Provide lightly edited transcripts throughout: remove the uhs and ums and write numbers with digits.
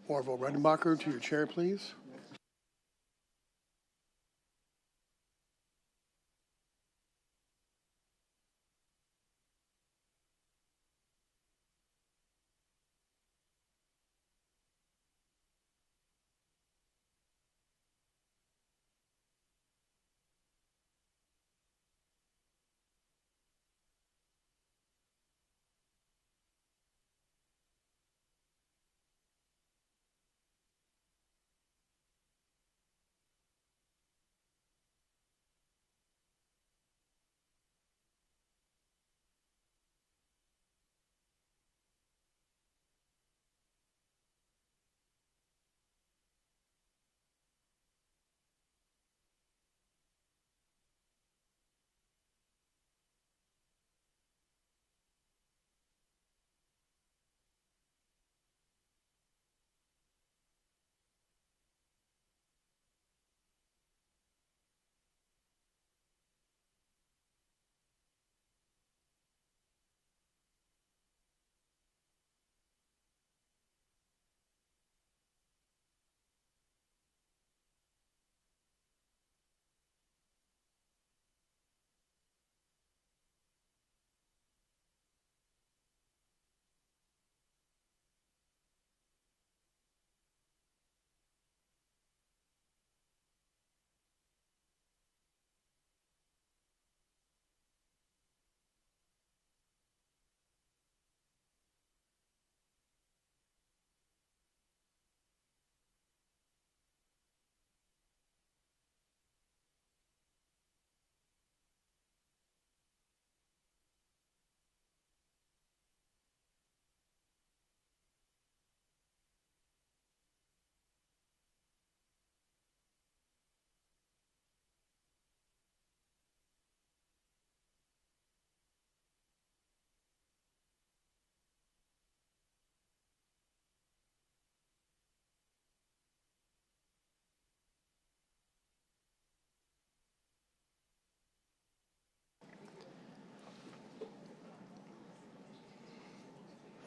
Orville Redenbacher, to your chair, please.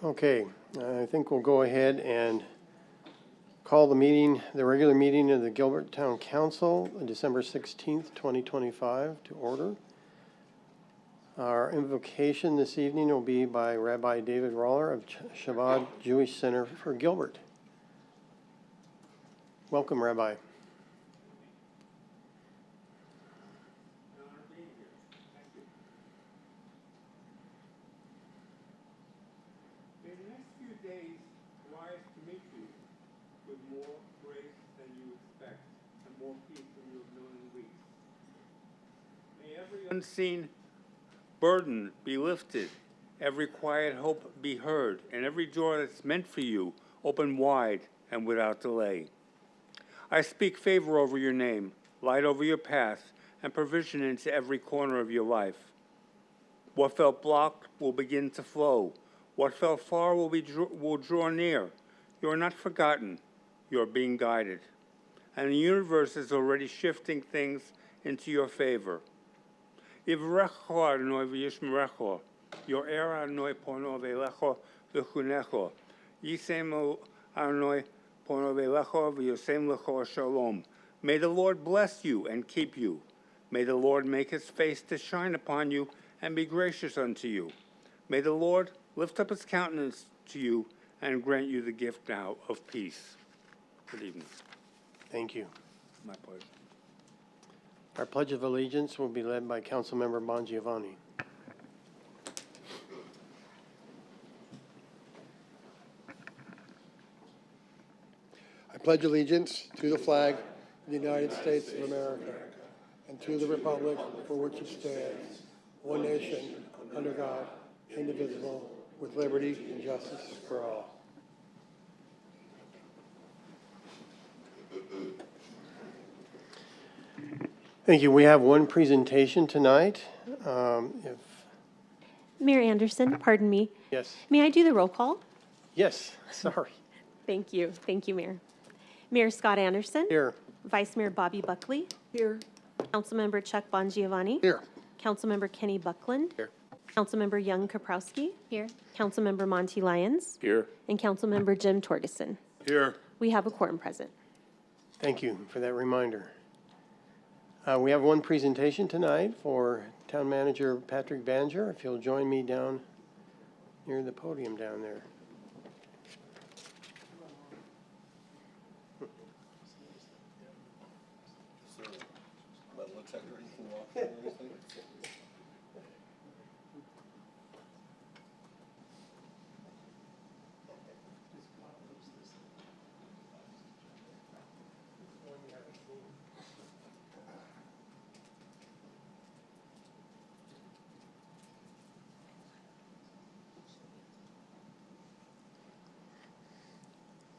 Okay, I think we'll go ahead and call the meeting, the regular meeting of the Gilbert Town Council, December 16th, 2025, to order. Our invocation this evening will be by Rabbi David Roller of Chabad Jewish Center for Gilbert. Welcome, Rabbi. May the next few days rise to meet you with more grace than you expect and more peace than you have known in weeks. May every unseen burden be lifted, every quiet hope be heard, and every door that's meant for you open wide and without delay. I speak favor over your name, light over your path, and provision into every corner of your life. What felt blocked will begin to flow. What felt far will draw near. You are not forgotten. You are being guided. And the universe is already shifting things into your favor. Yivrecho Adonai v'yishmerecho. Yor'er Adonai pono ve'elecho v'chunecho. Yisem Adonai pono ve'elecho v'yosem lecho shalom. May the Lord bless you and keep you. May the Lord make his face to shine upon you and be gracious unto you. May the Lord lift up his countenance to you and grant you the gift now of peace. Good evening. Thank you. My pleasure. Our Pledge of Allegiance will be led by Councilmember Bongiovanni. I pledge allegiance to the flag of the United States of America and to the republic for which it stands, one nation, under God, indivisible, with liberty and justice for all. Thank you. We have one presentation tonight. Mayor Anderson, pardon me. Yes. May I do the roll call? Yes. Sorry. Thank you. Thank you, Mayor. Mayor Scott Anderson. Here. Vice Mayor Bobby Buckley. Here. Councilmember Chuck Bongiovanni. Here. Councilmember Kenny Buckland. Here. Councilmember Young Kaprowski. Here. Councilmember Monty Lyons. Here. And Councilmember Jim Torgerson. Here. We have a quorum present. Thank you for that reminder. We have one presentation tonight for Town Manager Patrick Banger. If you'll join me down near the podium down there.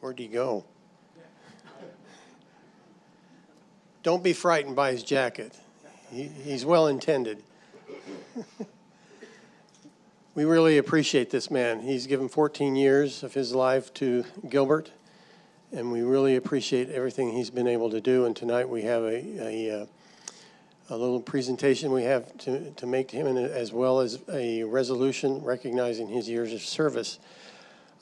Where'd he go? Don't be frightened by his jacket. He's well intended. We really appreciate this man. He's given 14 years of his life to Gilbert, and we really appreciate everything he's been able to do. And tonight we have a little presentation we have to make to him, and as well as a resolution recognizing his years of service.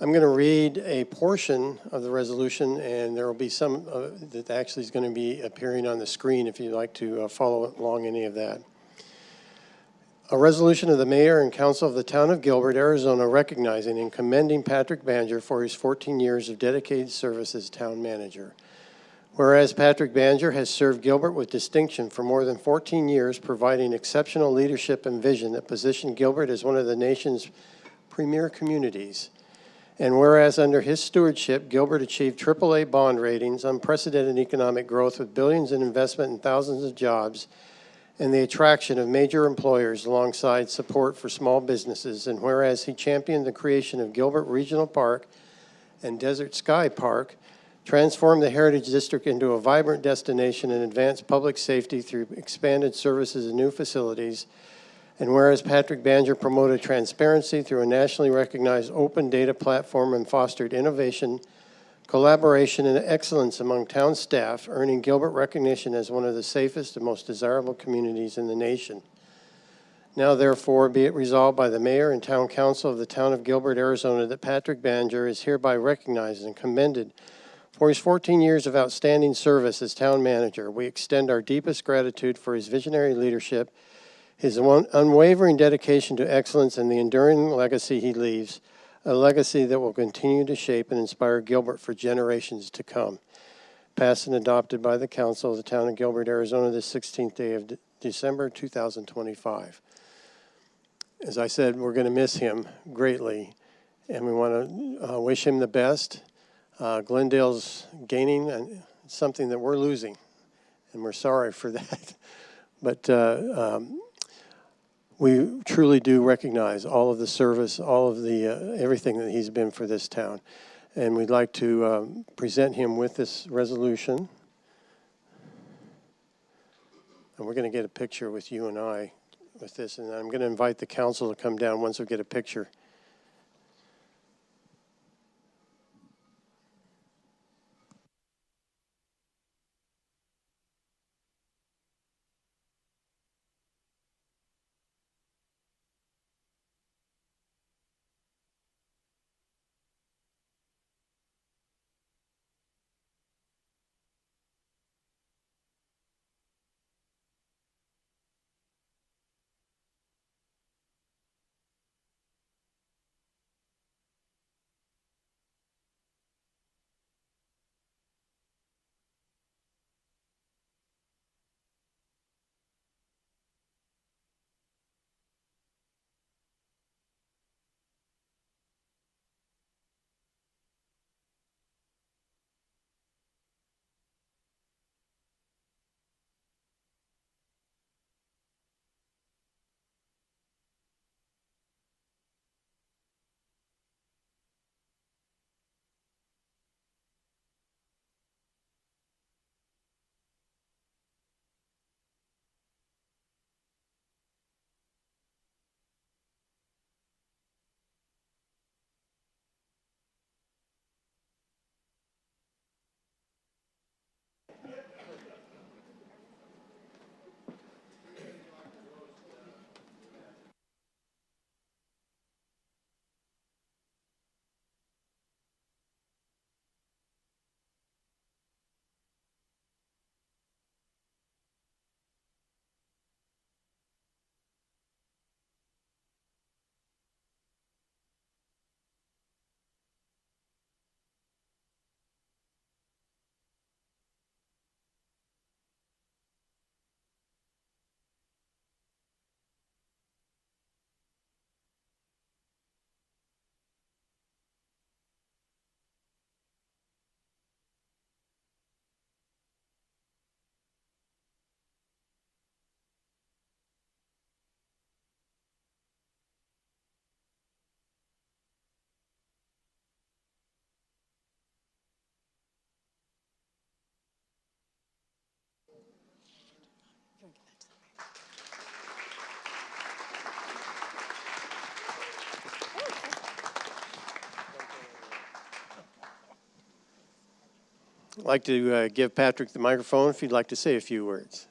I'm going to read a portion of the resolution, and there will be some that actually is going to be appearing on the screen if you'd like to follow along any of that. A resolution of the Mayor and Council of the Town of Gilbert, Arizona, recognizing and commending Patrick Banger for his 14 years of dedicated service as Town Manager. Whereas Patrick Banger has served Gilbert with distinction for more than 14 years, providing exceptional leadership and vision that positioned Gilbert as one of the nation's premier communities. And whereas under his stewardship, Gilbert achieved AAA bond ratings, unprecedented economic growth with billions in investment and thousands of jobs, and the attraction of major employers alongside support for small businesses. And whereas he championed the creation of Gilbert Regional Park and Desert Sky Park, transformed the Heritage District into a vibrant destination and advanced public safety through expanded services and new facilities. And whereas Patrick Banger promoted transparency through a nationally recognized open data platform and fostered innovation, collaboration, and excellence among town staff, earning Gilbert recognition as one of the safest and most desirable communities in the nation. Now, therefore, be it resolved by the Mayor and Town Council of the Town of Gilbert, Arizona, that Patrick Banger is hereby recognized and commended for his 14 years of outstanding service as Town Manager. We extend our deepest gratitude for his visionary leadership, his unwavering dedication to excellence, and the enduring legacy he leaves, a legacy that will continue to shape and inspire Gilbert for generations to come. Passed and adopted by the Council of the Town of Gilbert, Arizona, this 16th day of December 2025. As I said, we're going to miss him greatly, and we want to wish him the best. Glendale's gaining something that we're losing, and we're sorry for that. But we truly do recognize all of the service, all of the everything that he's been for this town. And we'd like to present him with this resolution. And we're going to get a picture with you and I with this. And I'm going to invite the council to come down once we get a picture. like to give Patrick the microphone if you'd like to say a few words.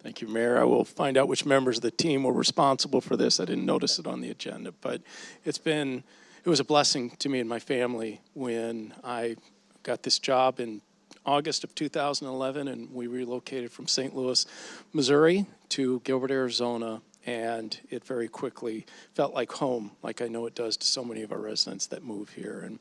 Thank you, Mayor. I will find out which members of the team were responsible for this. I didn't notice it on the agenda, but it was a blessing to me and my family when I got this job in August of 2011, and we relocated from St. Louis, Missouri to Gilbert, Arizona, and it very quickly felt like home, like I know it does to so many of our residents that move here. And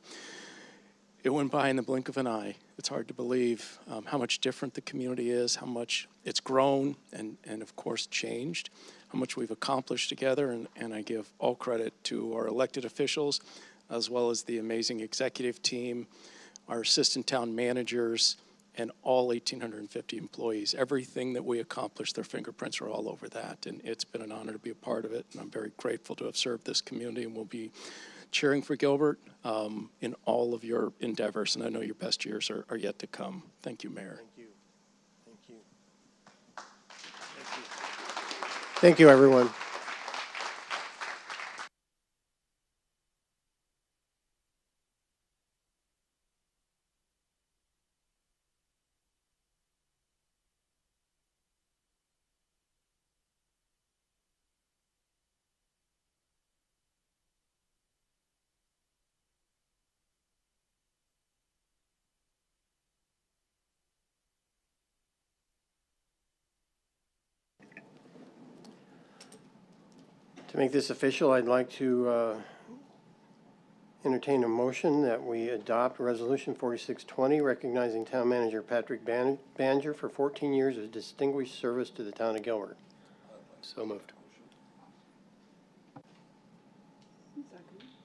it went by in the blink of an eye. It's hard to believe how much different the community is, how much it's grown and of course changed, how much we've accomplished together, and I give all credit to our elected officials as well as the amazing executive team, our assistant town managers, and all 1,850 employees. Everything that we accomplished, their fingerprints are all over that, and it's been an honor to be a part of it, and I'm very grateful to have served this community, and we'll be cheering for Gilbert in all of your endeavors, and I know your best years are yet to come. Thank you, Mayor. Thank you. Thank you. Thank you. Thank you, everyone. To make this official, I'd like to entertain a motion that we adopt Resolution 4620, recognizing Town Manager Patrick Banger for 14 years of distinguished service to the town of Gilbert. So moved.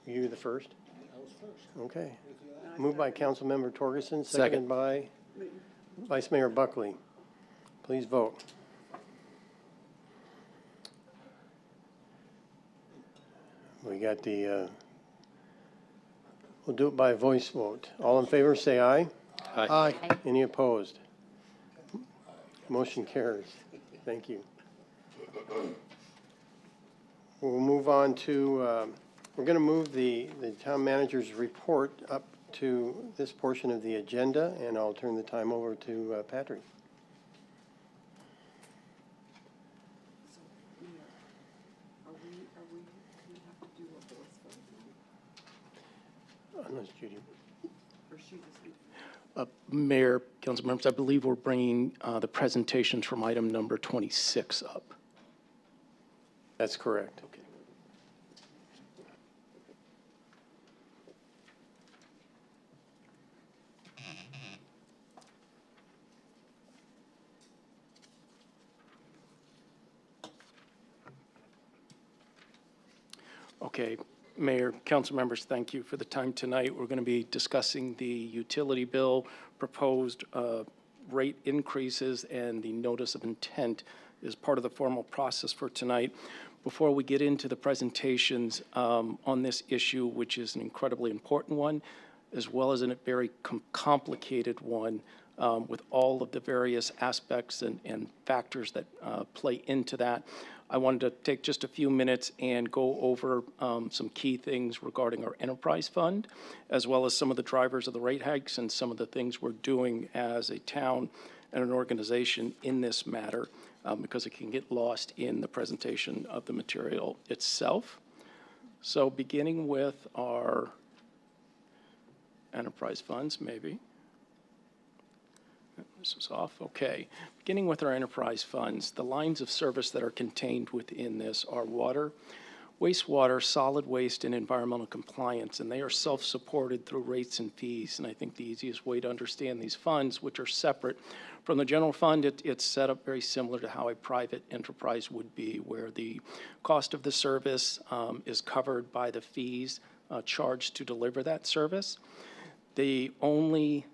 You the first? I was first. Okay. Moved by Councilmember Torgerson, seconded by Vice Mayor Buckley. Please vote. We got the, we'll do it by voice vote. All in favor, say aye. Aye. Any opposed? Motion carries. Thank you. We'll move on to, we're going to move the town manager's report up to this portion of the agenda, and I'll turn the time over to Patrick. Unless Judy. Mayor, council members, I believe we're bringing the presentations from item number 26 up. That's correct. Okay. Okay, Mayor, council members, thank you for the time tonight. We're going to be discussing the utility bill, proposed rate increases, and the notice of intent is part of the formal process for tonight. Before we get into the presentations on this issue, which is an incredibly important one, as well as a very complicated one with all of the various aspects and factors that play into that, I wanted to take just a few minutes and go over some key things regarding our enterprise fund, as well as some of the drivers of the rate hikes and some of the things we're doing as a town and an organization in this matter, because it can get lost in the presentation of the material itself. So beginning with our enterprise funds, maybe. This is off. Okay. Beginning with our enterprise funds, the lines of service that are contained within this are water, wastewater, solid waste, and environmental compliance, and they are self-supported through rates and fees. And I think the easiest way to understand these funds, which are separate from the general fund, it's set up very similar to how a private enterprise would be, where the cost of the service is covered by the fees charged to deliver that service. The only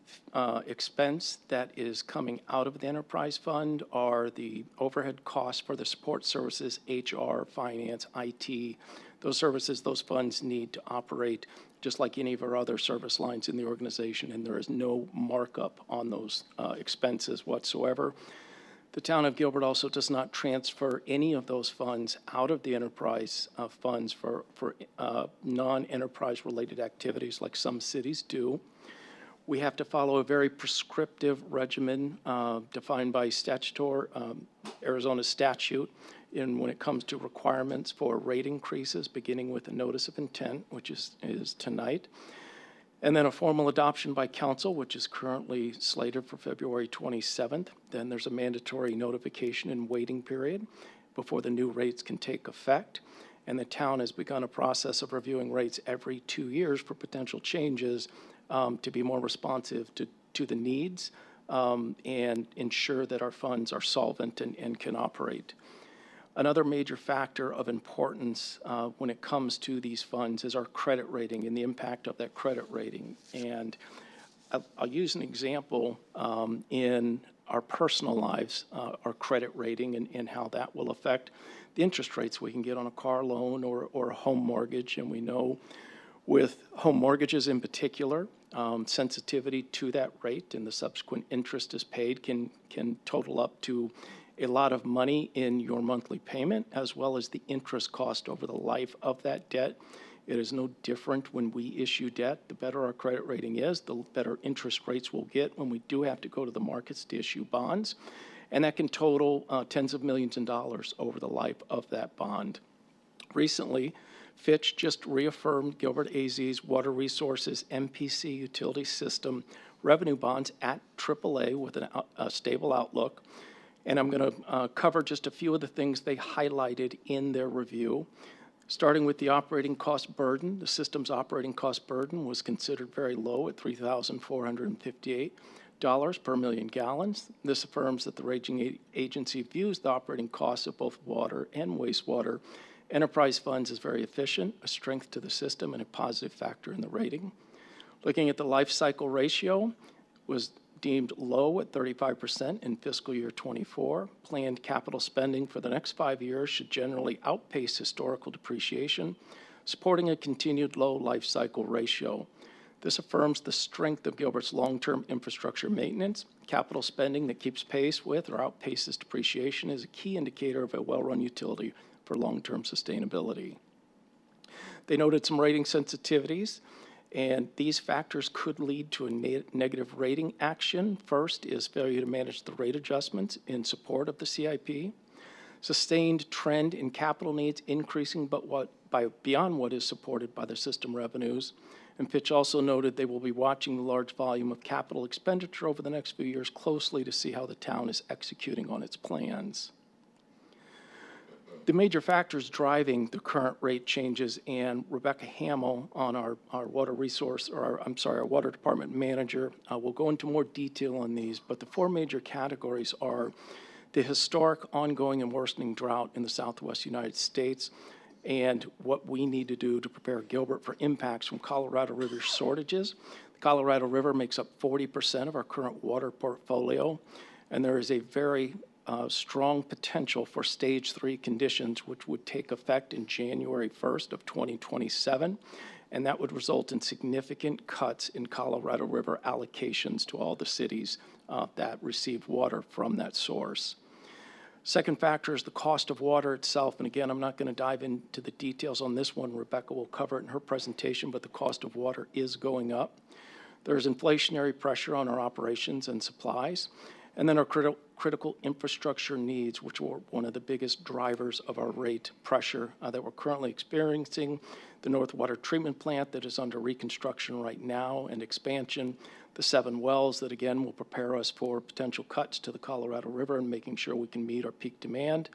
expense that is coming out of the enterprise fund are the overhead costs for the support services, HR, finance, IT. Those services, those funds need to operate just like any of our other service lines in the organization, and there is no markup on those expenses whatsoever. The town of Gilbert also does not transfer any of those funds out of the enterprise funds for non-enterprise related activities like some cities do. We have to follow a very prescriptive regimen defined by Arizona statute when it comes to requirements for rate increases, beginning with a notice of intent, which is tonight, and then a formal adoption by council, which is currently slated for February 27th. Then there's a mandatory notification and waiting period before the new rates can take effect. And the town has begun a process of reviewing rates every 2 years for potential changes to be more responsive to the needs and ensure that our funds are solvent and can operate. Another major factor of importance when it comes to these funds is our credit rating and the impact of that credit rating. And I'll use an example in our personal lives, our credit rating and how that will affect the interest rates we can get on a car loan or a home mortgage. And we know with home mortgages in particular, sensitivity to that rate and the subsequent interest is paid can total up to a lot of money in your monthly payment, as well as the interest cost over the life of that debt. It is no different when we issue debt. The better our credit rating is, the better interest rates we'll get when we do have to go to the markets to issue bonds. And that can total tens of millions of dollars over the life of that bond. Recently, Fitch just reaffirmed Gilbert AZ's Water Resources MPC utility system revenue bonds at AAA with a stable outlook. And I'm going to cover just a few of the things they highlighted in their review. Starting with the operating cost burden, the system's operating cost burden was considered very low at $3,458 per million gallons. This affirms that the rating agency views the operating costs of both water and wastewater enterprise funds as very efficient, a strength to the system, and a positive factor in the rating. Looking at the life cycle ratio, was deemed low at 35% in fiscal year 24. Planned capital spending for the next 5 years should generally outpace historical depreciation, supporting a continued low life cycle ratio. This affirms the strength of Gilbert's long-term infrastructure maintenance. Capital spending that keeps pace with or outpaces depreciation is a key indicator of a well-run utility for long-term sustainability. They noted some rating sensitivities, and these factors could lead to a negative rating action. First is failure to manage the rate adjustments in support of the CIP. Sustained trend in capital needs increasing beyond what is supported by the system revenues. And Fitch also noted they will be watching the large volume of capital expenditure over the next few years closely to see how the town is executing on its plans. The major factors driving the current rate changes, and Rebecca Hamill on our water department manager will go into more detail on these, but the four major categories are the historic, ongoing, and worsening drought in the Southwest United States, and what we need to do to prepare Gilbert for impacts from Colorado River shortages. The Colorado River makes up 40% of our current water portfolio, and there is a very strong potential for stage 3 conditions, which would take effect in January 1st of 2027, and that would result in significant cuts in Colorado River allocations to all the cities that receive water from that source. Second factor is the cost of water itself, and again, I'm not going to dive into the details on this one. Rebecca will cover it in her presentation, but the cost of water is going up. There's inflationary pressure on our operations and supplies, and then our critical infrastructure needs, which were one of the biggest drivers of our rate pressure that we're currently experiencing. The North Water Treatment Plant that is under reconstruction right now and expansion. The 7 wells that, again, will prepare us for potential cuts to the Colorado River and making sure we can meet our peak demand.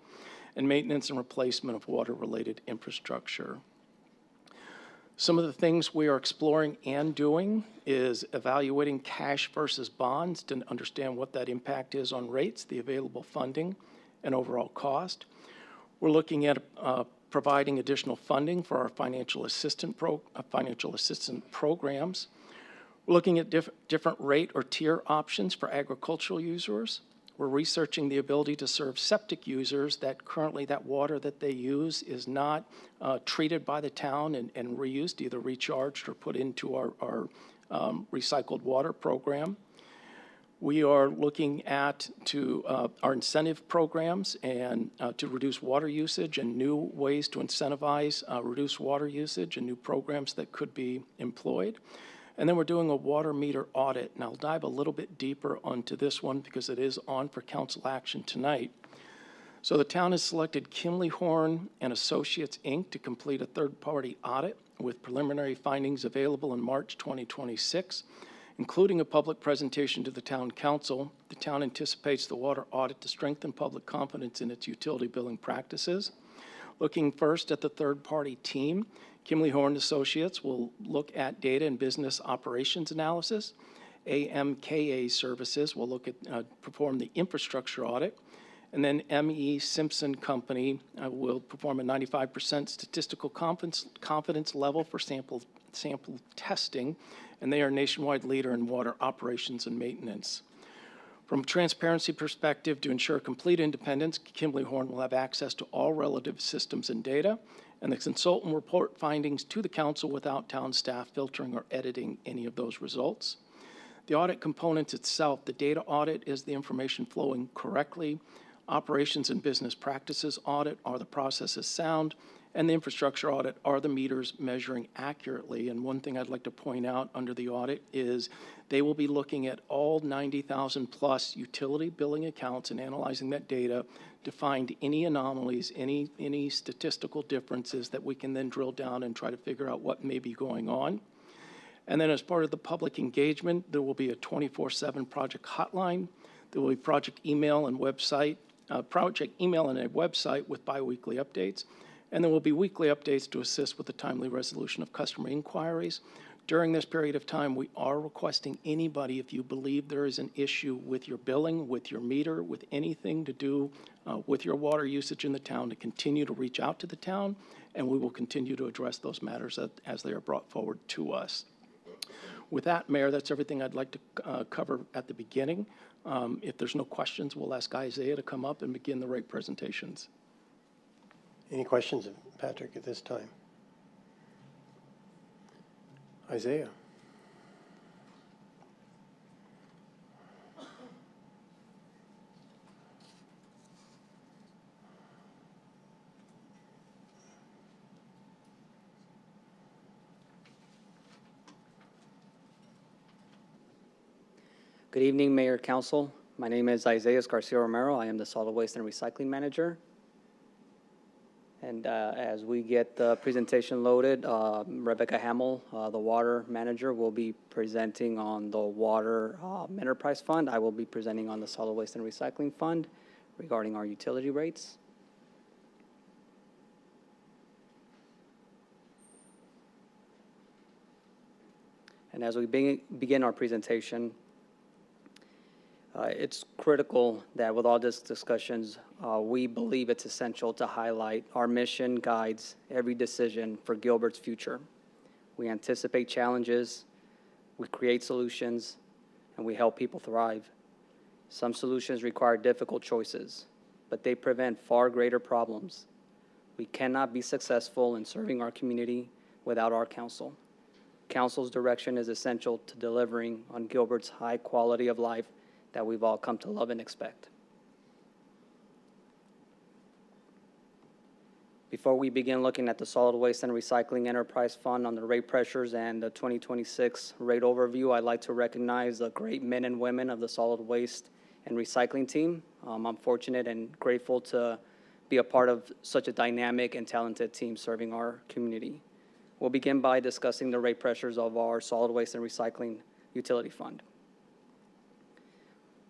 And maintenance and replacement of water-related infrastructure. Some of the things we are exploring and doing is evaluating cash versus bonds to understand what that impact is on rates, the available funding, and overall cost. We're looking at providing additional funding for our financial assistance programs. We're looking at different rate or tier options for agricultural users. We're researching the ability to serve septic users that currently that water that they use is not treated by the town and reused, either recharged or put into our recycled water program. We are looking at our incentive programs and to reduce water usage and new ways to incentivize reduced water usage and new programs that could be employed. And then we're doing a water meter audit, and I'll dive a little bit deeper onto this one because it is on for council action tonight. So the town has selected Kimley Horn and Associates, Inc. to complete a third-party audit with preliminary findings available in March 2026, including a public presentation to the town council. The town anticipates the water audit to strengthen public confidence in its utility billing practices. Looking first at the third-party team, Kimley Horn Associates will look at data and business operations analysis. AMKA Services will perform the infrastructure audit. And then M.E. Simpson Company will perform a 95% statistical confidence level for sample testing, and they are a nationwide leader in water operations and maintenance. From a transparency perspective, to ensure complete independence, Kimley Horn will have access to all relative systems and data, and the consultant will report findings to the council without town staff filtering or editing any of those results. The audit components itself, the data audit is the information flowing correctly. Operations and business practices audit, are the processes sound? And the infrastructure audit, are the meters measuring accurately? And one thing I'd like to point out under the audit is they will be looking at all 90,000 plus utility billing accounts and analyzing that data to find any anomalies, any statistical differences that we can then drill down and try to figure out what may be going on. And then as part of the public engagement, there will be a 24/7 project hotline. There will be project email and website, project email and a website with biweekly updates. And there will be weekly updates to assist with the timely resolution of customer inquiries. During this period of time, we are requesting anybody, if you believe there is an issue with your billing, with your meter, with anything to do with your water usage in the town, to continue to reach out to the town, and we will continue to address those matters as they are brought forward to us. With that, Mayor, that's everything I'd like to cover at the beginning. If there's no questions, we'll ask Isaiah to come up and begin the rate presentations. Any questions of Patrick at this time? Isaiah? Good evening, Mayor, Council. My name is Isaiah Garcia Romero. I am the Solid Waste and Recycling Manager. And as we get the presentation loaded, Rebecca Hamill, the Water Manager, will be presenting on the Water Enterprise Fund. I will be presenting on the Solid Waste and Recycling Fund regarding our utility rates. And as we begin our presentation, it's critical that with all these discussions, we believe it's essential to highlight our mission guides every decision for Gilbert's future. We anticipate challenges, we create solutions, and we help people thrive. Some solutions require difficult choices, but they prevent far greater problems. We cannot be successful in serving our community without our council. Council's direction is essential to delivering on Gilbert's high quality of life that we've all come to love and expect. Before we begin looking at the Solid Waste and Recycling Enterprise Fund on the rate pressures and the 2026 rate overview, I'd like to recognize the great men and women of the Solid Waste and Recycling team. I'm fortunate and grateful to be a part of such a dynamic and talented team serving our community. We'll begin by discussing the rate pressures of our Solid Waste and Recycling Utility Fund.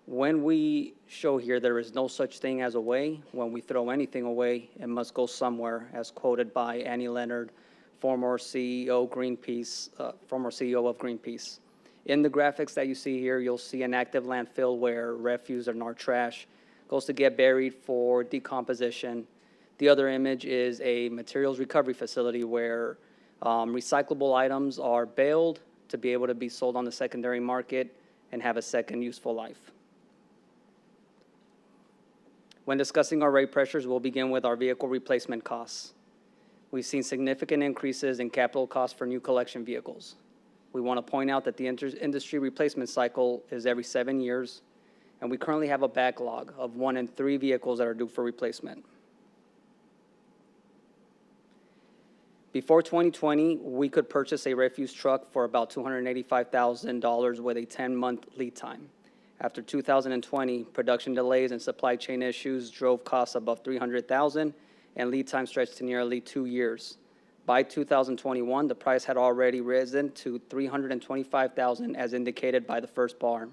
When we show here there is no such thing as away, when we throw anything away, it must go somewhere, as quoted by Annie Leonard, former CEO of Greenpeace. In the graphics that you see here, you'll see an active landfill where refuse and our trash goes to get buried for decomposition. The other image is a materials recovery facility where recyclable items are baled to be able to be sold on the secondary market and have a second useful life. When discussing our rate pressures, we'll begin with our vehicle replacement costs. We've seen significant increases in capital costs for new collection vehicles. We want to point out that the industry replacement cycle is every 7 years, and we currently have a backlog of 1 in 3 vehicles that are due for replacement. Before 2020, we could purchase a refuse truck for about $285,000 with a 10-month lead time. After 2020, production delays and supply chain issues drove costs above $300,000, and lead time stretched to nearly 2 years. By 2021, the price had already risen to $325,000, as indicated by the first bar.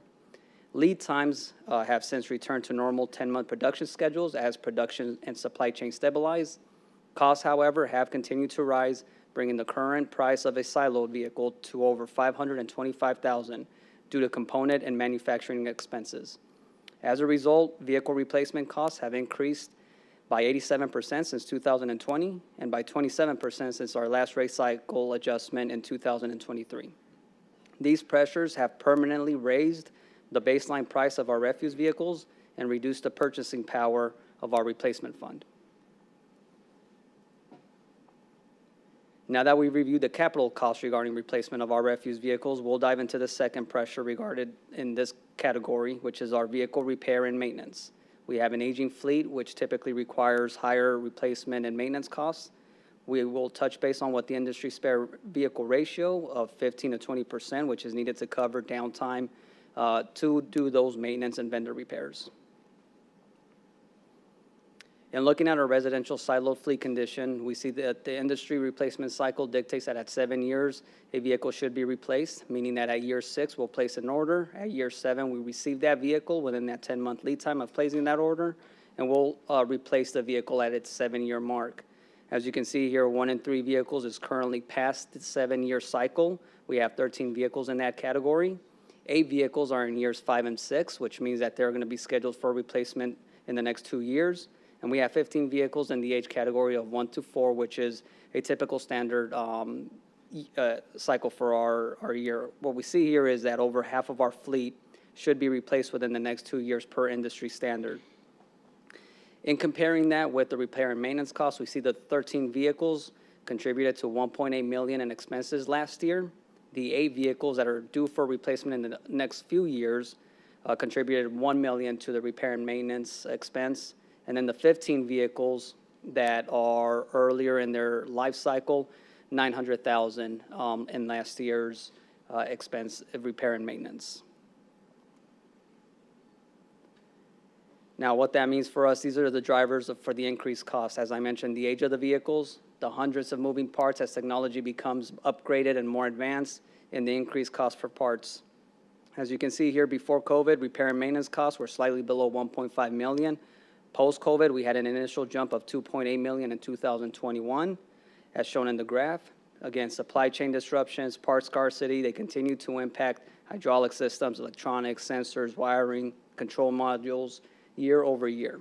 Lead times have since returned to normal 10-month production schedules as production and supply chain stabilize. Costs, however, have continued to rise, bringing the current price of a siloed vehicle to over $525,000 due to component and manufacturing expenses. As a result, vehicle replacement costs have increased by 87% since 2020 and by 27% since our last rate cycle adjustment in 2023. These pressures have permanently raised the baseline price of our refuse vehicles and reduced the purchasing power of our replacement fund. Now that we've reviewed the capital costs regarding replacement of our refuse vehicles, we'll dive into the second pressure regarded in this category, which is our vehicle repair and maintenance. We have an aging fleet, which typically requires higher replacement and maintenance costs. We will touch base on what the industry spare vehicle ratio of 15 to 20%, which is needed to cover downtime to do those maintenance and vendor repairs. In looking at our residential siloed fleet condition, we see that the industry replacement cycle dictates that at 7 years, a vehicle should be replaced, meaning that at year 6, we'll place an order. At year 7, we receive that vehicle within that 10-month lead time of placing that order, and we'll replace the vehicle at its 7-year mark. As you can see here, 1 in 3 vehicles is currently past the 7-year cycle. We have 13 vehicles in that category. 8 vehicles are in years 5 and 6, which means that they're going to be scheduled for replacement in the next 2 years. And we have 15 vehicles in the age category of 1 to 4, which is a typical standard cycle for our year. What we see here is that over half of our fleet should be replaced within the next 2 years per industry standard. In comparing that with the repair and maintenance costs, we see the 13 vehicles contributed to $1.8 million in expenses last year. The 8 vehicles that are due for replacement in the next few years contributed $1 million to the repair and maintenance expense. And then the 15 vehicles that are earlier in their life cycle, $900,000 in last year's expense of repair and maintenance. Now, what that means for us, these are the drivers for the increased costs. As I mentioned, the age of the vehicles, the hundreds of moving parts as technology becomes upgraded and more advanced, and the increased cost for parts. As you can see here, before COVID, repair and maintenance costs were slightly below $1.5 million. Post-COVID, we had an initial jump of $2.8 million in 2021, as shown in the graph. Again, supply chain disruptions, part scarcity, they continue to impact hydraulic systems, electronics, sensors, wiring, control modules, year over year.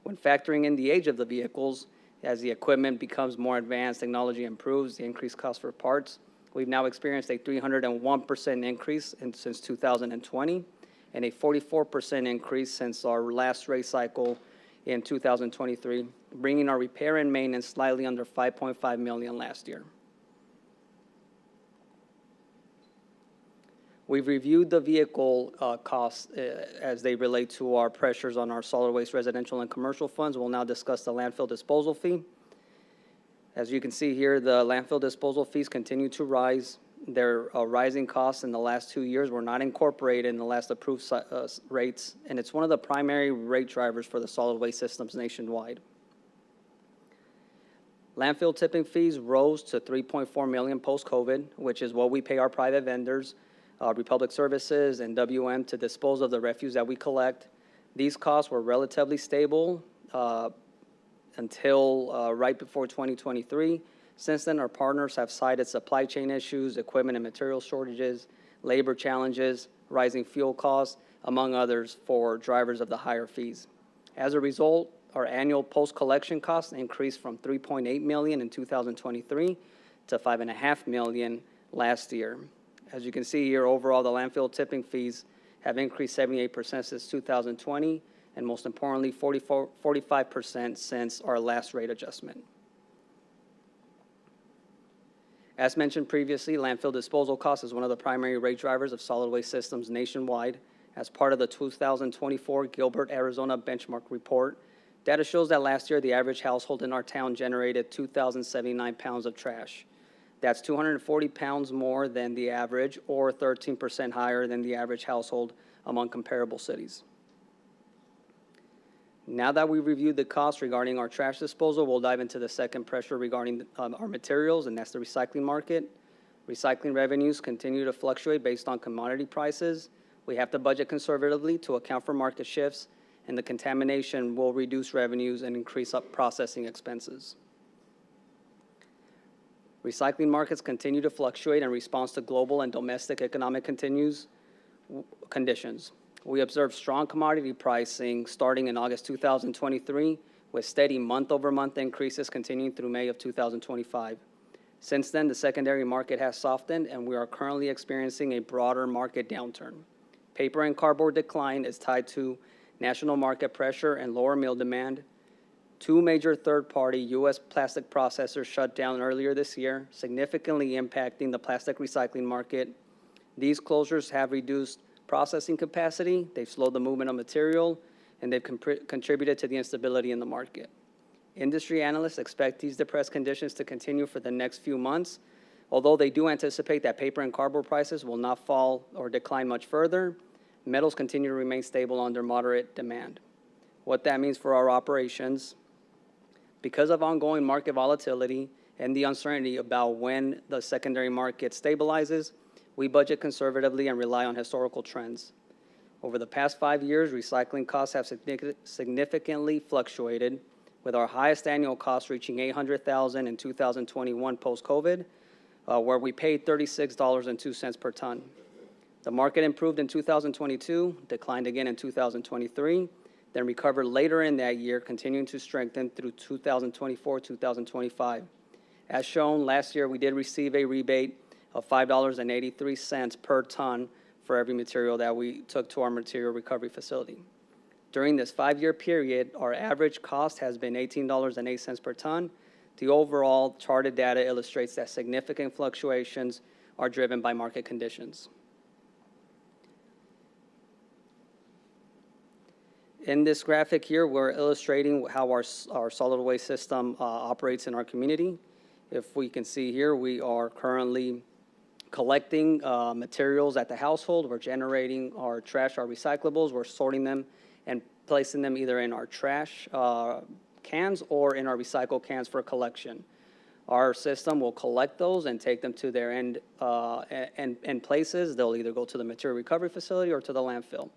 When factoring in the age of the vehicles, as the equipment becomes more advanced, technology improves, the increased cost for parts, we've now experienced a 301% increase since 2020 and a 44% increase since our last rate cycle in 2023, bringing our repair and maintenance slightly under $5.5 million last year. We've reviewed the vehicle costs as they relate to our pressures on our solid waste residential and commercial funds. We'll now discuss the landfill disposal fee. As you can see here, the landfill disposal fees continue to rise. Their rising costs in the last 2 years were not incorporated in the last approved rates, and it's one of the primary rate drivers for the solid waste systems nationwide. Landfill tipping fees rose to $3.4 million post-COVID, which is what we pay our private vendors, Republic Services and WM, to dispose of the refuse that we collect. These costs were relatively stable until right before 2023. Since then, our partners have cited supply chain issues, equipment and material shortages, labor challenges, rising fuel costs, among others, for drivers of the higher fees. As a result, our annual post-collection costs increased from $3.8 million in 2023 to $5.5 million last year. As you can see here, overall, the landfill tipping fees have increased 78% since 2020, and most importantly, 45% since our last rate adjustment. As mentioned previously, landfill disposal costs is one of the primary rate drivers of solid waste systems nationwide. As part of the 2024 Gilbert, Arizona benchmark report, Data shows that last year, the average household in our town generated 2,079 pounds of trash. That's 240 pounds more than the average, or 13% higher than the average household among comparable cities. Now that we've reviewed the costs regarding our trash disposal, we'll dive into the second pressure regarding our materials, and that's the recycling market. Recycling revenues continue to fluctuate based on commodity prices. We have to budget conservatively to account for market shifts, and the contamination will reduce revenues and increase up processing expenses. Recycling markets continue to fluctuate in response to global and domestic economic conditions. We observed strong commodity pricing starting in August 2023, with steady month-over-month increases continuing through May of 2025. Since then, the secondary market has softened, and we are currently experiencing a broader market downturn. Paper and cardboard decline is tied to national market pressure and lower meal demand. Two major third-party U.S. plastic processors shut down earlier this year, significantly impacting the plastic recycling market. These closures have reduced processing capacity, they've slowed the movement of material, and they've contributed to the instability in the market. Industry analysts expect these depressed conditions to continue for the next few months, although they do anticipate that paper and cardboard prices will not fall or decline much further. Metals continue to remain stable under moderate demand. What that means for our operations: because of ongoing market volatility and the uncertainty about when the secondary market stabilizes, we budget conservatively and rely on historical trends. Over the past 5 years, recycling costs have significantly fluctuated, with our highest annual cost reaching $800,000 in 2021 post-COVID, where we paid $36.02 per ton. The market improved in 2022, declined again in 2023, then recovered later in that year, continuing to strengthen through 2024, 2025. As shown, last year we did receive a rebate of $5.83 per ton for every material that we took to our material recovery facility. During this 5-year period, our average cost has been $18.08 per ton. The overall charted data illustrates that significant fluctuations are driven by market conditions. In this graphic here, we're illustrating how our solid waste system operates in our community. If we can see here, we are currently collecting materials at the household. We're generating our trash, our recyclables. We're sorting them and placing them either in our trash cans or in our recycle cans for collection. Our system will collect those and take them to their end places. They'll either go to the material recovery facility or to the landfill.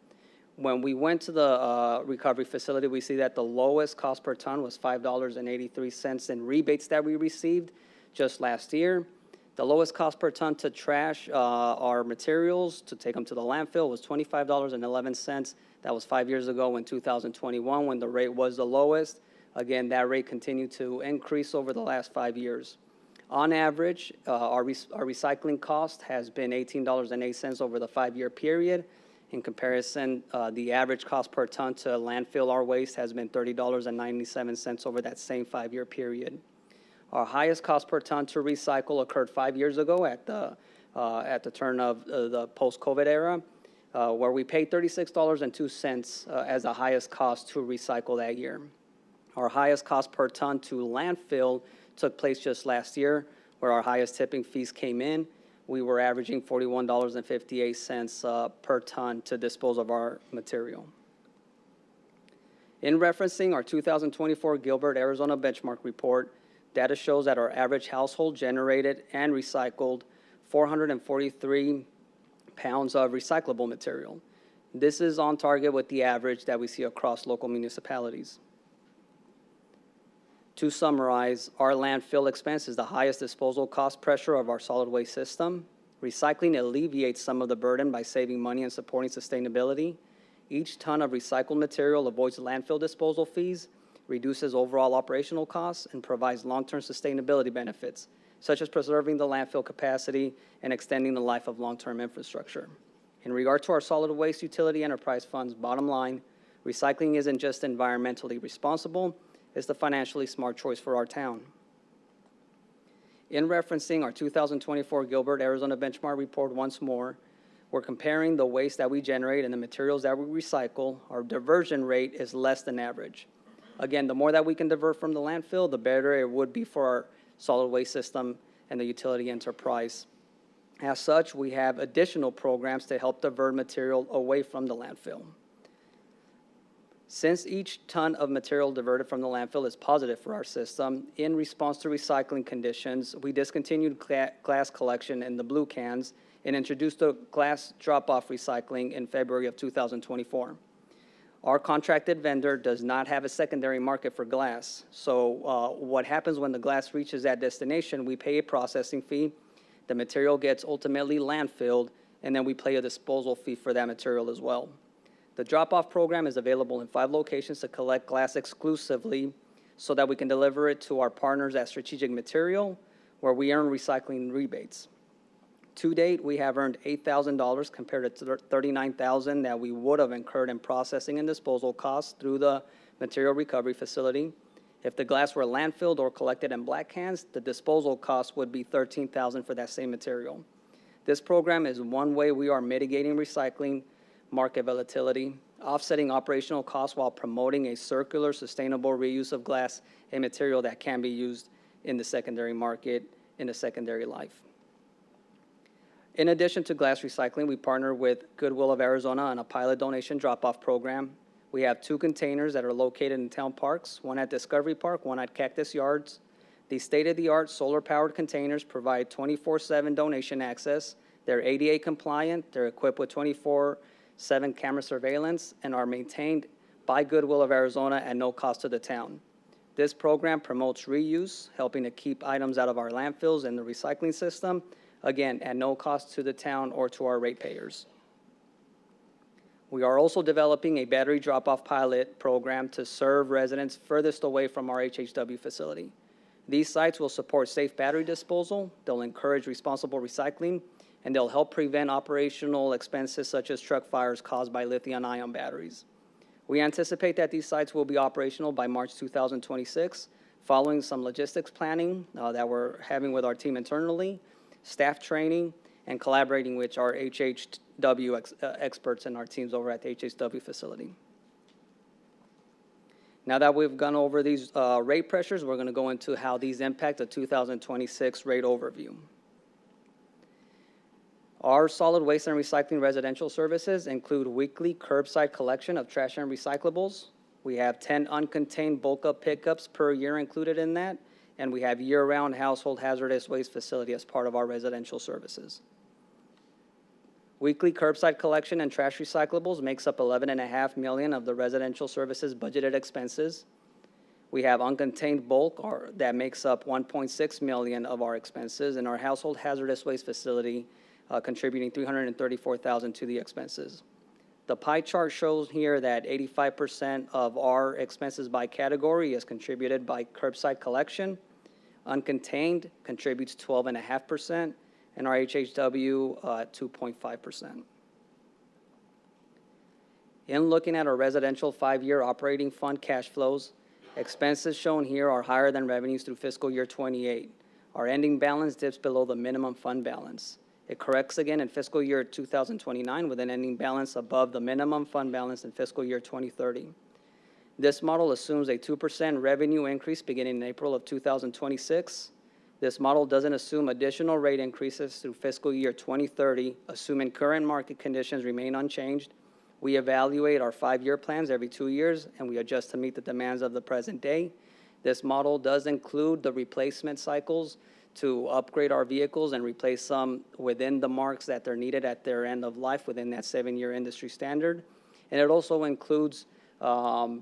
When we went to the recovery facility, we see that the lowest cost per ton was $5.83 in rebates that we received just last year. The lowest cost per ton to trash our materials to take them to the landfill was $25.11. That was 5 years ago in 2021 when the rate was the lowest. Again, that rate continued to increase over the last 5 years. On average, our recycling cost has been $18.08 over the 5-year period. In comparison, the average cost per ton to landfill our waste has been $30.97 over that same 5-year period. Our highest cost per ton to recycle occurred 5 years ago at the turn of the post-COVID era, where we paid $36.02 as the highest cost to recycle that year. Our highest cost per ton to landfill took place just last year, where our highest tipping fees came in. We were averaging $41.58 per ton to dispose of our material. In referencing our 2024 Gilbert, Arizona benchmark report, data shows that our average household generated and recycled 443 pounds of recyclable material. This is on target with the average that we see across local municipalities. To summarize, our landfill expense is the highest disposal cost pressure of our solid waste system. Recycling alleviates some of the burden by saving money and supporting sustainability. Each ton of recycled material avoids landfill disposal fees, reduces overall operational costs, and provides long-term sustainability benefits, such as preserving the landfill capacity and extending the life of long-term infrastructure. In regard to our solid waste utility enterprise funds, bottom line, recycling isn't just environmentally responsible, it's the financially smart choice for our town. In referencing our 2024 Gilbert, Arizona benchmark report once more, we're comparing the waste that we generate and the materials that we recycle. Our diversion rate is less than average. Again, the more that we can divert from the landfill, the better it would be for our solid waste system and the utility enterprise. As such, we have additional programs to help divert material away from the landfill. Since each ton of material diverted from the landfill is positive for our system, in response to recycling conditions, we discontinued glass collection in the blue cans and introduced the glass drop-off recycling in February of 2024. Our contracted vendor does not have a secondary market for glass. So what happens when the glass reaches that destination, we pay a processing fee, the material gets ultimately landfilled, and then we pay a disposal fee for that material as well. The drop-off program is available in 5 locations to collect glass exclusively so that we can deliver it to our partners at Strategic Material, where we earn recycling rebates. To date, we have earned $8,000 compared to $39,000 that we would have incurred in processing and disposal costs through the material recovery facility. If the glass were landfilled or collected in black cans, the disposal cost would be $13,000 for that same material. This program is one way we are mitigating recycling market volatility, offsetting operational costs while promoting a circular, sustainable reuse of glass, a material that can be used in the secondary market in a secondary life. In addition to glass recycling, we partner with Goodwill of Arizona on a pilot donation drop-off program. We have 2 containers that are located in town parks, one at Discovery Park, one at Cactus Yards. These state-of-the-art solar-powered containers provide 24/7 donation access. They're ADA compliant, they're equipped with 24/7 camera surveillance, and are maintained by Goodwill of Arizona at no cost to the town. This program promotes reuse, helping to keep items out of our landfills and the recycling system, again, at no cost to the town or to our ratepayers. We are also developing a battery drop-off pilot program to serve residents furthest away from our HHW facility. These sites will support safe battery disposal, they'll encourage responsible recycling, and they'll help prevent operational expenses such as truck fires caused by lithium-ion batteries. We anticipate that these sites will be operational by March 2026, following some logistics planning that we're having with our team internally, staff training, and collaborating with our HHW experts and our teams over at the HHW facility. Now that we've gone over these rate pressures, we're going to go into how these impact the 2026 rate overview. Our solid waste and recycling residential services include weekly curbside collection of trash and recyclables. We have 10 uncontained bulk-up pickups per year included in that, and we have year-round household hazardous waste facility as part of our residential services. Weekly curbside collection and trash recyclables makes up $11.5 million of the residential services budgeted expenses. We have uncontained bulk that makes up $1.6 million of our expenses, and our household hazardous waste facility contributing $334,000 to the expenses. The pie chart shows here that 85% of our expenses by category is contributed by curbside collection. Uncontained contributes 12.5%, and our HHW 2.5%. In looking at our residential 5-year operating fund cash flows, expenses shown here are higher than revenues through fiscal year 28. Our ending balance dips below the minimum fund balance. It corrects again in fiscal year 2029 with an ending balance above the minimum fund balance in fiscal year 2030. This model assumes a 2% revenue increase beginning in April of 2026. This model doesn't assume additional rate increases through fiscal year 2030, assuming current market conditions remain unchanged. We evaluate our 5-year plans every 2 years, and we adjust to meet the demands of the present day. This model does include the replacement cycles to upgrade our vehicles and replace some within the marks that they're needed at their end of life within that 7-year industry standard. And it also includes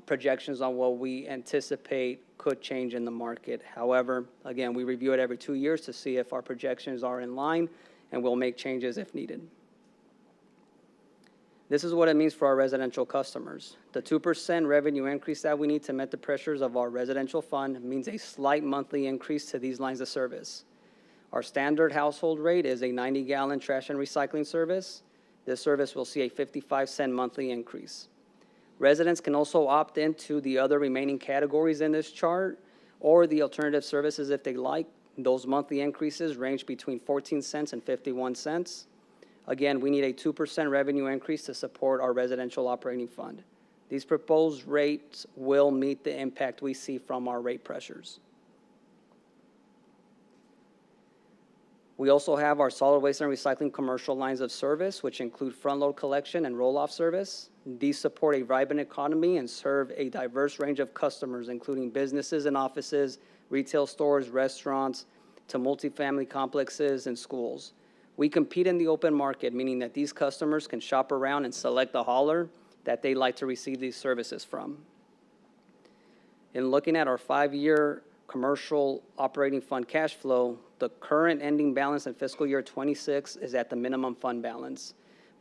projections on what we anticipate could change in the market. However, again, we review it every 2 years to see if our projections are in line, and we'll make changes if needed. This is what it means for our residential customers. The 2% revenue increase that we need to meet the pressures of our residential fund means a slight monthly increase to these lines of service. Our standard household rate is a 90-gallon trash and recycling service. This service will see a 55-cent monthly increase. Residents can also opt into the other remaining categories in this chart or the alternative services if they like. Those monthly increases range between 14 cents and 51 cents. Again, we need a 2% revenue increase to support our residential operating fund. These proposed rates will meet the impact we see from our rate pressures. We also have our solid waste and recycling commercial lines of service, which include front-load collection and roll-off service. These support a vibrant economy and serve a diverse range of customers, including businesses and offices, retail stores, restaurants, to multifamily complexes and schools. We compete in the open market, meaning that these customers can shop around and select the hauler that they like to receive these services from. In looking at our 5-year commercial operating fund cash flow, the current ending balance in fiscal year 26 is at the minimum fund balance,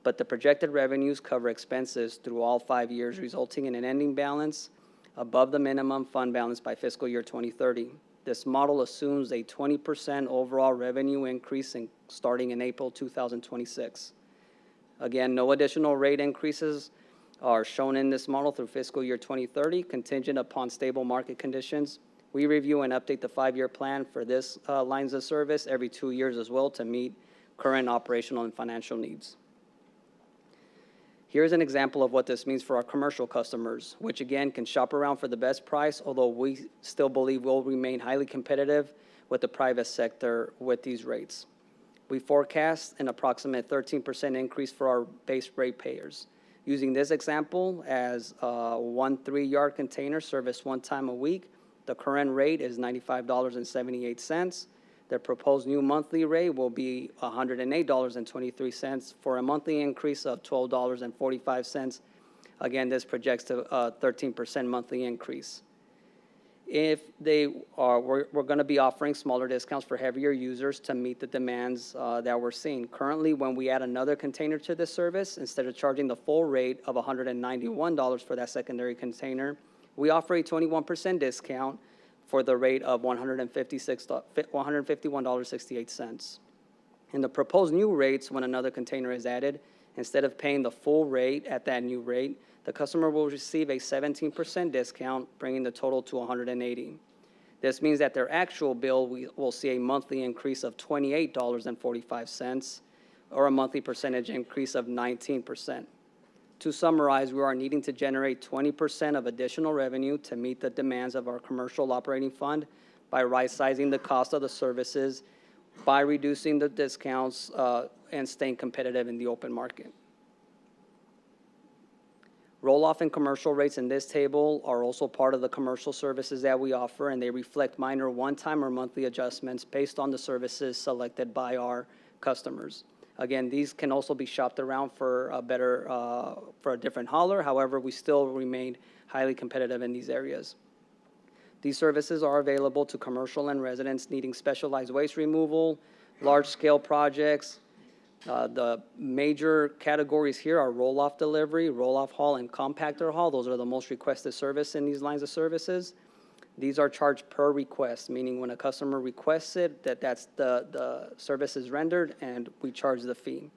but the projected revenues cover expenses through all 5 years, resulting in an ending balance above the minimum fund balance by fiscal year 2030. This model assumes a 20% overall revenue increase starting in April 2026. Again, no additional rate increases are shown in this model through fiscal year 2030, contingent upon stable market conditions. We review and update the 5-year plan for this lines of service every 2 years as well to meet current operational and financial needs. Here's an example of what this means for our commercial customers, which again can shop around for the best price, although we still believe we'll remain highly competitive with the private sector with these rates. We forecast an approximate 13% increase for our base rate payers. Using this example as one 3-yard container service 1 time a week, the current rate is $95.78. The proposed new monthly rate will be $108.23 for a monthly increase of $12.45. Again, this projects to a 13% monthly increase. If we're going to be offering smaller discounts for heavier users to meet the demands that we're seeing. Currently, when we add another container to this service, instead of charging the full rate of $191 for that secondary container, we offer a 21% discount for the rate of $151.68. In the proposed new rates, when another container is added, instead of paying the full rate at that new rate, the customer will receive a 17% discount, bringing the total to $180. This means that their actual bill will see a monthly increase of $28.45, or a monthly percentage increase of 19%. To summarize, we are needing to generate 20% of additional revenue to meet the demands of our commercial operating fund by right-sizing the cost of the services, by reducing the discounts, and staying competitive in the open market. Roll-off and commercial rates in this table are also part of the commercial services that we offer, and they reflect minor one-time or monthly adjustments based on the services selected by our customers. Again, these can also be shopped around for a different hauler. However, we still remain highly competitive in these areas. These services are available to commercial and residents needing specialized waste removal, large-scale projects. The major categories here are roll-off delivery, roll-off haul, and compactor haul. Those are the most requested service in these lines of services. These are charged per request, meaning when a customer requests it, that's the service is rendered, and we charge the fee.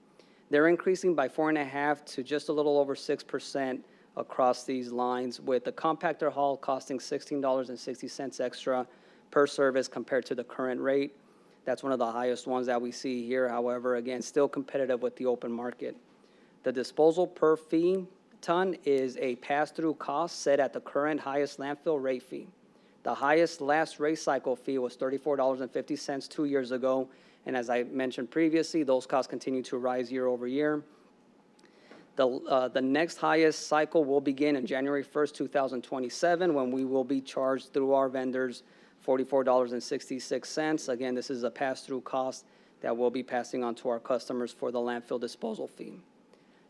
They're increasing by 4.5% to just a little over 6% across these lines, with the compactor haul costing $16.60 extra per service compared to the current rate. That's one of the highest ones that we see here. However, again, still competitive with the open market. The disposal per fee ton is a pass-through cost set at the current highest landfill rate fee. The highest last rate cycle fee was $34.50 2 years ago, and as I mentioned previously, those costs continue to rise year over year. The next highest cycle will begin in January 1st, 2027, when we will be charged through our vendors $44.66. Again, this is a pass-through cost that we'll be passing on to our customers for the landfill disposal fee.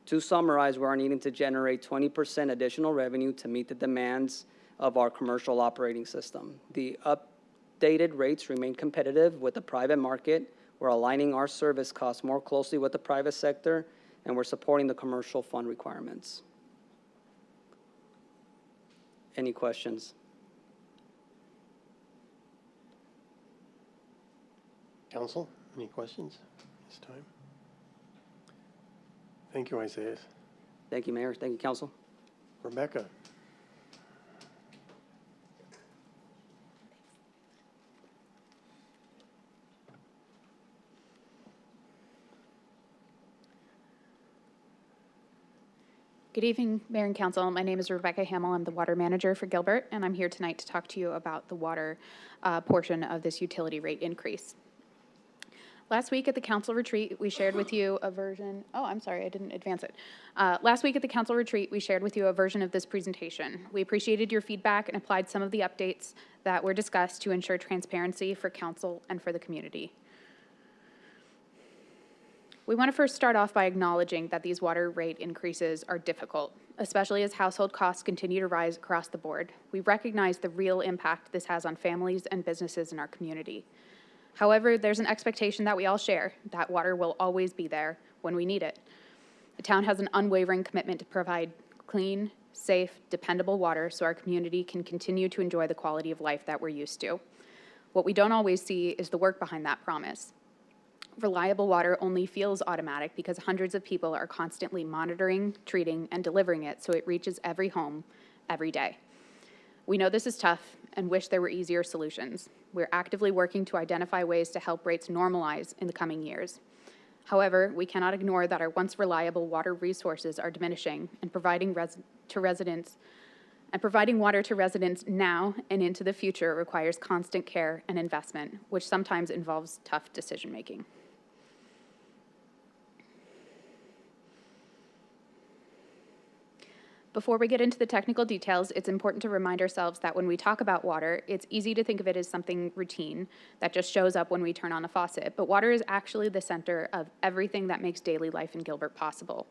To summarize, we are needing to generate 20% additional revenue to meet the demands of our commercial operating system. The updated rates remain competitive with the private market. We're aligning our service costs more closely with the private sector, and we're supporting the commercial fund requirements. Any questions? Council, any questions this time? Thank you, Isaiah. Thank you, Mayor. Thank you, Council. Rebecca? Good evening, Mayor and Council. My name is Rebecca Hamill. I'm the water manager for Gilbert, and I'm here tonight to talk to you about the water portion of this utility rate increase. Last week at the council retreat, we shared with you a version, I'm sorry, I didn't advance it. Last week at the council retreat, we shared with you a version of this presentation. We appreciated your feedback and applied some of the updates that were discussed to ensure transparency for council and for the community. We want to first start off by acknowledging that these water rate increases are difficult, especially as household costs continue to rise across the board. We recognize the real impact this has on families and businesses in our community. However, there's an expectation that we all share that water will always be there when we need it. The town has an unwavering commitment to provide clean, safe, dependable water so our community can continue to enjoy the quality of life that we're used to. What we don't always see is the work behind that promise. Reliable water only feels automatic because hundreds of people are constantly monitoring, treating, and delivering it so it reaches every home every day. We know this is tough and wish there were easier solutions. We're actively working to identify ways to help rates normalize in the coming years. However, we cannot ignore that our once reliable water resources are diminishing, and providing water to residents now and into the future requires constant care and investment, which sometimes involves tough decision-making. Before we get into the technical details, it's important to remind ourselves that when we talk about water, it's easy to think of it as something routine that just shows up when we turn on a faucet, but water is actually the center of everything that makes daily life in Gilbert possible.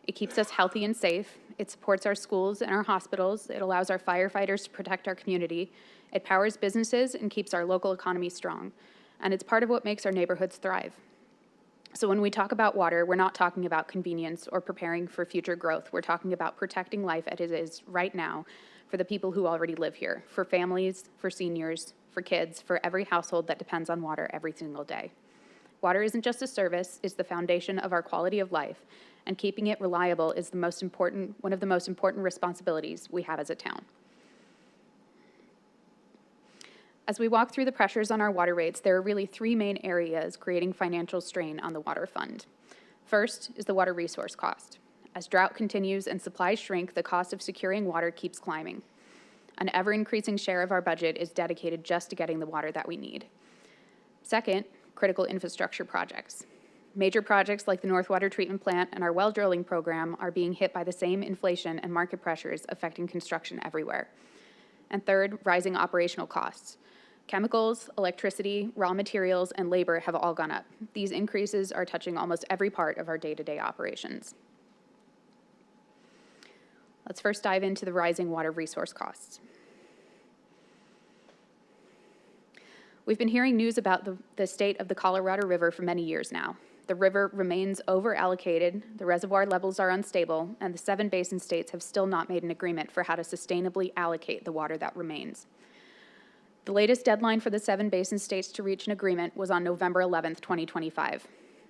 It keeps us healthy and safe, it supports our schools and our hospitals, it allows our firefighters to protect our community, it powers businesses and keeps our local economy strong, and it's part of what makes our neighborhoods thrive. So when we talk about water, we're not talking about convenience or preparing for future growth. We're talking about protecting life as it is right now for the people who already live here, for families, for seniors, for kids, for every household that depends on water every single day. Water isn't just a service, it's the foundation of our quality of life, and keeping it reliable is one of the most important responsibilities we have as a town. As we walk through the pressures on our water rates, there are really three main areas creating financial strain on the water fund. First is the water resource cost. As drought continues and supplies shrink, the cost of securing water keeps climbing. An ever-increasing share of our budget is dedicated just to getting the water that we need. Second, critical infrastructure projects. Major projects like the North Water Treatment Plant and our well drilling program are being hit by the same inflation and market pressures affecting construction everywhere. And third, rising operational costs. Chemicals, electricity, raw materials, and labor have all gone up. These increases are touching almost every part of our day-to-day operations. Let's first dive into the rising water resource costs. We've been hearing news about the state of the Colorado River for many years now. The river remains over-allocated, the reservoir levels are unstable, and the 7 basin states have still not made an agreement for how to sustainably allocate the water that remains. The latest deadline for the 7 basin states to reach an agreement was on November 11th, 2025.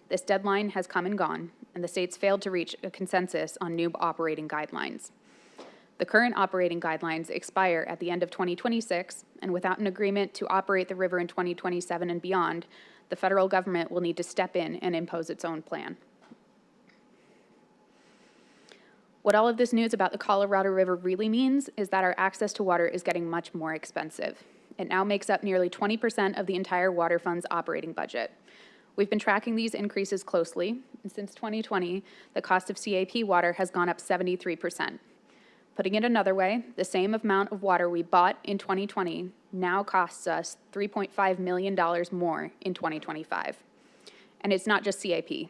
This deadline has come and gone, and the states failed to reach a consensus on new operating guidelines. The current operating guidelines expire at the end of 2026, and without an agreement to operate the river in 2027 and beyond, the federal government will need to step in and impose its own plan. What all of this news about the Colorado River really means is that our access to water is getting much more expensive. It now makes up nearly 20% of the entire water fund's operating budget. We've been tracking these increases closely, and since 2020, the cost of CAP water has gone up 73%. Putting it another way, the same amount of water we bought in 2020 now costs us $3.5 million more in 2025. And it's not just CAP.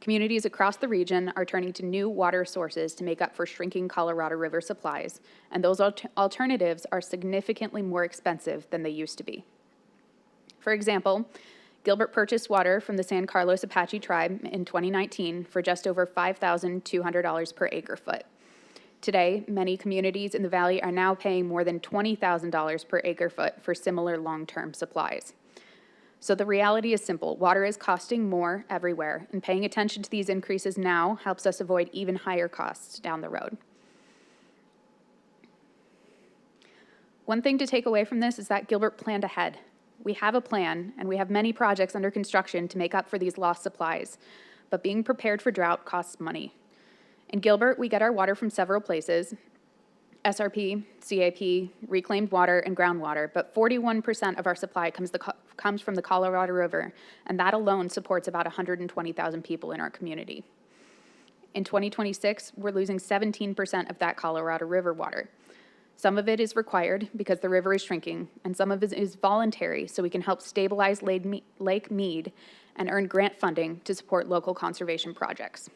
Communities across the region are turning to new water sources to make up for shrinking Colorado River supplies, and those alternatives are significantly more expensive than they used to be. For example, Gilbert purchased water from the San Carlos Apache tribe in 2019 for just over $5,200 per acre foot. Today, many communities in the valley are now paying more than $20,000 per acre foot for similar long-term supplies. So the reality is simple. Water is costing more everywhere, and paying attention to these increases now helps us avoid even higher costs down the road. One thing to take away from this is that Gilbert planned ahead. We have a plan, and we have many projects under construction to make up for these lost supplies, but being prepared for drought costs money. In Gilbert, we get our water from several places: SRP, CAP, reclaimed water, and groundwater, but 41% of our supply comes from the Colorado River, and that alone supports about 120,000 people in our community. In 2026, we're losing 17% of that Colorado River water. Some of it is required because the river is shrinking, and some of it is voluntary so we can help stabilize Lake Mead and earn grant funding to support local conservation projects.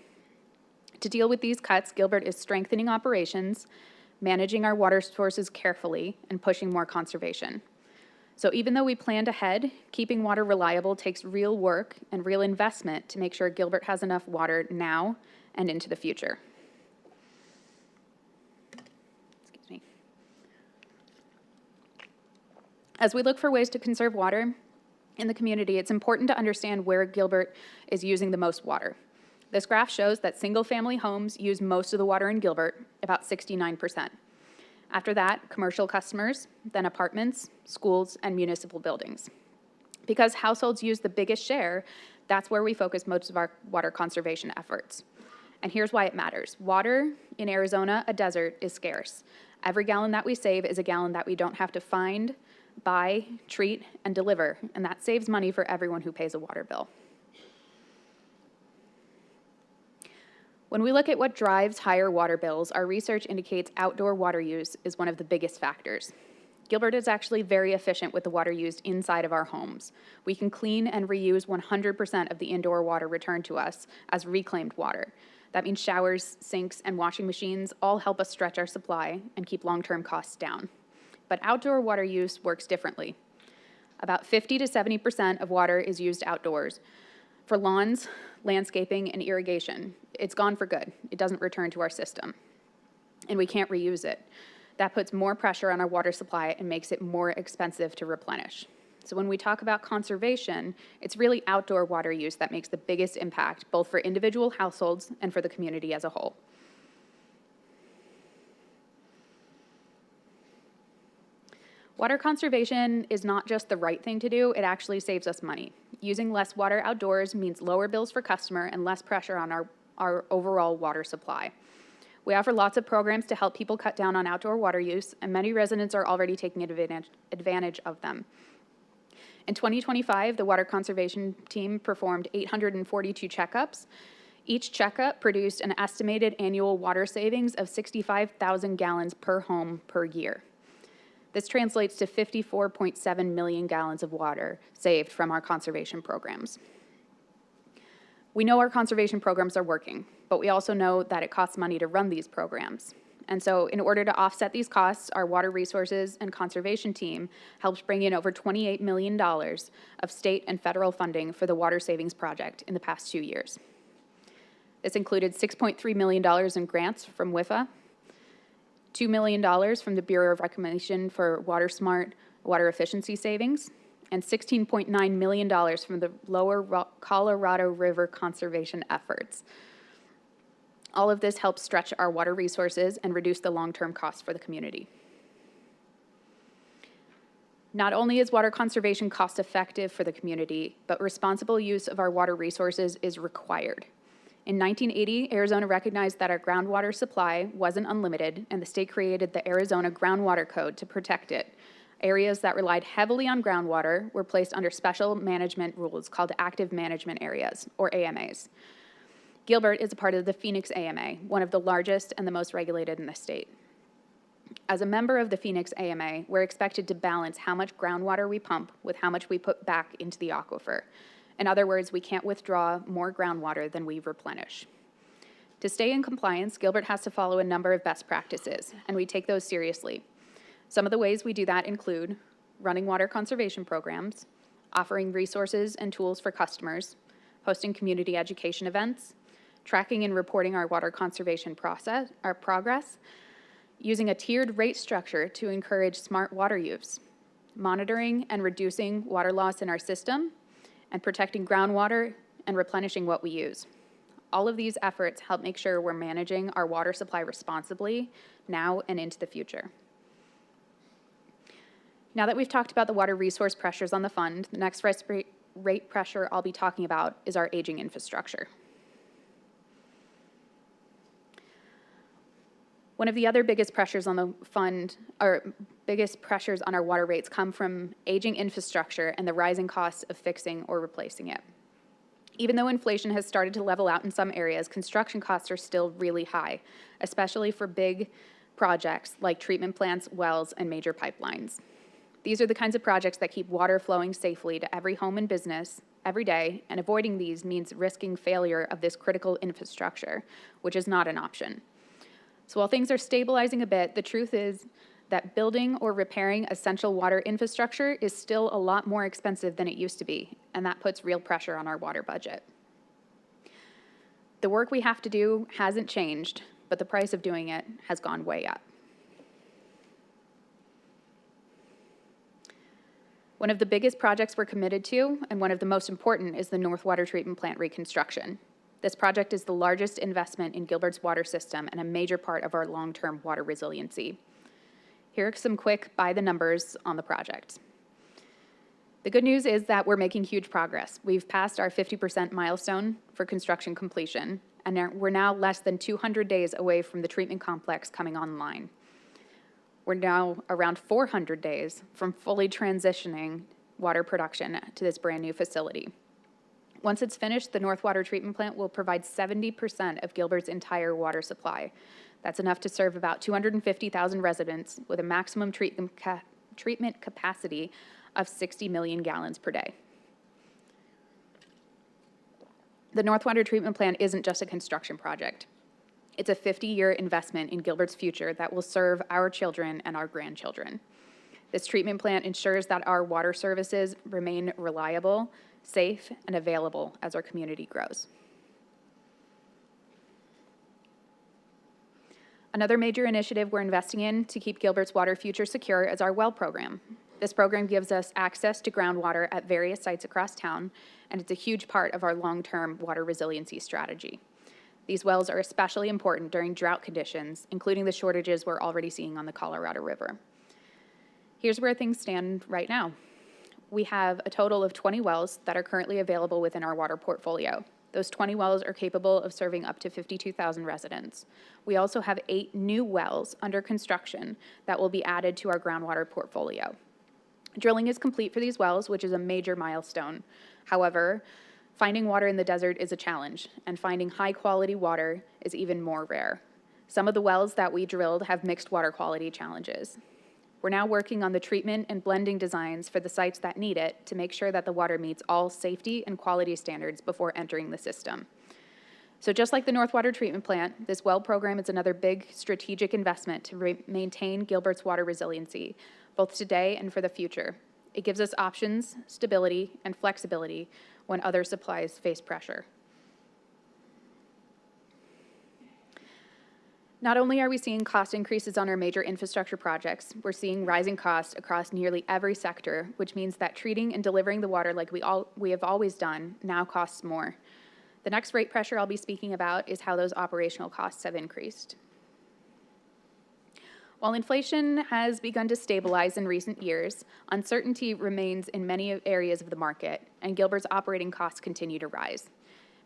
To deal with these cuts, Gilbert is strengthening operations, managing our water sources carefully, and pushing more conservation. So even though we planned ahead, keeping water reliable takes real work and real investment to make sure Gilbert has enough water now and into the future. Excuse me. As we look for ways to conserve water in the community, it's important to understand where Gilbert is using the most water. This graph shows that single-family homes use most of the water in Gilbert, about 69%. After that, commercial customers, then apartments, schools, and municipal buildings. Because households use the biggest share, that's where we focus most of our water conservation efforts. And here's why it matters. Water in Arizona, a desert, is scarce. Every gallon that we save is a gallon that we don't have to find, buy, treat, and deliver, and that saves money for everyone who pays a water bill. When we look at what drives higher water bills, our research indicates outdoor water use is one of the biggest factors. Gilbert is actually very efficient with the water used inside of our homes. We can clean and reuse 100% of the indoor water returned to us as reclaimed water. That means showers, sinks, and washing machines all help us stretch our supply and keep long-term costs down. But outdoor water use works differently. About 50 to 70% of water is used outdoors for lawns, landscaping, and irrigation. It's gone for good. It doesn't return to our system, and we can't reuse it. That puts more pressure on our water supply and makes it more expensive to replenish. So when we talk about conservation, it's really outdoor water use that makes the biggest impact, both for individual households and for the community as a whole. Water conservation is not just the right thing to do, it actually saves us money. Using less water outdoors means lower bills for customer and less pressure on our overall water supply. We offer lots of programs to help people cut down on outdoor water use, and many residents are already taking advantage of them. In 2025, the water conservation team performed 842 checkups. Each checkup produced an estimated annual water savings of 65,000 gallons per home per year. This translates to 54.7 million gallons of water saved from our conservation programs. We know our conservation programs are working, but we also know that it costs money to run these programs. And so in order to offset these costs, our water resources and conservation team helped bring in over $28 million of state and federal funding for the Water Savings Project in the past 2 years. This included $6.3 million in grants from WIFA, $2 million from the Bureau of Reclamation for Water Smart water efficiency savings, and $16.9 million from the Lower Colorado River conservation efforts. All of this helps stretch our water resources and reduce the long-term costs for the community. Not only is water conservation cost-effective for the community, but responsible use of our water resources is required. In 1980, Arizona recognized that our groundwater supply wasn't unlimited, and the state created the Arizona Groundwater Code to protect it. Areas that relied heavily on groundwater were placed under special management rules called active management areas, or AMAs. Gilbert is a part of the Phoenix AMA, one of the largest and the most regulated in the state. As a member of the Phoenix AMA, we're expected to balance how much groundwater we pump with how much we put back into the aquifer. In other words, we can't withdraw more groundwater than we replenish. To stay in compliance, Gilbert has to follow a number of best practices, and we take those seriously. Some of the ways we do that include running water conservation programs, offering resources and tools for customers, hosting community education events, tracking and reporting our water conservation progress, using a tiered rate structure to encourage smart water use, monitoring and reducing water loss in our system, and protecting groundwater and replenishing what we use. All of these efforts help make sure we're managing our water supply responsibly now and into the future. Now that we've talked about the water resource pressures on the fund, the next rate pressure I'll be talking about is our aging infrastructure. One of the other biggest pressures on the fund, or biggest pressures on our water rates, come from aging infrastructure and the rising costs of fixing or replacing it. Even though inflation has started to level out in some areas, construction costs are still really high, especially for big projects like treatment plants, wells, and major pipelines. These are the kinds of projects that keep water flowing safely to every home and business every day, and avoiding these means risking failure of this critical infrastructure, which is not an option. So while things are stabilizing a bit, the truth is that building or repairing essential water infrastructure is still a lot more expensive than it used to be, and that puts real pressure on our water budget. The work we have to do hasn't changed, but the price of doing it has gone way up. One of the biggest projects we're committed to, and one of the most important, is the North Water Treatment Plant reconstruction. This project is the largest investment in Gilbert's water system and a major part of our long-term water resiliency. Here are some quick by the numbers on the project. The good news is that we're making huge progress. We've passed our 50% milestone for construction completion, and we're now less than 200 days away from the treatment complex coming online. We're now around 400 days from fully transitioning water production to this brand new facility. Once it's finished, the North Water Treatment Plant will provide 70% of Gilbert's entire water supply. That's enough to serve about 250,000 residents with a maximum treatment capacity of 60 million gallons per day. The North Water Treatment Plant isn't just a construction project. It's a 50-year investment in Gilbert's future that will serve our children and our grandchildren. This treatment plant ensures that our water services remain reliable, safe, and available as our community grows. Another major initiative we're investing in to keep Gilbert's water future secure is our well program. This program gives us access to groundwater at various sites across town, and it's a huge part of our long-term water resiliency strategy. These wells are especially important during drought conditions, including the shortages we're already seeing on the Colorado River. Here's where things stand right now. We have a total of 20 wells that are currently available within our water portfolio. Those 20 wells are capable of serving up to 52,000 residents. We also have 8 new wells under construction that will be added to our groundwater portfolio. Drilling is complete for these wells, which is a major milestone. However, finding water in the desert is a challenge, and finding high-quality water is even more rare. Some of the wells that we drilled have mixed water quality challenges. We're now working on the treatment and blending designs for the sites that need it to make sure that the water meets all safety and quality standards before entering the system. So just like the North Water Treatment Plant, this well program is another big strategic investment to maintain Gilbert's water resiliency, both today and for the future. It gives us options, stability, and flexibility when other supplies face pressure. Not only are we seeing cost increases on our major infrastructure projects, we're seeing rising costs across nearly every sector, which means that treating and delivering the water like we have always done now costs more. The next rate pressure I'll be speaking about is how those operational costs have increased. While inflation has begun to stabilize in recent years, uncertainty remains in many areas of the market, and Gilbert's operating costs continue to rise.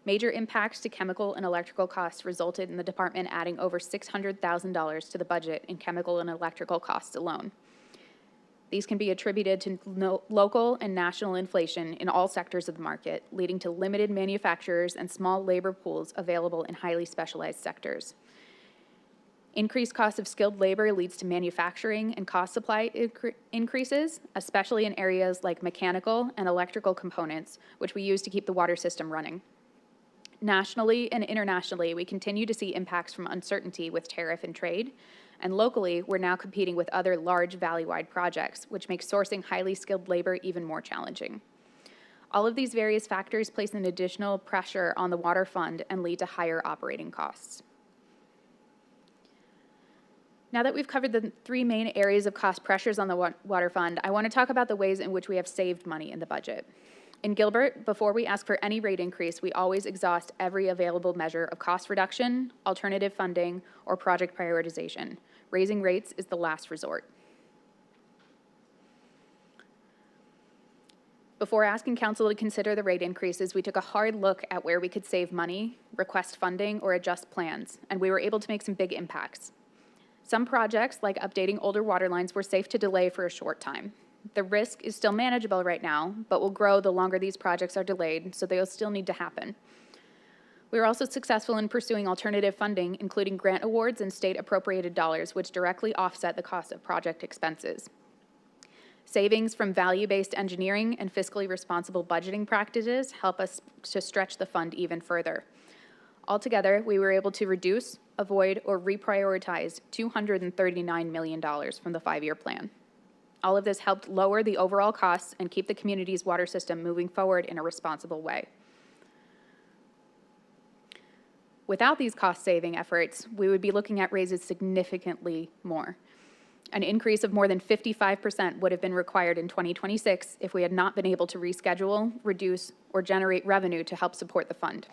Major impacts to chemical and electrical costs resulted in the department adding over $600,000 to the budget in chemical and electrical costs alone. These can be attributed to local and national inflation in all sectors of the market, leading to limited manufacturers and small labor pools available in highly specialized sectors. Increased cost of skilled labor leads to manufacturing and cost supply increases, especially in areas like mechanical and electrical components, which we use to keep the water system running. Nationally and internationally, we continue to see impacts from uncertainty with tariff and trade, and locally, we're now competing with other large valley-wide projects, which makes sourcing highly skilled labor even more challenging. All of these various factors place an additional pressure on the water fund and lead to higher operating costs. Now that we've covered the 3 main areas of cost pressures on the water fund, I want to talk about the ways in which we have saved money in the budget. In Gilbert, before we ask for any rate increase, we always exhaust every available measure of cost reduction, alternative funding, or project prioritization. Raising rates is the last resort. Before asking council to consider the rate increases, we took a hard look at where we could save money, request funding, or adjust plans, and we were able to make some big impacts. Some projects, like updating older water lines, were safe to delay for a short time. The risk is still manageable right now, but will grow the longer these projects are delayed, so they'll still need to happen. We were also successful in pursuing alternative funding, including grant awards and state appropriated dollars, which directly offset the cost of project expenses. Savings from value-based engineering and fiscally responsible budgeting practices help us to stretch the fund even further. Altogether, we were able to reduce, avoid, or reprioritize $239 million from the 5-year plan. All of this helped lower the overall costs and keep the community's water system moving forward in a responsible way. Without these cost-saving efforts, we would be looking at raises significantly more. An increase of more than 55% would have been required in 2026 if we had not been able to reschedule, reduce, or generate revenue to help support the fund.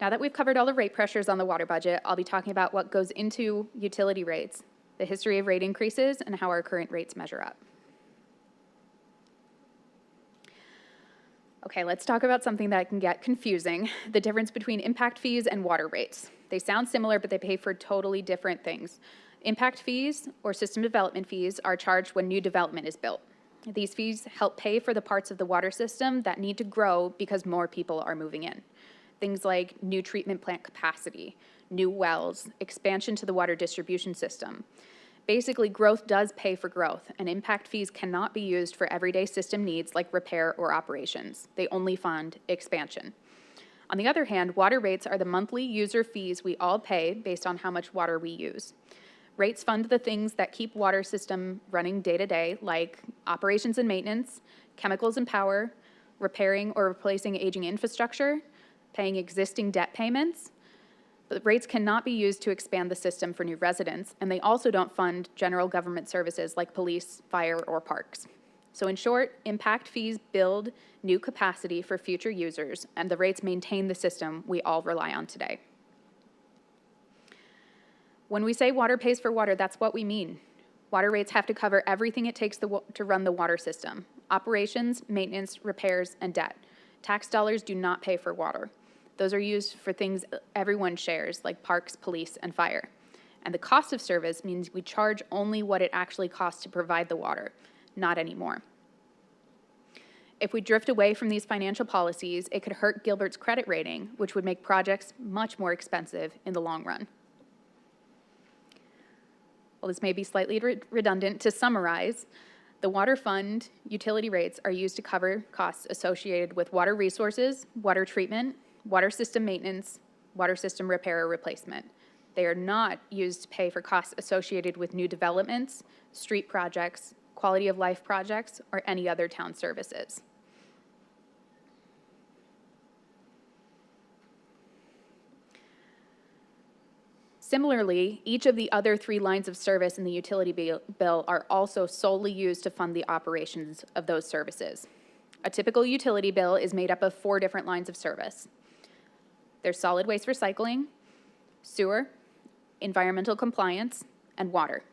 Now that we've covered all the rate pressures on the water budget, I'll be talking about what goes into utility rates, the history of rate increases, and how our current rates measure up. Okay, let's talk about something that can get confusing, the difference between impact fees and water rates. They sound similar, but they pay for totally different things. Impact fees, or system development fees, are charged when new development is built. These fees help pay for the parts of the water system that need to grow because more people are moving in. Things like new treatment plant capacity, new wells, expansion to the water distribution system. Basically, growth does pay for growth, and impact fees cannot be used for everyday system needs like repair or operations. They only fund expansion. On the other hand, water rates are the monthly user fees we all pay based on how much water we use. Rates fund the things that keep water system running day to day, like operations and maintenance, chemicals and power, repairing or replacing aging infrastructure, paying existing debt payments. But rates cannot be used to expand the system for new residents, and they also don't fund general government services like police, fire, or parks. So in short, impact fees build new capacity for future users, and the rates maintain the system we all rely on today. When we say water pays for water, that's what we mean. Water rates have to cover everything it takes to run the water system: operations, maintenance, repairs, and debt. Tax dollars do not pay for water. Those are used for things everyone shares, like parks, police, and fire. And the cost of service means we charge only what it actually costs to provide the water, not anymore. If we drift away from these financial policies, it could hurt Gilbert's credit rating, which would make projects much more expensive in the long run. Well, this may be slightly redundant. To summarize, the water fund utility rates are used to cover costs associated with water resources, water treatment, water system maintenance, water system repair or replacement. They are not used to pay for costs associated with new developments, street projects, quality of life projects, or any other town services. Similarly, each of the other 3 lines of service in the utility bill are also solely used to fund the operations of those services. A typical utility bill is made up of 4 different lines of service. There's solid waste recycling, sewer, environmental compliance, and water.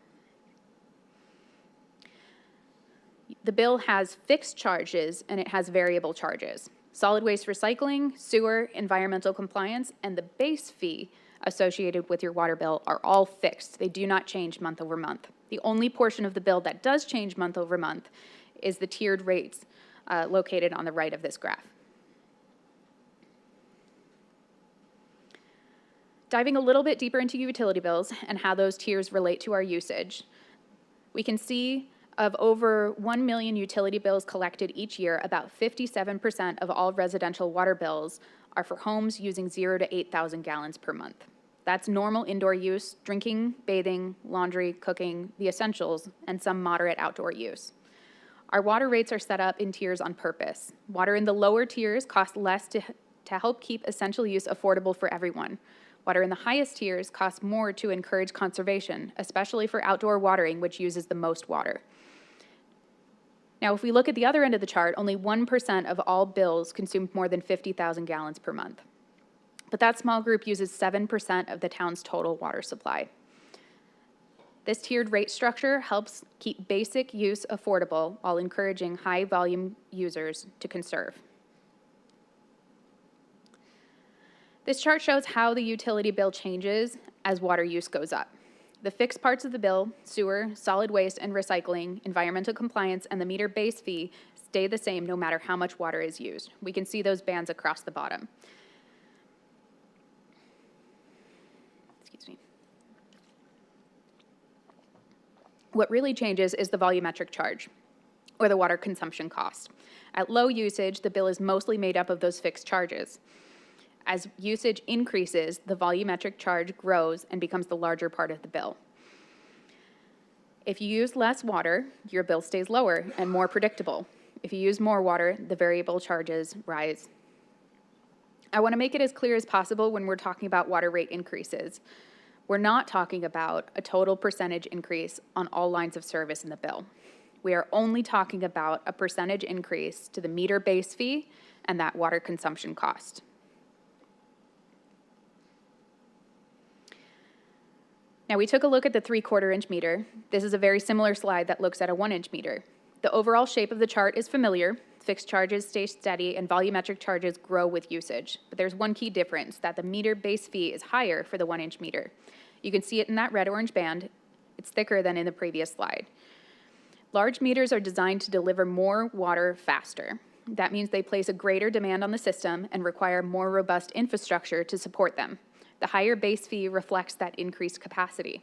The bill has fixed charges and it has variable charges. Solid waste recycling, sewer, environmental compliance, and the base fee associated with your water bill are all fixed. They do not change month over month. The only portion of the bill that does change month over month is the tiered rates located on the right of this graph. Diving a little bit deeper into utility bills and how those tiers relate to our usage, we can see of over 1 million utility bills collected each year, about 57% of all residential water bills are for homes using 0 to 8,000 gallons per month. That's normal indoor use, drinking, bathing, laundry, cooking, the essentials, and some moderate outdoor use. Our water rates are set up in tiers on purpose. Water in the lower tiers costs less to help keep essential use affordable for everyone. Water in the highest tiers costs more to encourage conservation, especially for outdoor watering, which uses the most water. Now, if we look at the other end of the chart, only 1% of all bills consume more than 50,000 gallons per month. But that small group uses 7% of the town's total water supply. This tiered rate structure helps keep basic use affordable while encouraging high-volume users to conserve. This chart shows how the utility bill changes as water use goes up. The fixed parts of the bill, sewer, solid waste and recycling, environmental compliance, and the meter base fee stay the same no matter how much water is used. We can see those bands across the bottom. Excuse me. What really changes is the volumetric charge, or the water consumption cost. At low usage, the bill is mostly made up of those fixed charges. As usage increases, the volumetric charge grows and becomes the larger part of the bill. If you use less water, your bill stays lower and more predictable. If you use more water, the variable charges rise. I want to make it as clear as possible when we're talking about water rate increases. We're not talking about a total percentage increase on all lines of service in the bill. We are only talking about a percentage increase to the meter base fee and that water consumption cost. Now, we took a look at the 3/4 inch meter. This is a very similar slide that looks at a 1-inch meter. The overall shape of the chart is familiar. Fixed charges stay steady and volumetric charges grow with usage. But there's one key difference, that the meter base fee is higher for the 1-inch meter. You can see it in that red-orange band. It's thicker than in the previous slide. Large meters are designed to deliver more water faster. That means they place a greater demand on the system and require more robust infrastructure to support them. The higher base fee reflects that increased capacity.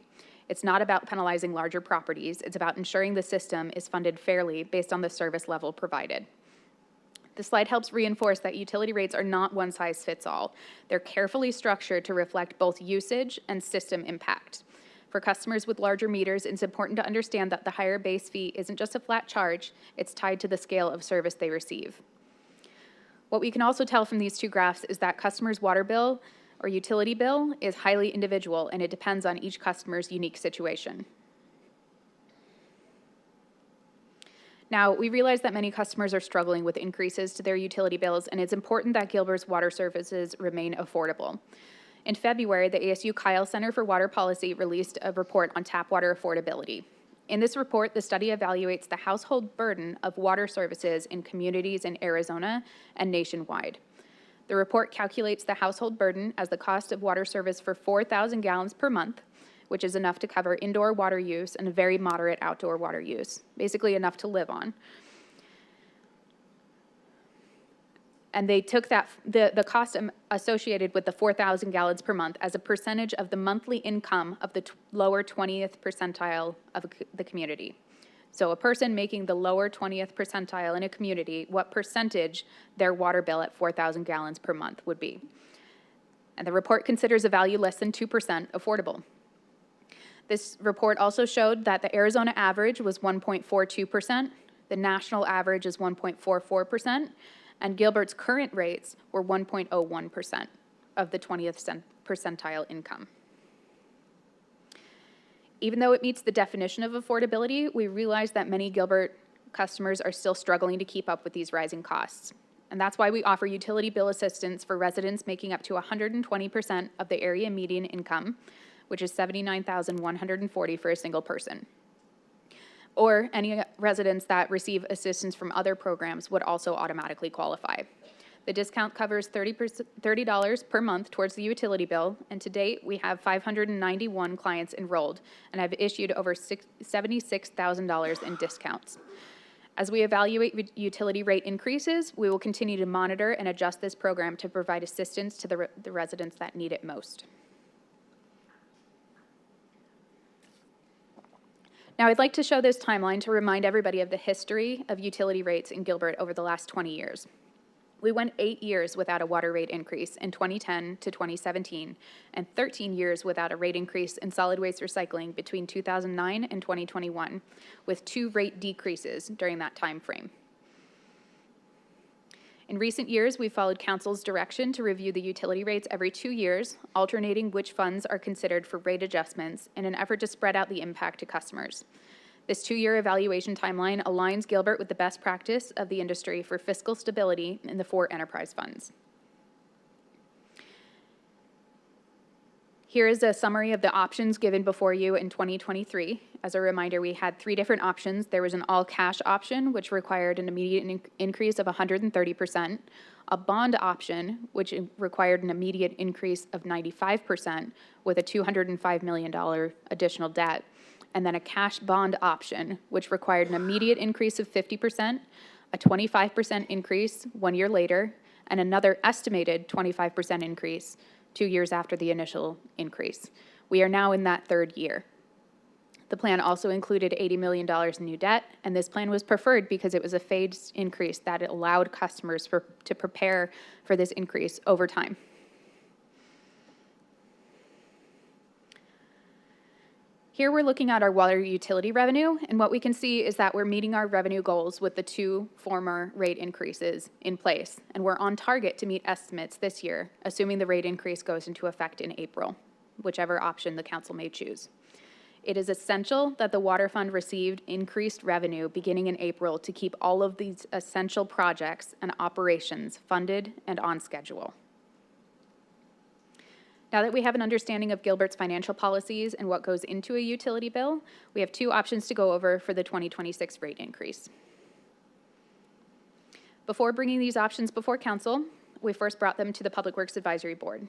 It's not about penalizing larger properties. It's about ensuring the system is funded fairly based on the service level provided. The slide helps reinforce that utility rates are not one size fits all. They're carefully structured to reflect both usage and system impact. For customers with larger meters, it's important to understand that the higher base fee isn't just a flat charge, it's tied to the scale of service they receive. What we can also tell from these two graphs is that customers' water bill or utility bill is highly individual, and it depends on each customer's unique situation. Now, we realize that many customers are struggling with increases to their utility bills, and it's important that Gilbert's water services remain affordable. In February, the ASU Kyle Center for Water Policy released a report on tap water affordability. In this report, the study evaluates the household burden of water services in communities in Arizona and nationwide. The report calculates the household burden as the cost of water service for 4,000 gallons per month, which is enough to cover indoor water use and a very moderate outdoor water use, basically enough to live on. And they took that the cost associated with the 4,000 gallons per month as a percentage of the monthly income of the lower 20th percentile of the community. So a person making the lower 20th percentile in a community, what percentage their water bill at 4,000 gallons per month would be. And the report considers a value less than 2% affordable. This report also showed that the Arizona average was 1.42%, the national average is 1.44%, and Gilbert's current rates were 1.01% of the 20th percentile income. Even though it meets the definition of affordability, we realize that many Gilbert customers are still struggling to keep up with these rising costs. And that's why we offer utility bill assistance for residents making up to 120% of the area median income, which is $79,140 for a single person. Or any residents that receive assistance from other programs would also automatically qualify. The discount covers $30 per month towards the utility bill, and to date, we have 591 clients enrolled, and have issued over $76,000 in discounts. As we evaluate utility rate increases, we will continue to monitor and adjust this program to provide assistance to the residents that need it most. Now, I'd like to show this timeline to remind everybody of the history of utility rates in Gilbert over the last 20 years. We went 8 years without a water rate increase in 2010 to 2017, and 13 years without a rate increase in solid waste recycling between 2009 and 2021, with 2 rate decreases during that time frame. In recent years, we've followed Council's direction to review the utility rates every 2 years, alternating which funds are considered for rate adjustments in an effort to spread out the impact to customers. This 2-year evaluation timeline aligns Gilbert with the best practice of the industry for fiscal stability in the 4 enterprise funds. Here is a summary of the options given before you in 2023. As a reminder, we had 3 different options. There was an all-cash option, which required an immediate increase of 130%, a bond option, which required an immediate increase of 95% with a $205 million additional debt, and then a cash bond option, which required an immediate increase of 50%, a 25% increase 1 year later, and another estimated 25% increase 2 years after the initial increase. We are now in that third year. The plan also included $80 million in new debt, and this plan was preferred because it was a phased increase that allowed customers to prepare for this increase over time. Here we're looking at our water utility revenue, and what we can see is that we're meeting our revenue goals with the 2 former rate increases in place, and we're on target to meet estimates this year, assuming the rate increase goes into effect in April, whichever option the council may choose. It is essential that the water fund received increased revenue beginning in April to keep all of these essential projects and operations funded and on schedule. Now that we have an understanding of Gilbert's financial policies and what goes into a utility bill, we have 2 options to go over for the 2026 rate increase. Before bringing these options before council, we first brought them to the Public Works Advisory Board.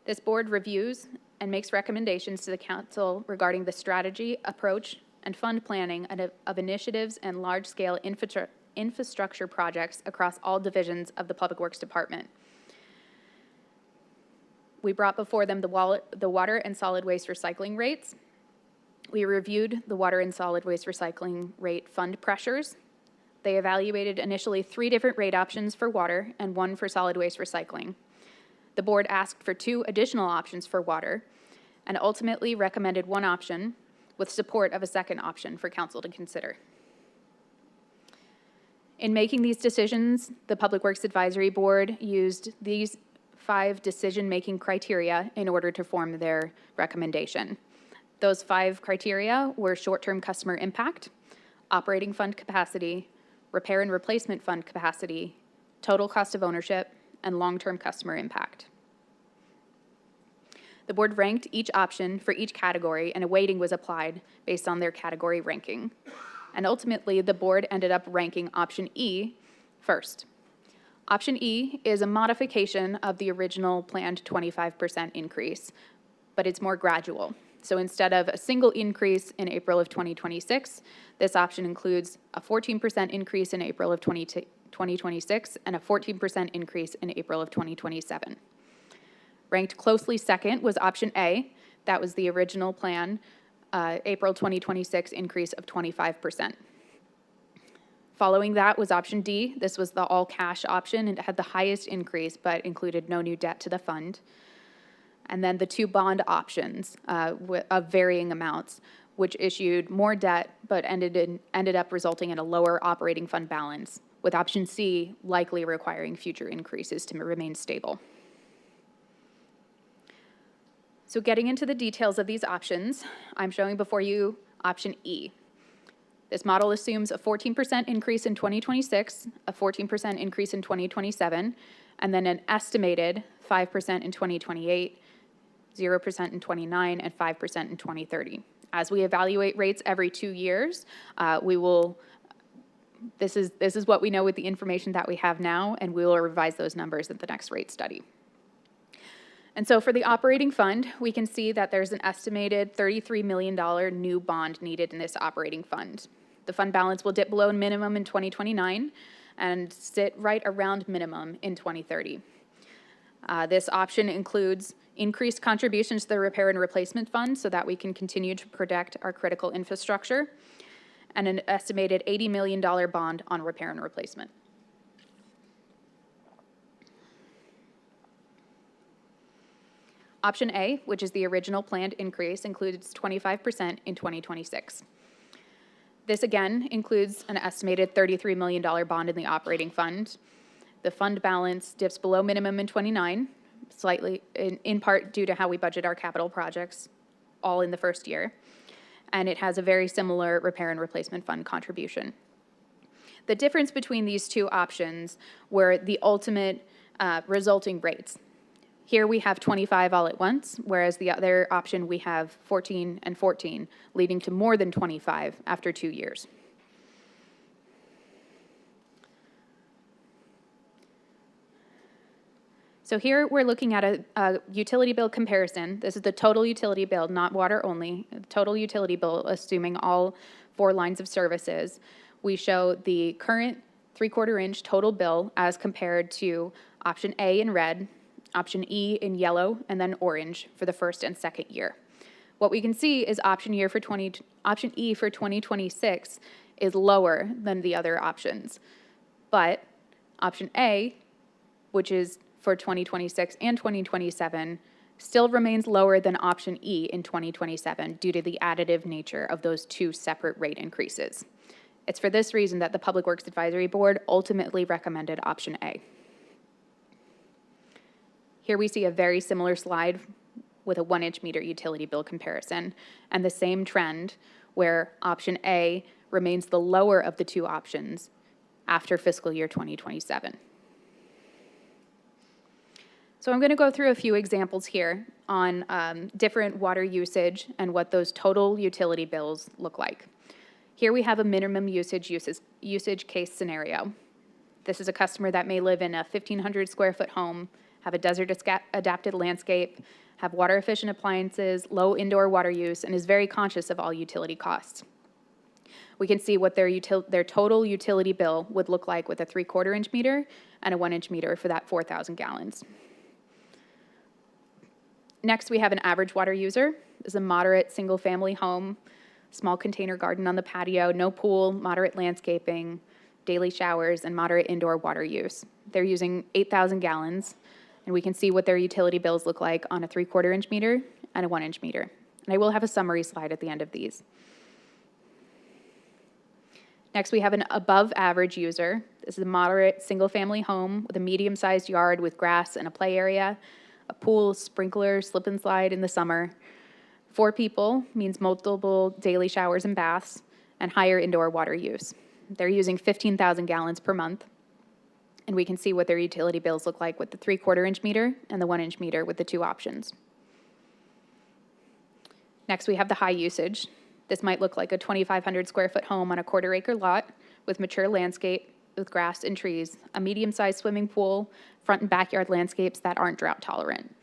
This board reviews and makes recommendations to the council regarding the strategy, approach, and fund planning of initiatives and large-scale infrastructure projects across all divisions of the Public Works Department. We brought before them the water and solid waste recycling rates. We reviewed the water and solid waste recycling rate fund pressures. They evaluated initially 3 different rate options for water and 1 for solid waste recycling. The board asked for 2 additional options for water and ultimately recommended 1 option with support of a second option for council to consider. In making these decisions, the Public Works Advisory Board used these 5 decision-making criteria in order to form their recommendation. Those 5 criteria were short-term customer impact, operating fund capacity, repair and replacement fund capacity, total cost of ownership, and long-term customer impact. The board ranked each option for each category, and a weighting was applied based on their category ranking. And ultimately, the board ended up ranking option E first. Option E is a modification of the original planned 25% increase, but it's more gradual. So instead of a single increase in April of 2026, this option includes a 14% increase in April of 2026 and a 14% increase in April of 2027. Ranked closely second was option A. That was the original plan, April 2026 increase of 25%. Following that was option D. This was the all-cash option. It had the highest increase, but included no new debt to the fund. And then the 2 bond options of varying amounts, which issued more debt, but ended up resulting in a lower operating fund balance, with option C likely requiring future increases to remain stable. So getting into the details of these options, I'm showing before you option E. This model assumes a 14% increase in 2026, a 14% increase in 2027, and then an estimated 5% in 2028, 0% in 29, and 5% in 2030. As we evaluate rates every 2 years, this is what we know with the information that we have now, and we will revise those numbers at the next rate study. And so for the operating fund, we can see that there's an estimated $33 million new bond needed in this operating fund. The fund balance will dip below minimum in 2029 and sit right around minimum in 2030. This option includes increased contributions to the repair and replacement fund so that we can continue to protect our critical infrastructure, and an estimated $80 million bond on repair and replacement. Option A, which is the original planned increase, includes 25% in 2026. This again includes an estimated $33 million bond in the operating fund. The fund balance dips below minimum in 29, slightly in part due to how we budget our capital projects, all in the first year. And it has a very similar repair and replacement fund contribution. The difference between these 2 options were the ultimate resulting rates. Here we have 25 all at once, whereas the other option we have 14 and 14, leading to more than 25 after 2 years. So here we're looking at a utility bill comparison. This is the total utility bill, not water only. Total utility bill, assuming all 4 lines of services. We show the current 3/4 inch total bill as compared to option A in red, option E in yellow, and then orange for the first and second year. What we can see is option E for 2026 is lower than the other options. But option A, which is for 2026 and 2027, still remains lower than option E in 2027 due to the additive nature of those 2 separate rate increases. It's for this reason that the Public Works Advisory Board ultimately recommended option A. Here we see a very similar slide with a 1-inch meter utility bill comparison, and the same trend where option A remains the lower of the 2 options after fiscal year 2027. So I'm going to go through a few examples here on different water usage and what those total utility bills look like. Here we have a minimum usage case scenario. This is a customer that may live in a 1,500 square foot home, have a desert adapted landscape, have water efficient appliances, low indoor water use, and is very conscious of all utility costs. We can see what their total utility bill would look like with a 3/4 inch meter and a 1-inch meter for that 4,000 gallons. Next, we have an average water user. This is a moderate single-family home, small container garden on the patio, no pool, moderate landscaping, daily showers, and moderate indoor water use. They're using 8,000 gallons, and we can see what their utility bills look like on a 3/4 inch meter and a 1-inch meter. And I will have a summary slide at the end of these. Next, we have an above-average user. This is a moderate single-family home with a medium-sized yard with grass and a play area, a pool, sprinkler, slip and slide in the summer. 4 people means multiple daily showers and baths, and higher indoor water use. They're using 15,000 gallons per month, and we can see what their utility bills look like with the 3/4 inch meter and the 1-inch meter with the 2 options. Next, we have the high usage. This might look like a 2,500 square foot home on a 1/4 acre lot with mature landscape with grass and trees, a medium-sized swimming pool, front and backyard landscapes that aren't drought tolerant.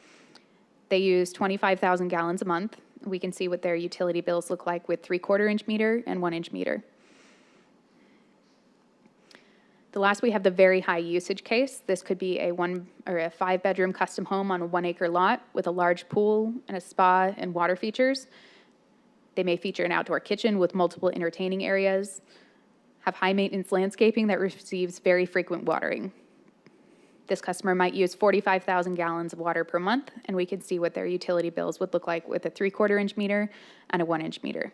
They use 25,000 gallons a month. We can see what their utility bills look like with 3/4 inch meter and 1-inch meter. The last, we have the very high usage case. This could be a 5-bedroom custom home on a 1-acre lot with a large pool and a spa and water features. They may feature an outdoor kitchen with multiple entertaining areas, have high maintenance landscaping that receives very frequent watering. This customer might use 45,000 gallons of water per month, and we can see what their utility bills would look like with a 3/4 inch meter and a 1-inch meter.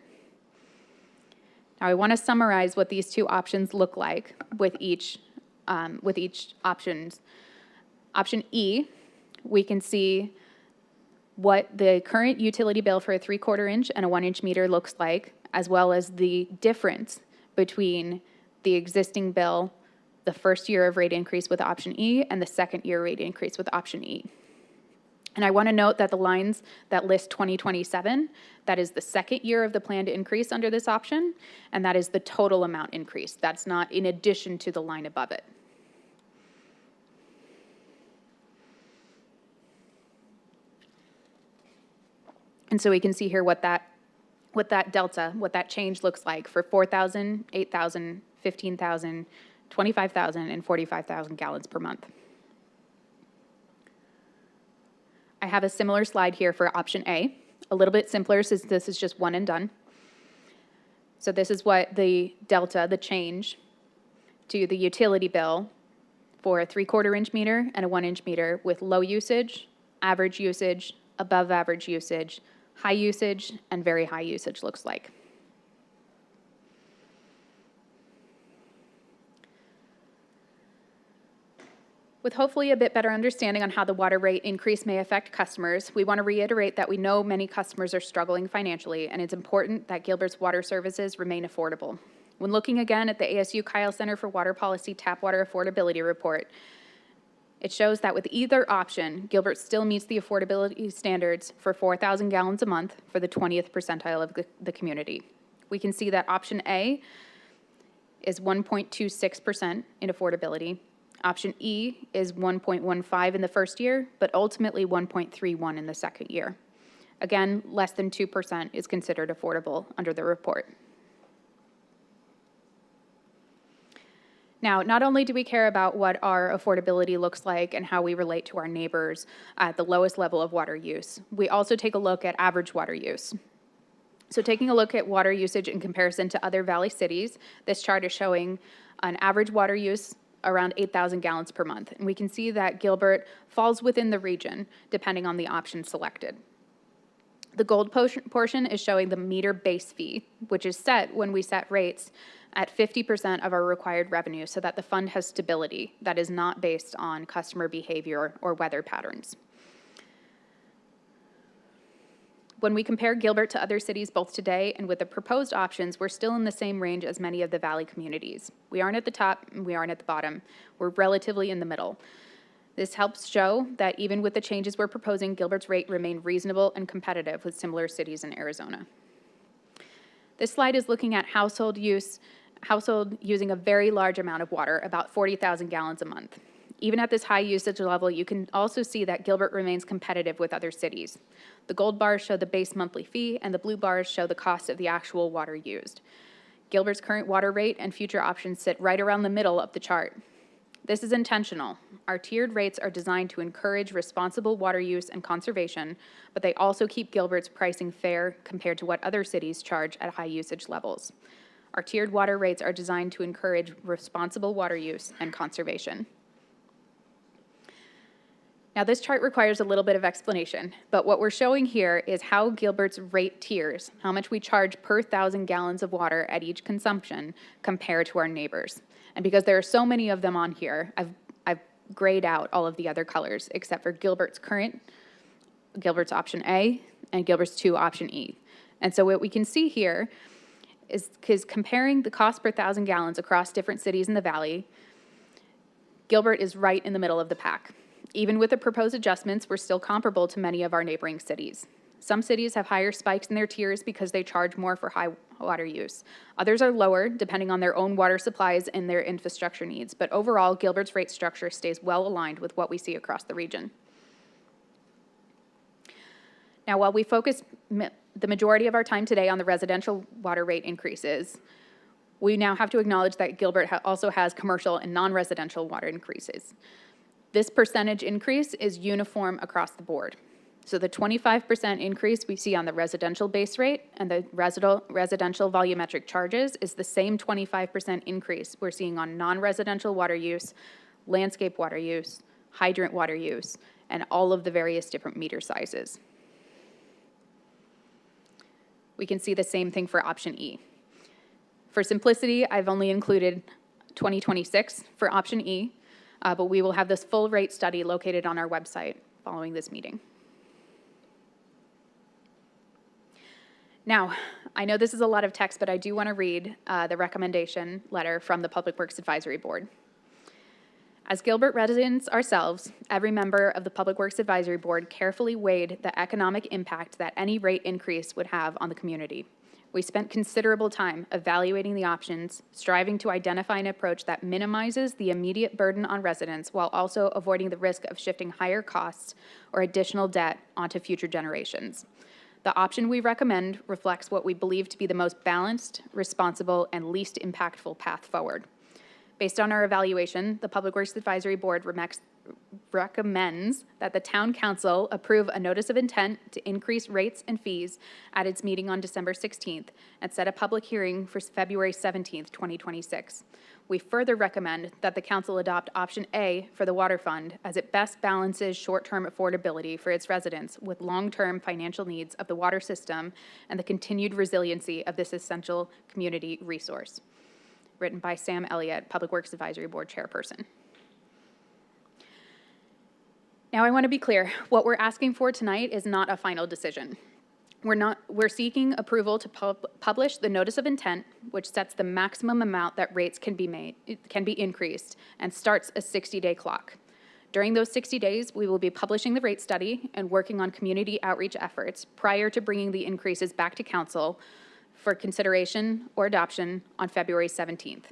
Now I want to summarize what these 2 options look like with each options. Option E, we can see what the current utility bill for a 3/4 inch and a 1-inch meter looks like, as well as the difference between the existing bill, the first year of rate increase with option E, and the second year rate increase with option E. And I want to note that the lines that list 2027, that is the second year of the planned increase under this option, and that is the total amount increase. That's not in addition to the line above it. And so we can see here what that delta, what that change looks like for 4,000, 8,000, 15,000, 25,000, and 45,000 gallons per month. I have a similar slide here for option A, a little bit simpler since this is just one and done. So this is what the delta, the change to the utility bill for a 3/4 inch meter and a 1-inch meter with low usage, average usage, above average usage, high usage, and very high usage looks like. With hopefully a bit better understanding on how the water rate increase may affect customers, we want to reiterate that we know many customers are struggling financially, and it's important that Gilbert's water services remain affordable. When looking again at the ASU Kyle Center for Water Policy Tap Water Affordability Report, it shows that with either option, Gilbert still meets the affordability standards for 4,000 gallons a month for the 20th percentile of the community. We can see that option A is 1.26% in affordability. Option E is 1.15 in the first year, but ultimately 1.31 in the second year. Again, less than 2% is considered affordable under the report. Now, not only do we care about what our affordability looks like and how we relate to our neighbors at the lowest level of water use, we also take a look at average water use. So taking a look at water usage in comparison to other valley cities, this chart is showing an average water use around 8,000 gallons per month. And we can see that Gilbert falls within the region, depending on the option selected. The gold portion is showing the meter base fee, which is set when we set rates at 50% of our required revenue so that the fund has stability that is not based on customer behavior or weather patterns. When we compare Gilbert to other cities both today and with the proposed options, we're still in the same range as many of the valley communities. We aren't at the top and we aren't at the bottom. We're relatively in the middle. This helps show that even with the changes we're proposing, Gilbert's rate remained reasonable and competitive with similar cities in Arizona. This slide is looking at household using a very large amount of water, about 40,000 gallons a month. Even at this high usage level, you can also see that Gilbert remains competitive with other cities. The gold bars show the base monthly fee, and the blue bars show the cost of the actual water used. Gilbert's current water rate and future options sit right around the middle of the chart. This is intentional. Our tiered rates are designed to encourage responsible water use and conservation, but they also keep Gilbert's pricing fair compared to what other cities charge at high usage levels. Our tiered water rates are designed to encourage responsible water use and conservation. Now, this chart requires a little bit of explanation, but what we're showing here is how Gilbert's rate tiers, how much we charge per 1,000 gallons of water at each consumption, compare to our neighbors. And because there are so many of them on here, I've grayed out all of the other colors except for Gilbert's option A, and Gilbert's 2 option E. And so what we can see here is comparing the cost per 1,000 gallons across different cities in the valley, Gilbert is right in the middle of the pack. Even with the proposed adjustments, we're still comparable to many of our neighboring cities. Some cities have higher spikes in their tiers because they charge more for high water use. Others are lower, depending on their own water supplies and their infrastructure needs. But overall, Gilbert's rate structure stays well aligned with what we see across the region. Now, while we focus the majority of our time today on the residential water rate increases, we now have to acknowledge that Gilbert also has commercial and non-residential water increases. This percentage increase is uniform across the board. So the 25% increase we see on the residential base rate and the residential volumetric charges is the same 25% increase we're seeing on non-residential water use, landscape water use, hydrant water use, and all of the various different meter sizes. We can see the same thing for option E. For simplicity, I've only included 2026 for option E, but we will have this full rate study located on our website following this meeting. Now, I know this is a lot of text, but I do want to read the recommendation letter from the Public Works Advisory Board. As Gilbert residents ourselves, every member of the Public Works Advisory Board carefully weighed the economic impact that any rate increase would have on the community. We spent considerable time evaluating the options, striving to identify an approach that minimizes the immediate burden on residents while also avoiding the risk of shifting higher costs or additional debt onto future generations. The option we recommend reflects what we believe to be the most balanced, responsible, and least impactful path forward. Based on our evaluation, the Public Works Advisory Board recommends that the Town Council approve a notice of intent to increase rates and fees at its meeting on December 16th and set a public hearing for February 17th, 2026. We further recommend that the Council adopt option A for the Water Fund as it best balances short-term affordability for its residents with long-term financial needs of the water system and the continued resiliency of this essential community resource. Written by Sam Elliott, Public Works Advisory Board Chairperson. Now, I want to be clear. What we're asking for tonight is not a final decision. We're seeking approval to publish the notice of intent, which sets the maximum amount that rates can be increased and starts a 60-day clock. During those 60 days, we will be publishing the rate study and working on community outreach efforts prior to bringing the increases back to Council for consideration or adoption on February 17th.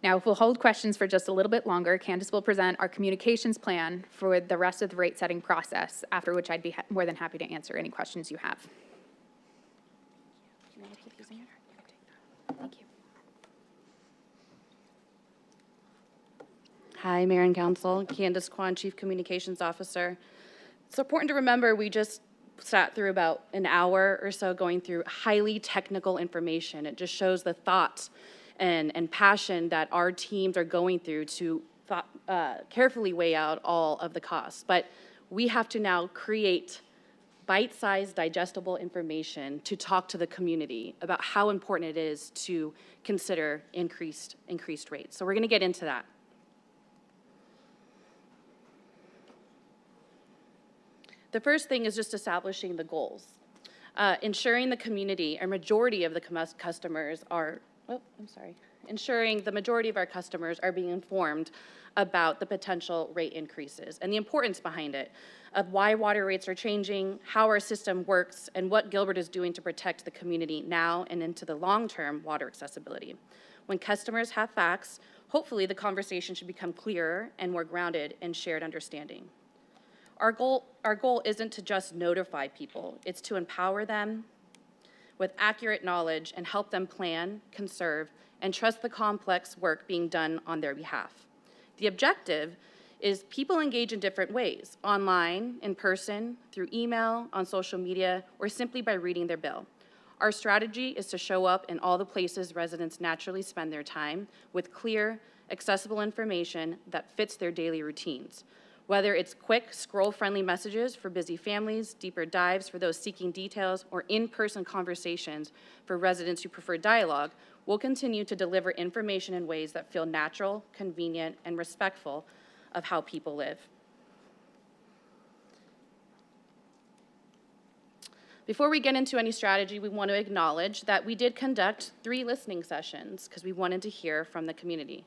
Now, if we'll hold questions for just a little bit longer, Candace will present our communications plan for the rest of the rate-setting process, after which I'd be more than happy to answer any questions you have. Do you want to keep using it? Thank you. Hi, Mayor and Council. Candace Kwan, Chief Communications Officer. It's important to remember we just sat through about an hour or so going through highly technical information. It just shows the thought and passion that our teams are going through to carefully weigh out all of the costs. But we have to now create bite-sized, digestible information to talk to the community about how important it is to consider increased rates. So we're going to get into that. The first thing is just establishing the goals. Ensuring the community, a majority of the customers are, ensuring the majority of our customers are being informed about the potential rate increases and the importance behind it, of why water rates are changing, how our system works, and what Gilbert is doing to protect the community now and into the long-term water accessibility. When customers have facts, hopefully the conversation should become clearer and more grounded in shared understanding. Our goal isn't to just notify people, it's to empower them with accurate knowledge and help them plan, conserve, and trust the complex work being done on their behalf. The objective is people engage in different ways, online, in person, through email, on social media, or simply by reading their bill. Our strategy is to show up in all the places residents naturally spend their time with clear, accessible information that fits their daily routines. Whether it's quick, scroll-friendly messages for busy families, deeper dives for those seeking details, or in-person conversations for residents who prefer dialogue, we'll continue to deliver information in ways that feel natural, convenient, and respectful of how people live. Before we get into any strategy, we want to acknowledge that we did conduct 3 listening sessions because we wanted to hear from the community.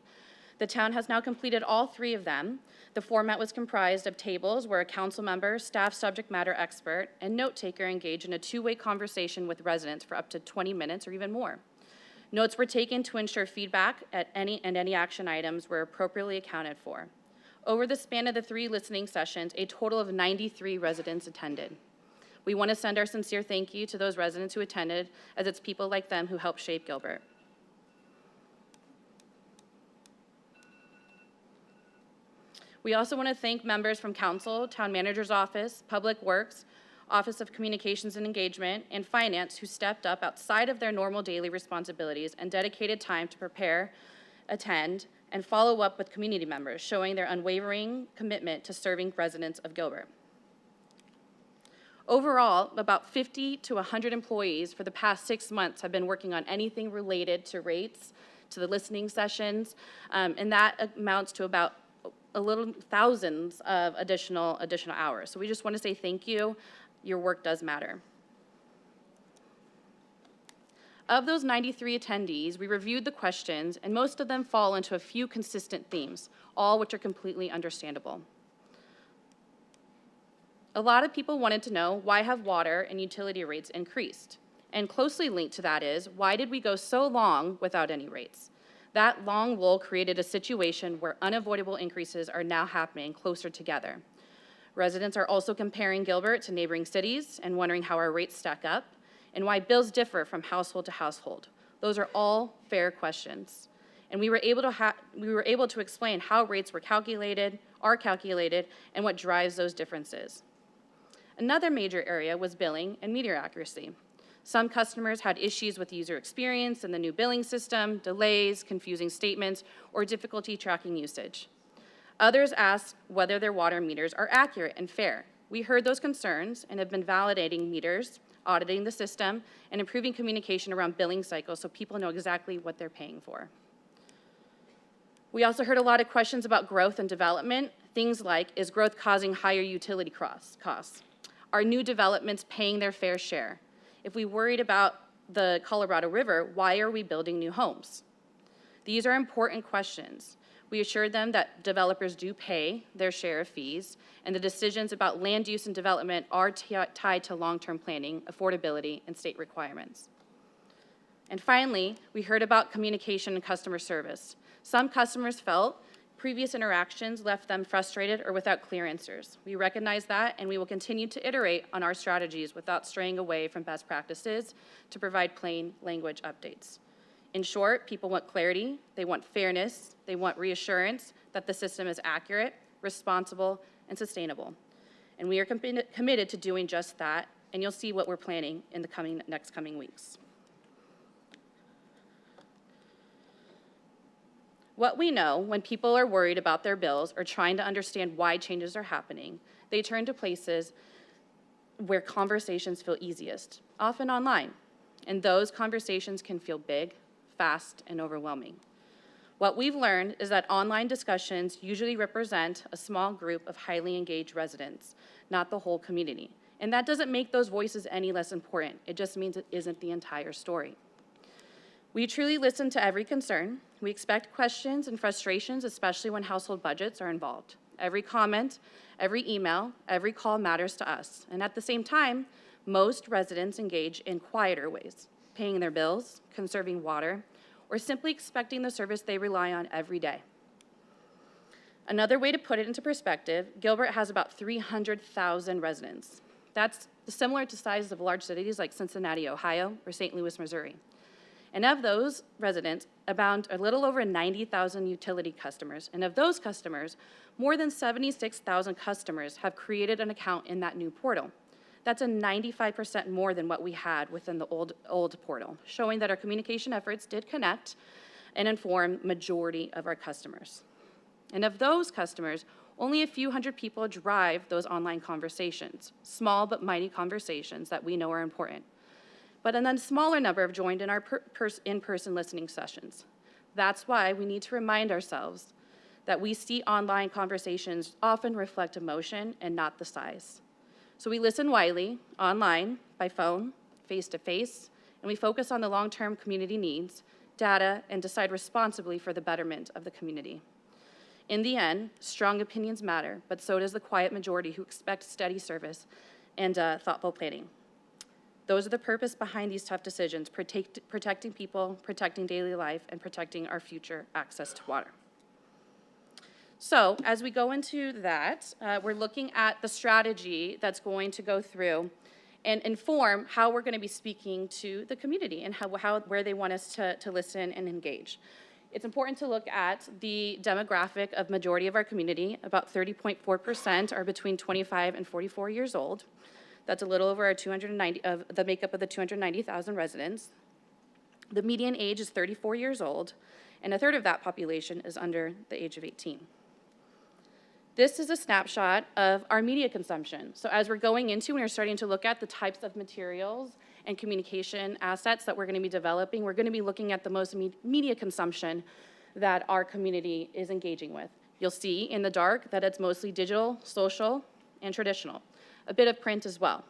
The town has now completed all 3 of them. The format was comprised of tables where a council member, staff subject matter expert, and note taker engaged in a 2-way conversation with residents for up to 20 minutes or even more. Notes were taken to ensure feedback at any action items were appropriately accounted for. Over the span of the 3 listening sessions, a total of 93 residents attended. We want to send our sincere thank you to those residents who attended, as it's people like them who helped shape Gilbert. We also want to thank members from Council, Town Manager's Office, Public Works, Office of Communications and Engagement, and Finance who stepped up outside of their normal daily responsibilities and dedicated time to prepare, attend, and follow up with community members, showing their unwavering commitment to serving residents of Gilbert. Overall, about 50 to 100 employees for the past 6 months have been working on anything related to rates, to the listening sessions, and that amounts to about a little thousands of additional hours. So we just want to say thank you. Your work does matter. Of those 93 attendees, we reviewed the questions, and most of them fall into a few consistent themes, all which are completely understandable. A lot of people wanted to know, why have water and utility rates increased? And closely linked to that is, why did we go so long without any rates? That long lull created a situation where unavoidable increases are now happening closer together. Residents are also comparing Gilbert to neighboring cities and wondering how our rates stack up and why bills differ from household to household. Those are all fair questions. And we were able to explain how rates are calculated, and what drives those differences. Another major area was billing and meter accuracy. Some customers had issues with user experience in the new billing system, delays, confusing statements, or difficulty tracking usage. Others asked whether their water meters are accurate and fair. We heard those concerns and have been validating meters, auditing the system, and improving communication around billing cycles so people know exactly what they're paying for. We also heard a lot of questions about growth and development, things like, is growth causing higher utility costs? Are new developments paying their fair share? If we worried about the Colorado River, why are we building new homes? These are important questions. We assured them that developers do pay their share of fees, and the decisions about land use and development are tied to long-term planning, affordability, and state requirements. And finally, we heard about communication and customer service. Some customers felt previous interactions left them frustrated or without clear answers. We recognize that, and we will continue to iterate on our strategies without straying away from best practices to provide plain language updates. In short, people want clarity, they want fairness, they want reassurance that the system is accurate, responsible, and sustainable. And we are committed to doing just that, and you'll see what we're planning in the next coming weeks. What we know when people are worried about their bills or trying to understand why changes are happening, they turn to places where conversations feel easiest, often online. And those conversations can feel big, fast, and overwhelming. What we've learned is that online discussions usually represent a small group of highly engaged residents, not the whole community. And that doesn't make those voices any less important. It just means it isn't the entire story. We truly listen to every concern. We expect questions and frustrations, especially when household budgets are involved. Every comment, every email, every call matters to us. And at the same time, most residents engage in quieter ways, paying their bills, conserving water, or simply expecting the service they rely on every day. Another way to put it into perspective, Gilbert has about 300,000 residents. That's similar to size of large cities like Cincinnati, Ohio, or St. Louis, Missouri. And of those residents, abound a little over 90,000 utility customers. And of those customers, more than 76,000 customers have created an account in that new portal. That's a 95% more than what we had within the old portal, showing that our communication efforts did connect and inform majority of our customers. And of those customers, only a few hundred people drive those online conversations, small but mighty conversations that we know are important. But a smaller number have joined in our in-person listening sessions. That's why we need to remind ourselves that we see online conversations often reflect emotion and not the size. So we listen widely, online, by phone, face-to-face, and we focus on the long-term community needs, data, and decide responsibly for the betterment of the community. In the end, strong opinions matter, but so does the quiet majority who expect steady service and thoughtful planning. Those are the purpose behind these tough decisions, protecting people, protecting daily life, and protecting our future access to water. So as we go into that, we're looking at the strategy that's going to go through and inform how we're going to be speaking to the community and where they want us to listen and engage. It's important to look at the demographic of majority of our community. About 30.4% are between 25 and 44 years old. That's a little over our the makeup of the 290,000 residents. The median age is 34 years old, and a third of that population is under the age of 18. This is a snapshot of our media consumption. So as we're going into and we're starting to look at the types of materials and communication assets that we're going to be developing, we're going to be looking at the most media consumption that our community is engaging with. You'll see in the dark that it's mostly digital, social, and traditional. A bit of print as well.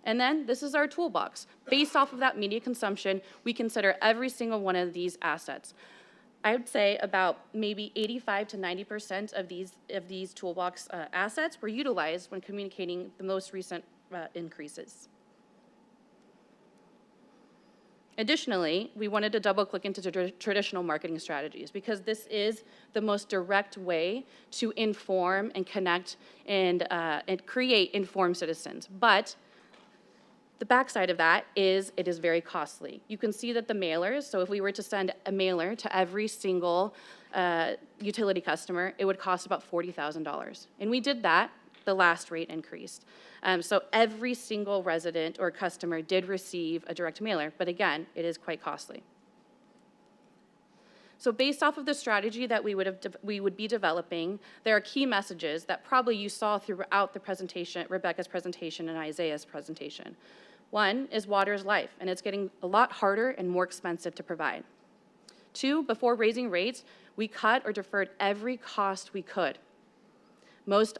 And then this is our toolbox. Based off of that media consumption, we consider every single one of these assets. I would say about maybe 85 to 90% of these toolbox assets were utilized when communicating the most recent increases. Additionally, we wanted to double click into traditional marketing strategies because this is the most direct way to inform and connect and create informed citizens. But the backside of that is it is very costly. You can see that the mailers, so if we were to send a mailer to every single utility customer, it would cost about $40,000. And we did that, the last rate increased. So every single resident or customer did receive a direct mailer, but again, it is quite costly. So based off of the strategy that we would be developing, there are key messages that probably you saw throughout the presentation, Rebecca's presentation and Isaiah's presentation. One is water is life, and it's getting a lot harder and more expensive to provide. Two, before raising rates, we cut or deferred every cost we could. Most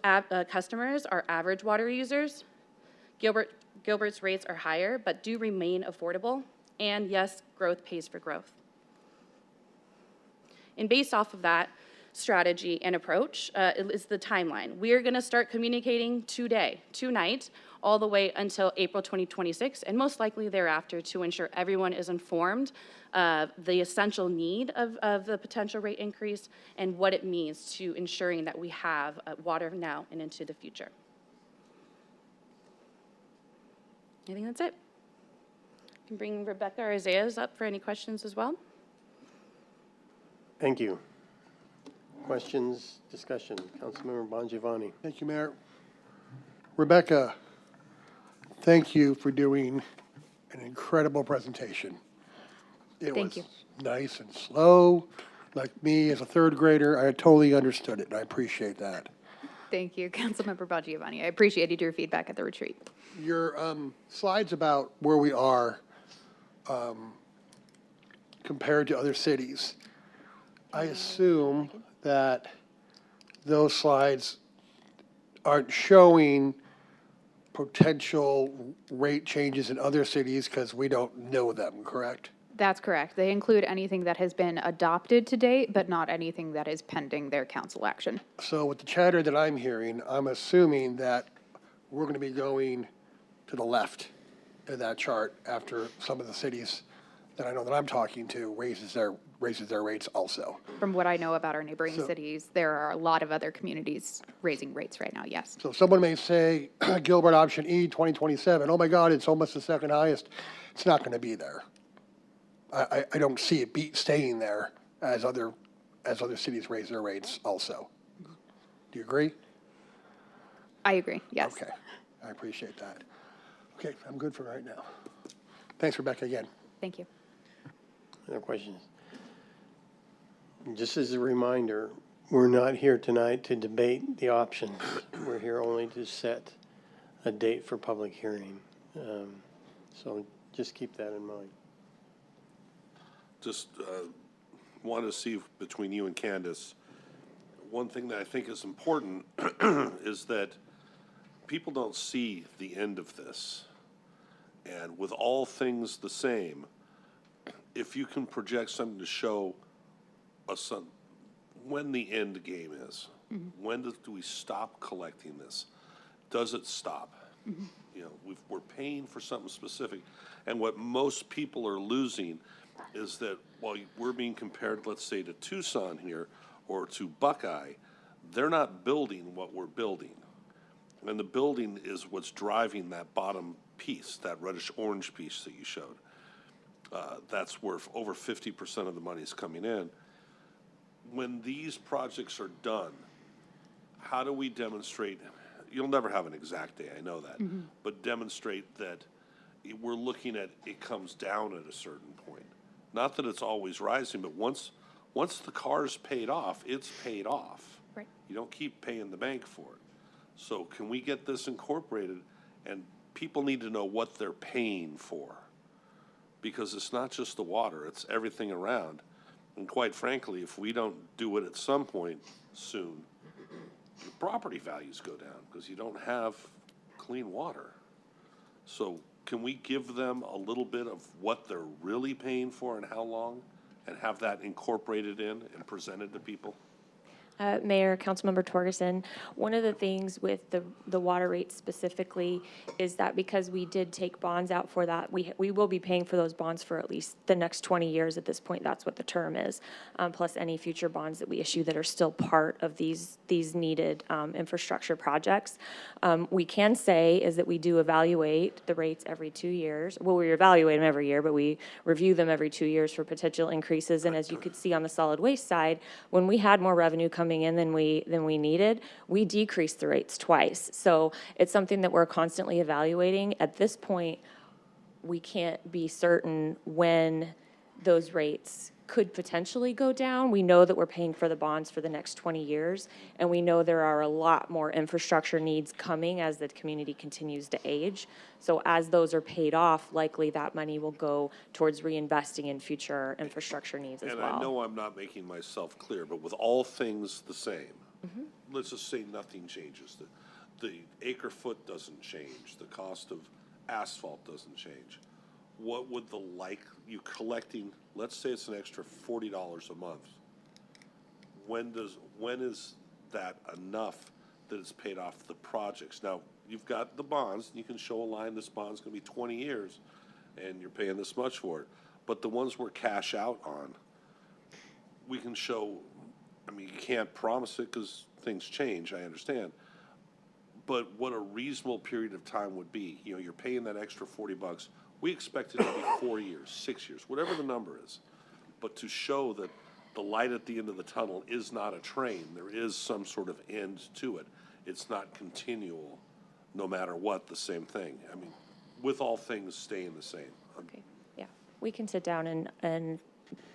customers are average water users. Gilbert's rates are higher, but do remain affordable. And yes, growth pays for growth. And based off of that strategy and approach is the timeline. We are going to start communicating today, tonight, all the way until April 2026, and most likely thereafter, to ensure everyone is informed of the essential need of the potential rate increase and what it means to ensuring that we have water now and into the future. I think that's it. I can bring Rebecca or Isaiah up for any questions as well. Thank you. Questions, discussion? Councilmember Bongiovanni. Thank you, Mayor. Rebecca, thank you for doing an incredible presentation. Thank you. It was nice and slow. Like me as a third grader, I totally understood it, and I appreciate that. Thank you, Councilmember Bongiovanni. I appreciated your feedback at the retreat. Your slides about where we are compared to other cities, I assume that those slides aren't showing potential rate changes in other cities because we don't know them, correct? That's correct. They include anything that has been adopted to date, but not anything that is pending their council action. So with the chatter that I'm hearing, I'm assuming that we're going to be going to the left in that chart after some of the cities that I know that I'm talking to raises their rates also. From what I know about our neighboring So- cities, there are a lot of other communities raising rates right now, yes. So someone may say, Gilbert option E 2027, oh my God, it's almost the second highest. It's not going to be there. I don't see it staying there as other cities raise their rates also. Do you agree? I agree, yes. Okay, I appreciate that. Okay, I'm good for right now. Thanks, Rebecca, again. Thank you. Other questions? Just as a reminder, we're not here tonight to debate the options. We're here only to set a date for public hearing. So just keep that in mind. Just want to see between you and Candace, one thing that I think is important is that people don't see the end of this. And with all things the same, if you can project something to show us when the end game is, when do we stop collecting this? Does it stop? You know, we're paying for something specific, and what most people are losing is that while we're being compared, let's say, to Tucson here or to Buckeye, they're not building what we're building. And the building is what's driving that bottom piece, that reddish-orange piece that you showed. That's where over 50% of the money is coming in. When these projects are done, how do we demonstrate, you'll never have an exact day, I know that, but demonstrate that we're looking at it comes down at a certain point. Not that it's always rising, but once the car's paid off, it's paid off. Right. You don't keep paying the bank for it. So can we get this incorporated? And people need to know what they're paying for. Because it's not just the water, it's everything around. And quite frankly, if we don't do it at some point soon, the property values go down because you don't have clean water. So can we give them a little bit of what they're really paying for and how long, and have that incorporated in and presented to people? Mayor, Councilmember Torgerson, one of the things with the water rates specifically is that because we did take bonds out for that, we will be paying for those bonds for at least the next 20 years at this point. That's what the term is, plus any future bonds that we issue that are still part of these needed infrastructure projects. We can say is that we do evaluate the rates every 2 years. Well, we evaluate them every year, but we review them every 2 years for potential increases. And as you could see on the solid waste side, when we had more revenue coming in than we needed, we decreased the rates twice. So it's something that we're constantly evaluating. At this point, we can't be certain when those rates could potentially go down. We know that we're paying for the bonds for the next 20 years, and we know there are a lot more infrastructure needs coming as the community continues to age. So as those are paid off, likely that money will go towards reinvesting in future infrastructure needs as well. And I know I'm not making myself clear, but with all things the same, let's just say nothing changes. The acre foot doesn't change. The cost of asphalt doesn't change. What would you collecting, let's say it's an extra $40 a month. When is that enough that it's paid off the projects? Now, you've got the bonds, and you can show a line, this bond's gonna be 20 years, and you're paying this much for it. But the ones we're cash out on, we can show, I mean, you can't promise it because things change, I understand. But what a reasonable period of time would be, you know, you're paying that extra $40. We expect it to be 4 years, 6 years, whatever the number is. But to show that the light at the end of the tunnel is not a train, there is some sort of end to it. It's not continual, no matter what, the same thing. I mean, with all things staying the same. Okay, yeah. We can sit down and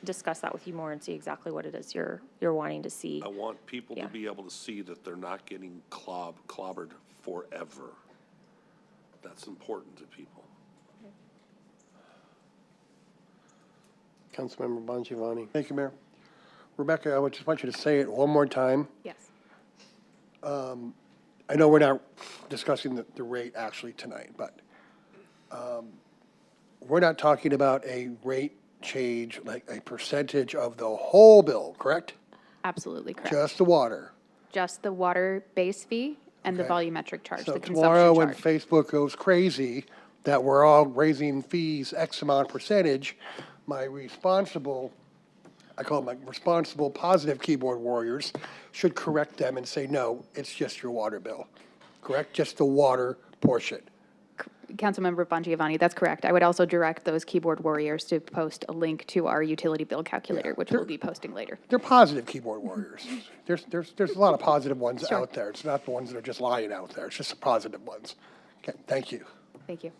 discuss that with you more and see exactly what it is you're wanting to see. I want people to Yeah. be able to see that they're not getting clobbered forever. That's important to people. Councilmember Bongiovanni. Thank you, Mayor. Rebecca, I would just want you to say it one more time. Yes. I know we're not discussing the rate actually tonight, but we're not talking about a rate change, like a percentage of the whole bill, correct? Absolutely correct. Just the water. Just the water base fee and the Okay. volumetric charge, So the tomorrow, consumption when charge. Facebook goes crazy that we're all raising fees X amount percentage, my responsible, I call them my responsible positive keyboard warriors, should correct them and say, no, it's just your water bill. Correct? Just the water portion. Councilmember Bongiovanni, that's correct. I would also direct those keyboard warriors to post a link to our utility bill calculator, which we'll be posting later. They're positive keyboard warriors. There's a lot of positive ones Sure. out there. It's not the ones that are just lying out there. It's just the positive ones. Okay, thank you. Thank you.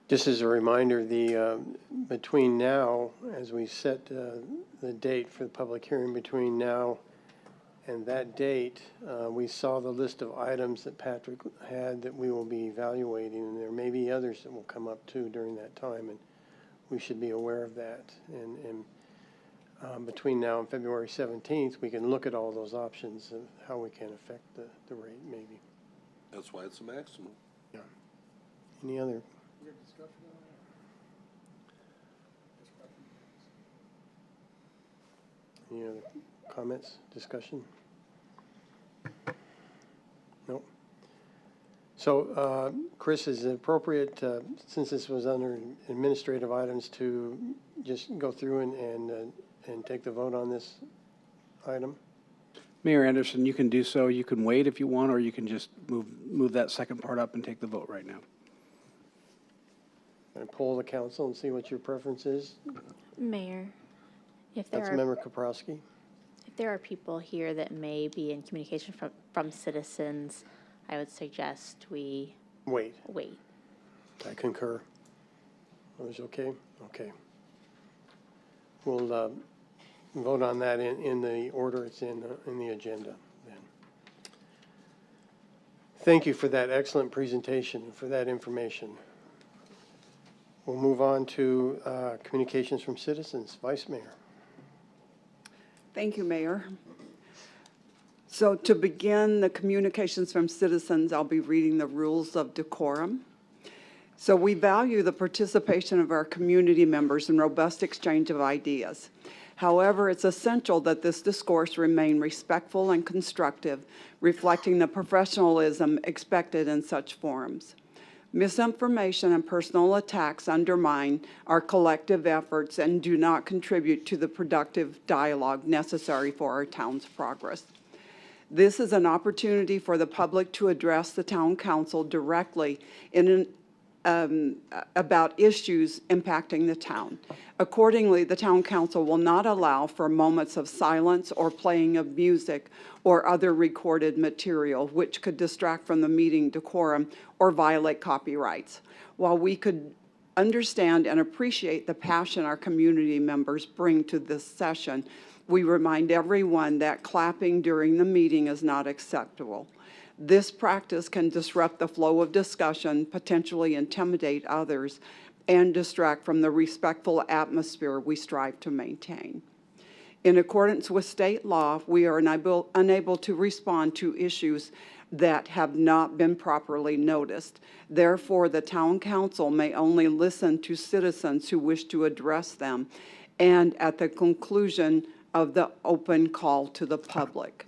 Just as a reminder, between now, as we set the date for the public hearing, between now and that date, we saw the list of items that Patrick had that we will be evaluating, and there may be others that will come up too during that time, and we should be aware of that. And between now and February 17th, we can look at all those options of how we can affect the rate, maybe. That's why it's a maximum. Yeah. Any other? Any other comments, discussion? Nope. So, Chris, is it appropriate, since this was under administrative items, to just go through and take the vote on this item? Mayor Anderson, you can do so. You can wait if you want, or you can just move that second part up and take the vote right now. And poll the council and see what your preference is. Mayor, if there Councilmember Kaprowski? are people here that may be in communication from citizens, I would suggest we Wait, wait. I concur. Others okay? Okay. We'll vote on that in the order it's in the agenda then. Thank you for that excellent presentation, and for that information. We'll move on to communications from citizens. Vice Mayor. Thank you, Mayor. So to begin the communications from citizens, I'll be reading the rules of decorum. So we value the participation of our community members in robust exchange of ideas. However, it's essential that this discourse remain respectful and constructive, reflecting the professionalism expected in such forums. Misinformation and personal attacks undermine our collective efforts and do not contribute to the productive dialogue necessary for our town's progress. This is an opportunity for the public to address the town council directly about issues impacting the town. Accordingly, the town council will not allow for moments of silence or playing of music or other recorded material which could distract from the meeting decorum or violate copyrights. While we could understand and appreciate the passion our community members bring to this session, we remind everyone that clapping during the meeting is not acceptable. This practice can disrupt the flow of discussion, potentially intimidate others, and distract from the respectful atmosphere we strive to maintain. In accordance with state law, we are unable to respond to issues that have not been properly noticed. Therefore, the town council may only listen to citizens who wish to address them, and at the conclusion of the open call to the public.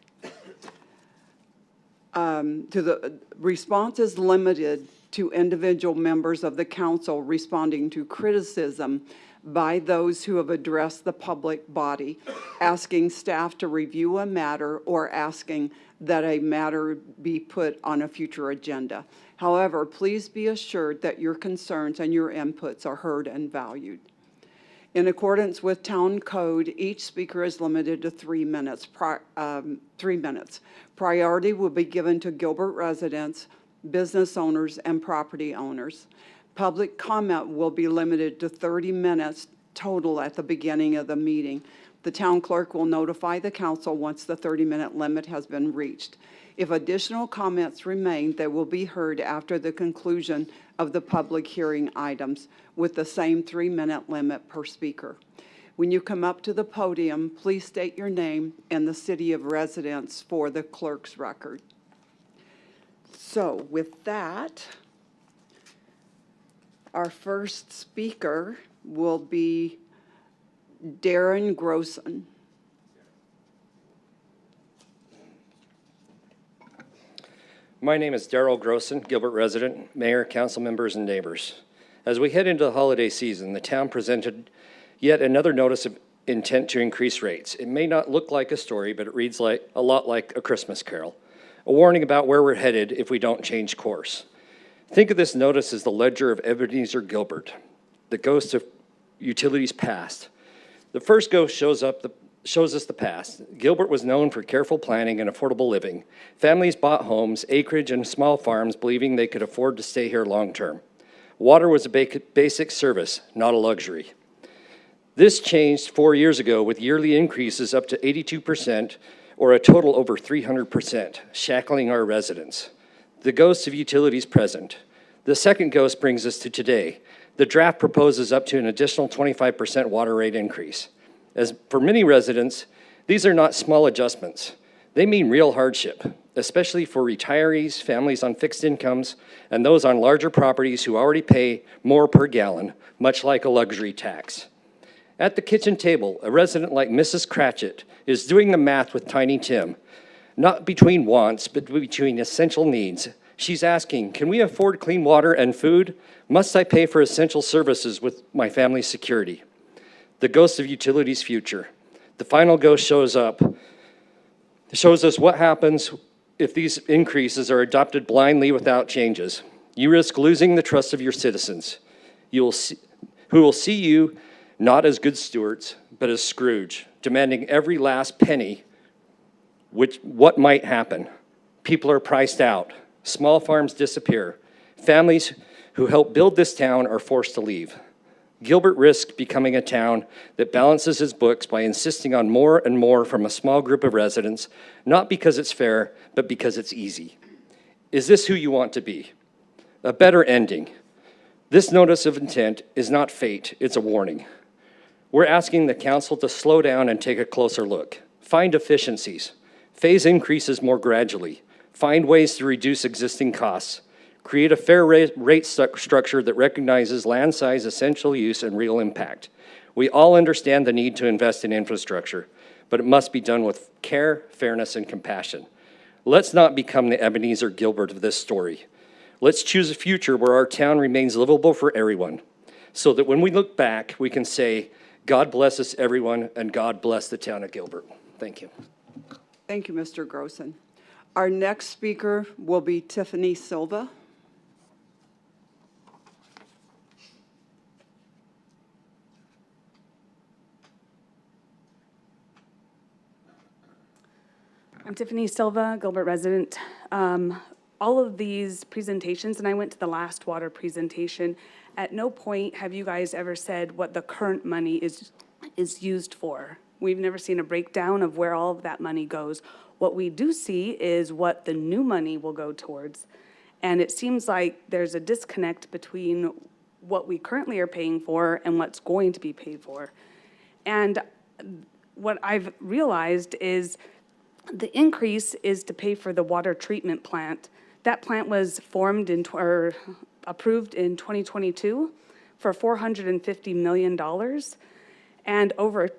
response is limited to individual members of the council responding to criticism by those who have addressed the public body, asking staff to review a matter or asking that a matter be put on a future agenda. However, please be assured that your concerns and your inputs are heard and valued. In accordance with town code, each speaker is limited to 3 minutes. 3 minutes. Priority will be given to Gilbert residents, business owners, and property owners. Public comment will be limited to 30 minutes total at the beginning of the meeting. The town clerk will notify the council once the 30-minute limit has been reached. If additional comments remain, they will be heard after the conclusion of the public hearing items with the same 3-minute limit per speaker. When you come up to the podium, please state your name and the city of residence for the clerk's record. So with that, our first speaker will be Darren Grossen. My name is Darrell Grossen, Gilbert resident, mayor, council members, and neighbors. As we head into the holiday season, the town presented yet another notice of intent to increase rates. It may not look like a story, but it reads like a lot like a Christmas carol, a warning about where we're headed if we don't change course. Think of this notice as the ledger of Ebenezer Gilbert, the ghost of utilities past. The first ghost shows us the past. Gilbert was known for careful planning and affordable living. Families bought homes, acreage, and small farms believing they could afford to stay here long term. Water was a basic service, not a luxury. This changed 4 years ago with yearly increases up to 82% or a total over 300%, shackling our residents. The ghosts of utilities present. The second ghost brings us to today. The draft proposes up to an additional 25% water rate increase. As for many residents, these are not small adjustments. They mean real hardship, especially for retirees, families on fixed incomes, and those on larger properties who already pay more per gallon, much like a luxury tax. At the kitchen table, a resident like Mrs. Cratchit is doing the math with Tiny Tim, not between wants, but between essential needs. She's asking, can we afford clean water and food? Must I pay for essential services with my family's security? The ghost of utilities future. The final ghost shows up. It shows us what happens if these increases are adopted blindly without changes. You risk losing the trust of your citizens, who will see you not as good stewards, but as Scrooge, demanding every last penny. What might happen? People are priced out. Small farms disappear. Families who helped build this town are forced to leave. Gilbert risks becoming a town that balances its books by insisting on more and more from a small group of residents, not because it's fair, but because it's easy. Is this who you want to be? A better ending. This notice of intent is not fate, it's a warning. We're asking the council to slow down and take a closer look. Find efficiencies. Phase increases more gradually. Find ways to reduce existing costs. Create a fair rate structure that recognizes land size, essential use, and real impact. We all understand the need to invest in infrastructure, but it must be done with care, fairness, and compassion. Let's not become the Ebenezer Gilbert of this story. Let's choose a future where our town remains livable for everyone, so that when we look back, we can say, God bless us, everyone, and God bless the town of Gilbert. Thank you. Thank you, Mr. Grossen. Our next speaker will be Tiffany Silva. I'm Tiffany Silva, Gilbert resident. All of these presentations, and I went to the last water presentation, at no point have you guys ever said what the current money is used for. We've never seen a breakdown of where all of that money goes. What we do see is what the new money will go towards. And it seems like there's a disconnect between what we currently are paying for and what's going to be paid for. And what I've realized is the increase is to pay for the water treatment plant. That plant was formed or approved in 2022 for $450 million. And over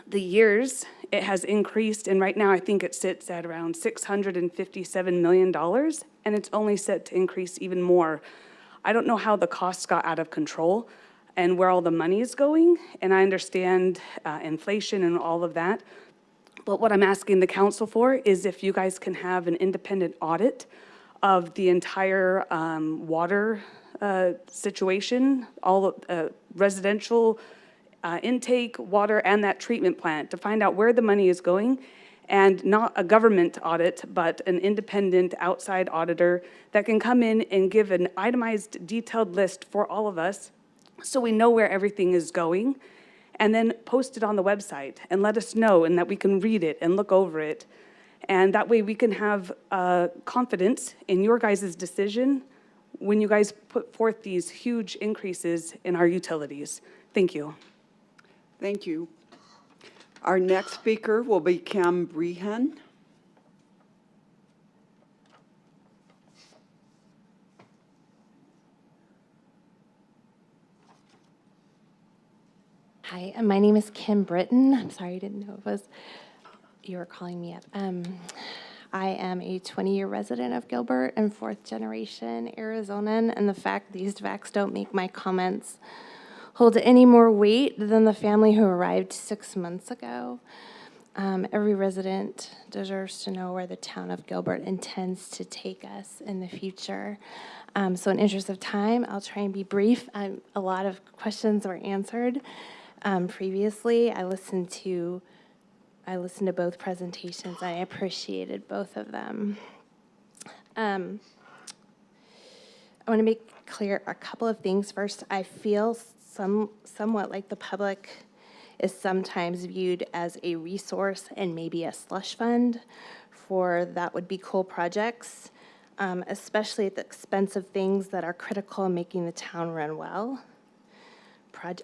the years, it has increased, and right now I think it sits at around $657 million, and it's only set to increase even more. I don't know how the costs got out of control and where all the money is going, and I understand inflation and all of that. But what I'm asking the council for is if you guys can have an independent audit of the entire water situation, all residential intake, water, and that treatment plant to find out where the money is going, and not a government audit, but an independent outside auditor that can come in and give an itemized, detailed list for all of us so we know where everything is going, and then post it on the website and let us know, and that we can read it and look over it. And that way we can have confidence in your guys' decision when you guys put forth these huge increases in our utilities. Thank you. Thank you. Our next speaker will be Cam Brehan. Hi, my name is Kim Britton. I'm sorry, I didn't know you were calling me up. I am a 20-year resident of Gilbert and fourth generation Arizonan, and the fact these facts don't make my comments hold any more weight than the family who arrived 6 months ago. Every resident deserves to know where the town of Gilbert intends to take us in the future. So in interest of time, I'll try and be brief. A lot of questions were answered previously. I listened to both presentations. I appreciated both of them. I want to make clear a couple of things. First, I feel somewhat like the public is sometimes viewed as a resource and maybe a slush fund for that would be cool projects, especially at the expense of things that are critical in making the town run well.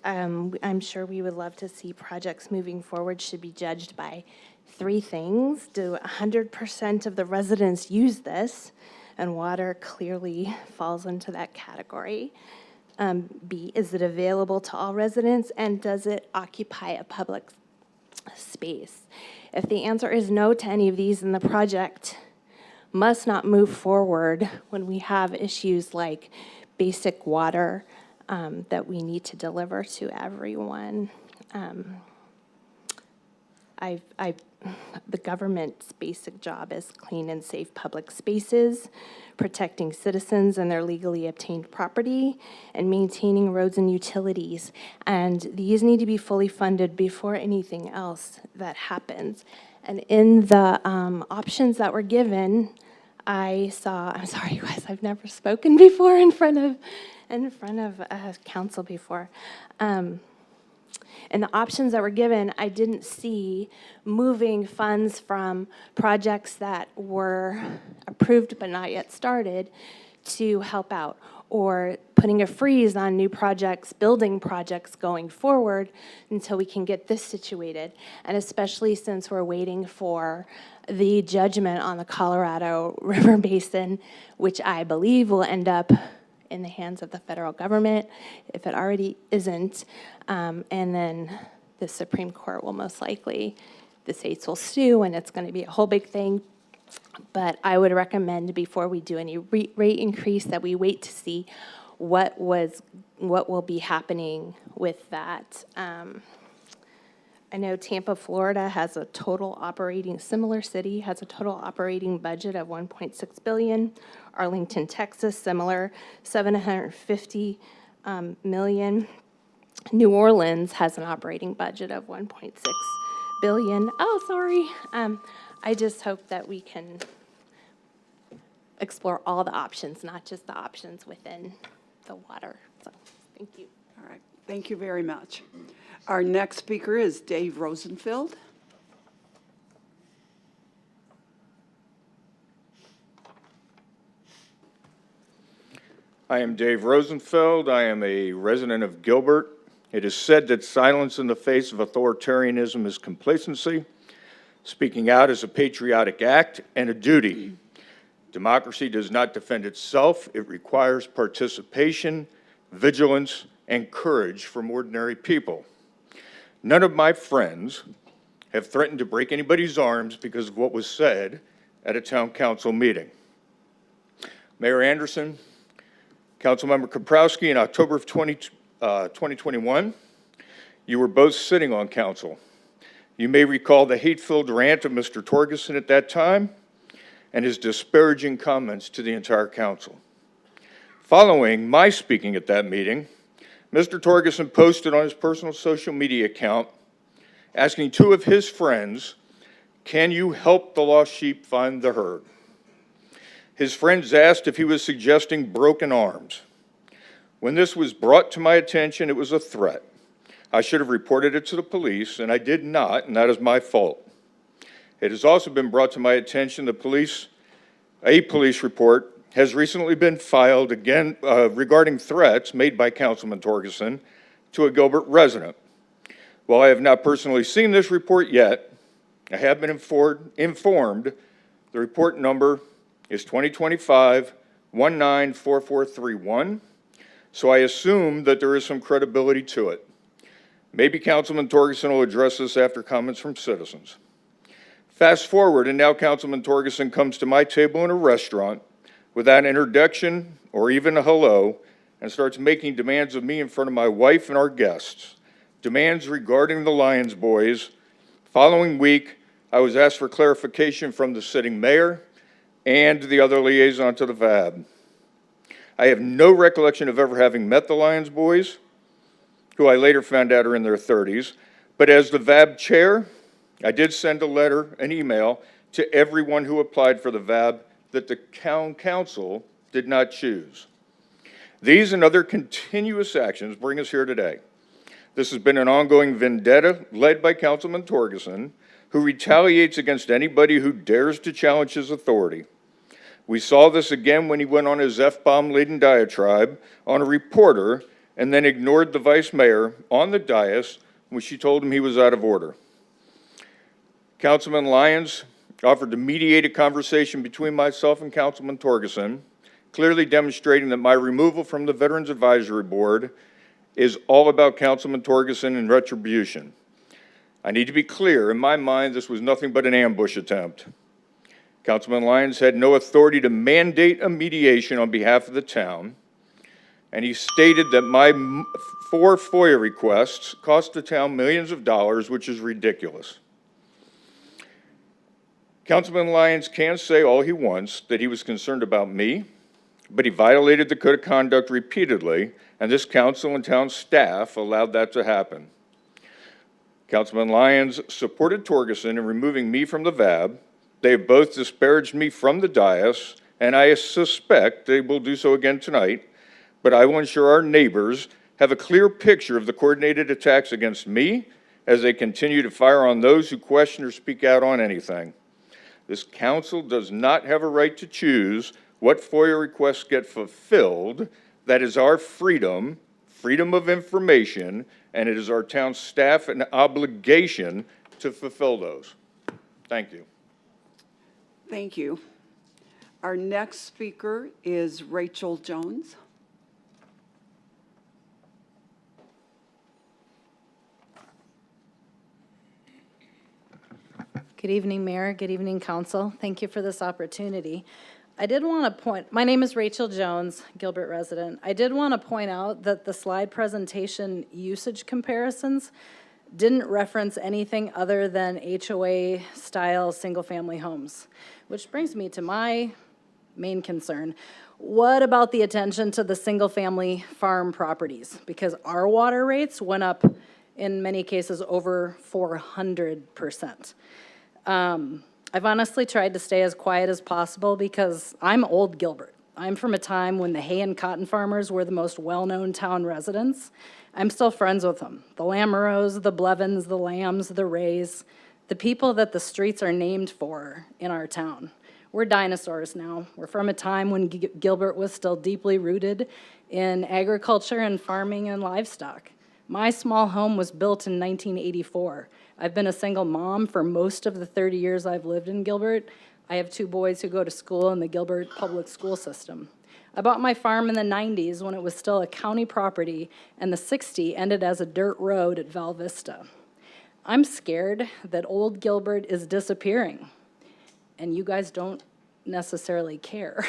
I'm sure we would love to see projects moving forward should be judged by 3 things. Do 100% of the residents use this? And water clearly falls into that category. B, is it available to all residents? And does it occupy a public space? If the answer is no to any of these, then the project must not move forward when we have issues like basic water that we need to deliver to everyone. The government's basic job is clean and safe public spaces, protecting citizens and their legally obtained property, and maintaining roads and utilities. And these need to be fully funded before anything else that happens. And in the options that were given, I saw, I'm sorry, guys, I've never spoken before in front of council before. And the options that were given, I didn't see moving funds from projects that were approved but not yet started to help out, or putting a freeze on new projects, building projects going forward until we can get this situated. And especially since we're waiting for the judgment on the Colorado River Basin, which I believe will end up in the hands of the federal government, if it already isn't. And then the Supreme Court will most likely, the states will sue, and it's going to be a whole big thing. But I would recommend before we do any rate increase that we wait to see what will be happening with that. I know Tampa, Florida has a total operating, similar city, has a total operating budget of $1.6 billion. Arlington, Texas, similar, $750 million. New Orleans has an operating budget of $1.6 billion. Oh, sorry. I just hope that we can explore all the options, not just the options within the water. So, thank you. All right. Thank you very much. Our next speaker is Dave Rosenfeld. I am Dave Rosenfeld. I am a resident of Gilbert. It is said that silence in the face of authoritarianism is complacency. Speaking out is a patriotic act and a duty. Democracy does not defend itself. It requires participation, vigilance, and courage from ordinary people. None of my friends have threatened to break anybody's arms because of what was said at a town council meeting. Mayor Anderson, Councilmember Kaprowski, in October of 2021, you were both sitting on council. You may recall the hate-filled rant of Mr. Torgerson at that time and his disparaging comments to the entire council. Following my speaking at that meeting, Mr. Torgerson posted on his personal social media account asking two of his friends, "Can you help the lost sheep find the herd?" His friends asked if he was suggesting broken arms. When this was brought to my attention, it was a threat. I should have reported it to the police, and I did not, and that is my fault. It has also been brought to my attention a police report has recently been filed again regarding threats made by Councilman Torgerson to a Gilbert resident. While I have not personally seen this report yet, I have been informed the report number is 2025-194431, so I assume that there is some credibility to it. Maybe Councilman Torgerson will address this after comments from citizens. Fast forward, and now Councilman Torgerson comes to my table in a restaurant without introduction or even a hello, and starts making demands of me in front of my wife and our guests. Demands regarding the Lions boys. Following week, I was asked for clarification from the sitting mayor and the other liaison to the VAB. I have no recollection of ever having met the Lions boys, who I later found out are in their 30s, but as the VAB chair, I did send a letter, an email, to everyone who applied for the VAB that the town council did not choose. These and other continuous actions bring us here today. This has been an ongoing vendetta led by Councilman Torgerson, who retaliates against anybody who dares to challenge his authority. We saw this again when he went on his F-bomb-laden diatribe on a reporter and then ignored the vice mayor on the dais when she told him he was out of order. Councilman Lyons offered to mediate a conversation between myself and Councilman Torgerson, clearly demonstrating that my removal from the Veterans Advisory Board is all about Councilman Torgerson and retribution. I need to be clear, in my mind, this was nothing but an ambush attempt. Councilman Lyons had no authority to mandate a mediation on behalf of the town, and he stated that my 4 FOIA requests cost the town millions of dollars, which is ridiculous. Councilman Lyons can say all he wants, that he was concerned about me, but he violated the code of conduct repeatedly, and this council and town staff allowed that to happen. Councilman Lyons supported Torgerson in removing me from the VAB. They have both disparaged me from the dais, and I suspect they will do so again tonight, but I will ensure our neighbors have a clear picture of the coordinated attacks against me as they continue to fire on those who question or speak out on anything. This council does not have a right to choose what FOIA requests get fulfilled. That is our freedom, freedom of information, and it is our town staff an obligation to fulfill those. Thank you. Thank you. Our next speaker is Rachel Jones. Good evening, Mayor. Good evening, Council. Thank you for this opportunity. I did want to point, my name is Rachel Jones, Gilbert resident. I did want to point out that the slide presentation usage comparisons didn't reference anything other than HOA-style single-family homes, which brings me to my main concern. What about the attention to the single-family farm properties? Because our water rates went up, in many cases, over 400%. I've honestly tried to stay as quiet as possible because I'm old Gilbert. I'm from a time when the hay and cotton farmers were the most well-known town residents. I'm still friends with them. The Lamoureux, the Blevins, the Lambs, the Rays, the people that the streets are named for in our town. We're dinosaurs now. We're from a time when Gilbert was still deeply rooted in agriculture and farming and livestock. My small home was built in 1984. I've been a single mom for most of the 30 years I've lived in Gilbert. I have 2 boys who go to school in the Gilbert public school system. I bought my farm in the 90s when it was still a county property, and the 60 ended as a dirt road at Val Vista. I'm scared that old Gilbert is disappearing, and you guys don't necessarily care.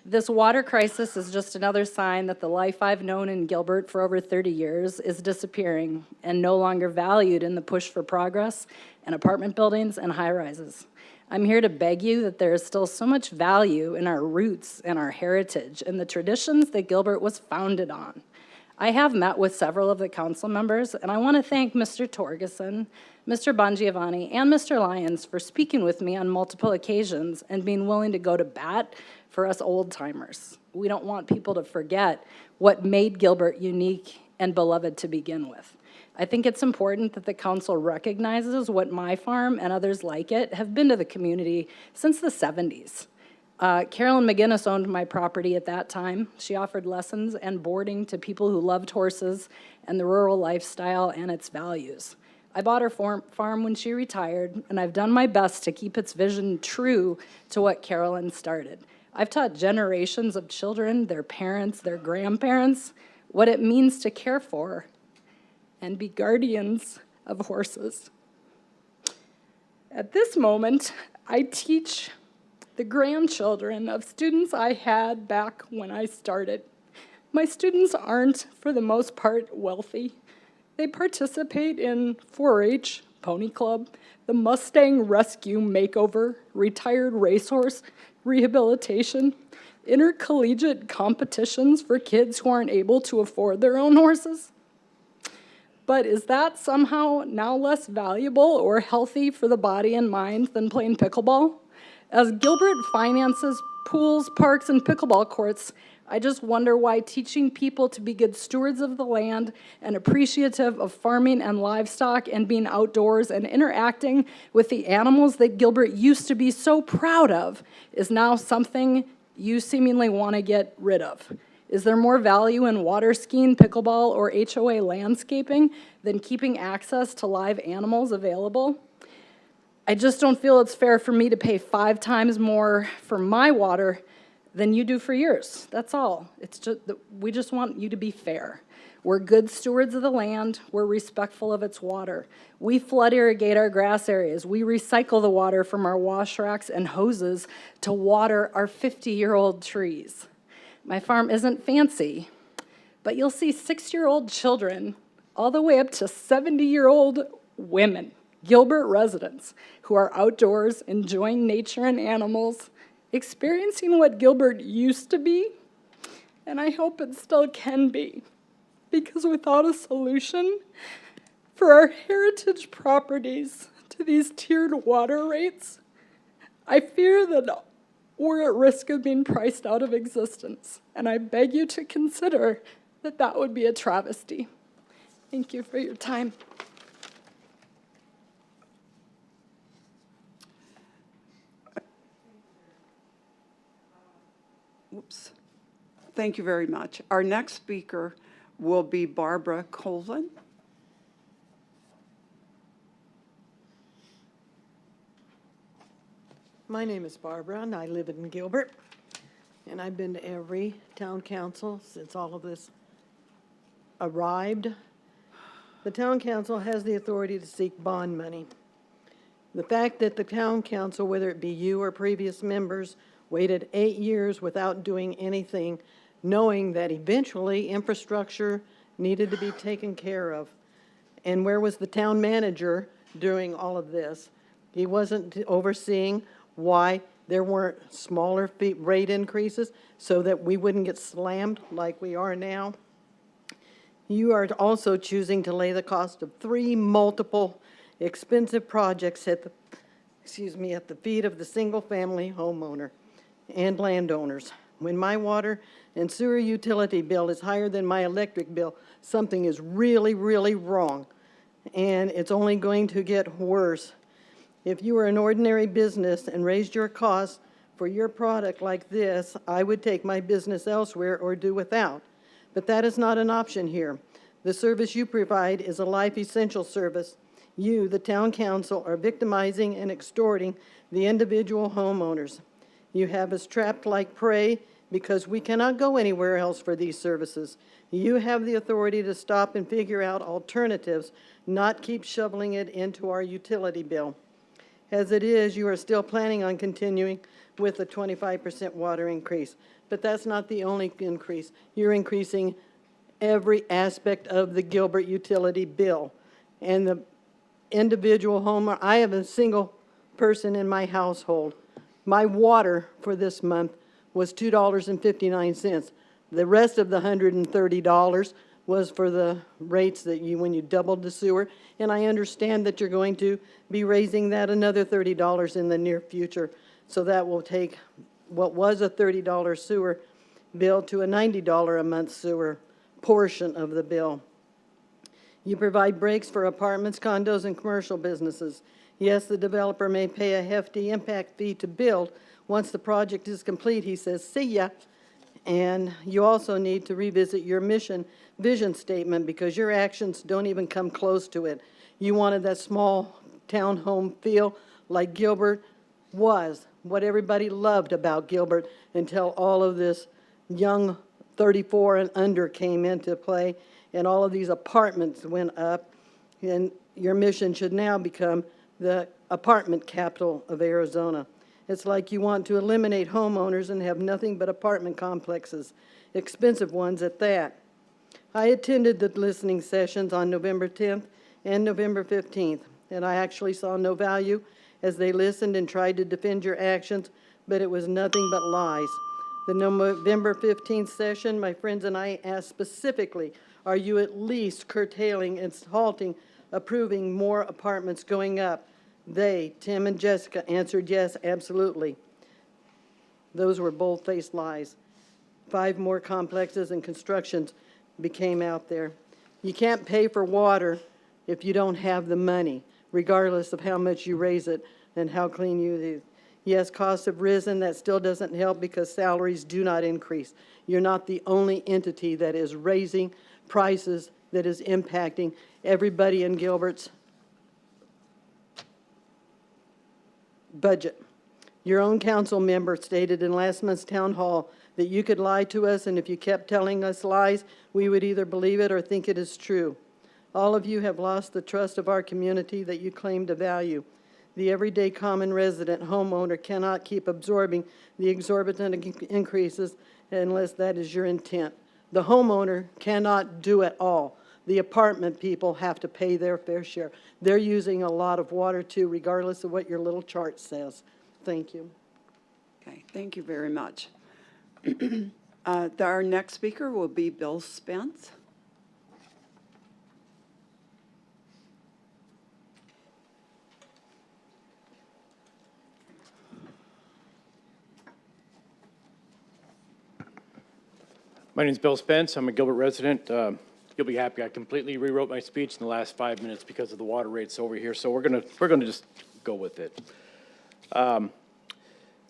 This water crisis is just another sign that the life I've known in Gilbert for over 30 years is disappearing and no longer valued in the push for progress in apartment buildings and high-rises. I'm here to beg you that there is still so much value in our roots and our heritage and the traditions that Gilbert was founded on. I have met with several of the council members, and I want to thank Mr. Torgerson, Mr. Bongiovanni, and Mr. Lyons for speaking with me on multiple occasions and being willing to go to bat for us old-timers. We don't want people to forget what made Gilbert unique and beloved to begin with. I think it's important that the council recognizes what my farm and others like it have been to the community since the 70s. Carolyn McGinnis owned my property at that time. She offered lessons and boarding to people who loved horses and the rural lifestyle and its values. I bought her farm when she retired, and I've done my best to keep its vision true to what Carolyn started. I've taught generations of children, their parents, their grandparents, what it means to care for and be guardians of horses. At this moment, I teach the grandchildren of students I had back when I started. My students aren't, for the most part, wealthy. They participate in 4-H, Pony Club, the Mustang Rescue Makeover, retired racehorse rehabilitation, intercollegiate competitions for kids who aren't able to afford their own horses. But is that somehow now less valuable or healthy for the body and mind than playing pickleball? As Gilbert finances pools, parks, and pickleball courts, I just wonder why teaching people to be good stewards of the land and appreciative of farming and livestock and being outdoors and interacting with the animals that Gilbert used to be so proud of is now something you seemingly want to get rid of. Is there more value in water skiing, pickleball, or HOA landscaping than keeping access to live animals available? I just don't feel it's fair for me to pay 5 times more for my water than you do for yours. That's all. It's just we just want you to be fair. We're good stewards of the land. We're respectful of its water. We flood irrigate our grass areas. We recycle the water from our wash racks and hoses to water our 50-year-old trees. My farm isn't fancy, but you'll see 6-year-old children all the way up to 70-year-old women, Gilbert residents, who are outdoors enjoying nature and animals, experiencing what Gilbert used to be, and I hope it still can be. Because without a solution for our heritage properties to these tiered water rates, I fear that we're at risk of being priced out of existence. And I beg you to consider that that would be a travesty. Thank you for your time. Oops. Thank you very much. Our next speaker will be Barbara Colvin. My name is Barbara, and I live in Gilbert, and I've been to every town council since all of this arrived. The town council has the authority to seek bond money. The fact that the town council, whether it be you or previous members, waited 8 years without doing anything, knowing that eventually infrastructure needed to be taken care of. And where was the town manager during all of this? He wasn't overseeing why there weren't smaller rate increases so that we wouldn't get slammed like we are now. You are also choosing to lay the cost of 3 multiple expensive projects at the feet of the single-family homeowner and landowners. When my water and sewer utility bill is higher than my electric bill, something is really, really wrong, and it's only going to get worse. If you were an ordinary business and raised your costs for your product like this, I would take my business elsewhere or do without. But that is not an option here. The service you provide is a life essential service. You, the town council, are victimizing and extorting the individual homeowners. You have us trapped like prey because we cannot go anywhere else for these services. You have the authority to stop and figure out alternatives not keep shoveling it into our utility bill. As it is, you are still planning on continuing with a 25% water increase. But that's not the only increase. You're increasing every aspect of the Gilbert utility bill. And the individual homeowner, I have a single person in my household. My water for this month was $2.59. The rest of the $130 was for the rates that when you doubled the sewer. And I understand that you're going to be raising that another $30 in the near future. So that will take what was a $30 sewer bill to a $90 a month sewer portion of the bill. You provide breaks for apartments, condos, and commercial businesses. Yes, the developer may pay a hefty impact fee to build. Once the project is complete, he says, see ya. And you also need to revisit your vision statement, because your actions don't even come close to it. You wanted that small town home feel like Gilbert was, what everybody loved about Gilbert, until all of this young 34 and under came into play and all of these apartments went up. And your mission should now become the apartment capital of Arizona. It's like you want to eliminate homeowners and have nothing but apartment complexes, expensive ones at that. I attended the listening sessions on November 10th and November 15th, and I actually saw no value as they listened and tried to defend your actions, but it was nothing but lies. The November 15th session, my friends and I asked specifically, are you at least curtailing and halting, approving more apartments going up? They, Tim and Jessica, answered yes, absolutely. Those were bold-faced lies. 5 more complexes and constructions became out there. You can't pay for water if you don't have the money, regardless of how much you raise it and how clean you do. Yes, costs have risen. That still doesn't help because salaries do not increase. You're not the only entity that is raising prices, that is impacting everybody in Gilbert's budget. Your own council member stated in last month's town hall that you could lie to us, and if you kept telling us lies, we would either believe it or think it is true. All of you have lost the trust of our community that you claim to value. The everyday common resident homeowner cannot keep absorbing the exorbitant increases unless that is your intent. The homeowner cannot do it all. The apartment people have to pay their fair share. They're using a lot of water too, regardless of what your little chart says. Thank you. Okay, thank you very much. Our next speaker will be Bill Spence. My name is Bill Spence. I'm a Gilbert resident. You'll be happy I completely rewrote my speech in the last 5 minutes because of the water rates over here, so we're gonna just go with it.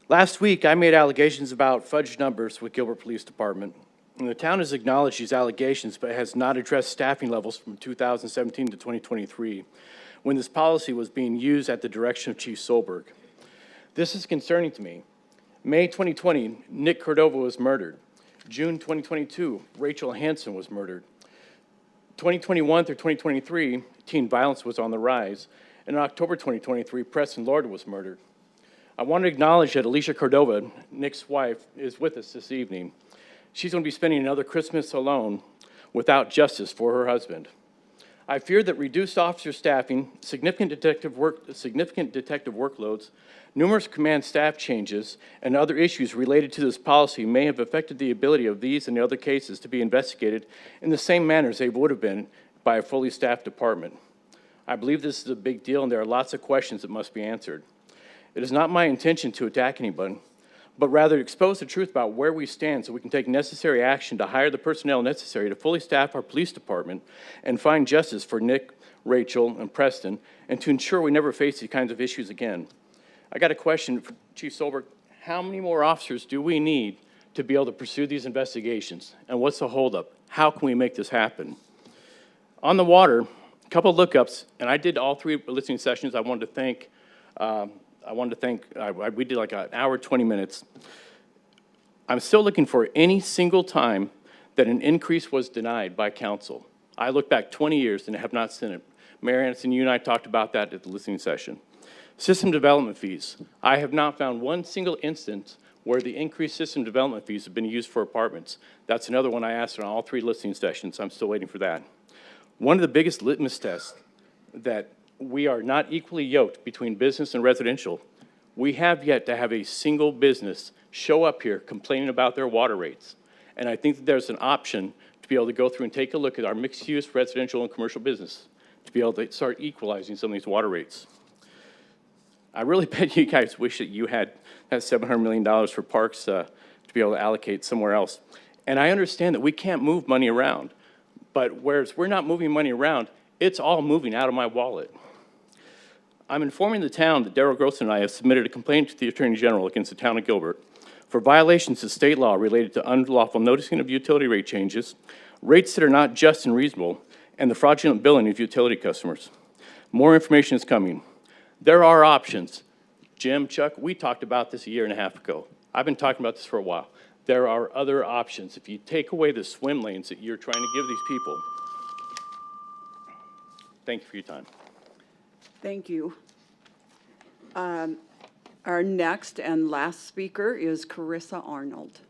Last week, I made allegations about fudged numbers with Gilbert Police Department. And the town has acknowledged these allegations, but has not addressed staffing levels from 2017 to 2023, when this policy was being used at the direction of Chief Solberg. This is concerning to me. May 2020, Nick Cordova was murdered. June 2022, Rachel Hansen was murdered. 2021 through 2023, teen violence was on the rise. And in October 2023, Preston Lord was murdered. I want to acknowledge that Alicia Cordova, Nick's wife, is with us this evening. She's going to be spending another Christmas alone without justice for her husband. I fear that reduced officer staffing, significant detective workloads, numerous command staff changes, and other issues related to this policy may have affected the ability of these and the other cases to be investigated in the same manner as they would have been by a fully staffed department. I believe this is a big deal, and there are lots of questions that must be answered. It is not my intention to attack anyone, but rather to expose the truth about where we stand so we can take necessary action to hire the personnel necessary to fully staff our police department and find justice for Nick, Rachel, and Preston, and to ensure we never face these kinds of issues again. I got a question for Chief Solberg. How many more officers do we need to be able to pursue these investigations? And what's the holdup? How can we make this happen? On the water, a couple of lookups, and I did all 3 listening sessions. I wanted to thank, we did like an hour, 20 minutes. I'm still looking for any single time that an increase was denied by council. I look back 20 years and have not seen it. Mayor Anderson, you and I talked about that at the listening session. System development fees. I have not found one single instance where the increased system development fees have been used for apartments. That's another one I asked on all 3 listening sessions. I'm still waiting for that. One of the biggest litmus tests that we are not equally yoked between business and residential. We have yet to have a single business show up here complaining about their water rates. And I think that there's an option to be able to go through and take a look at our mixed-use residential and commercial business to be able to start equalizing some of these water rates. I really bet you guys wish that you had that $700 million for parks to be able to allocate somewhere else. And I understand that we can't move money around, but whereas we're not moving money around, it's all moving out of my wallet. I'm informing the town that Darrell Gross and I have submitted a complaint to the Attorney General against the town of Gilbert for violations of state law related to unlawful noticing of utility rate changes, rates that are not just and reasonable, and the fraudulent billing of utility customers. More information is coming. There are options. Jim, Chuck, we talked about this 1.5 years ago. I've been talking about this for a while. There are other options. If you take away the swim lanes that you're trying to give these people. Thank you for your time. Thank you. Our next and last speaker is Carissa Arnold.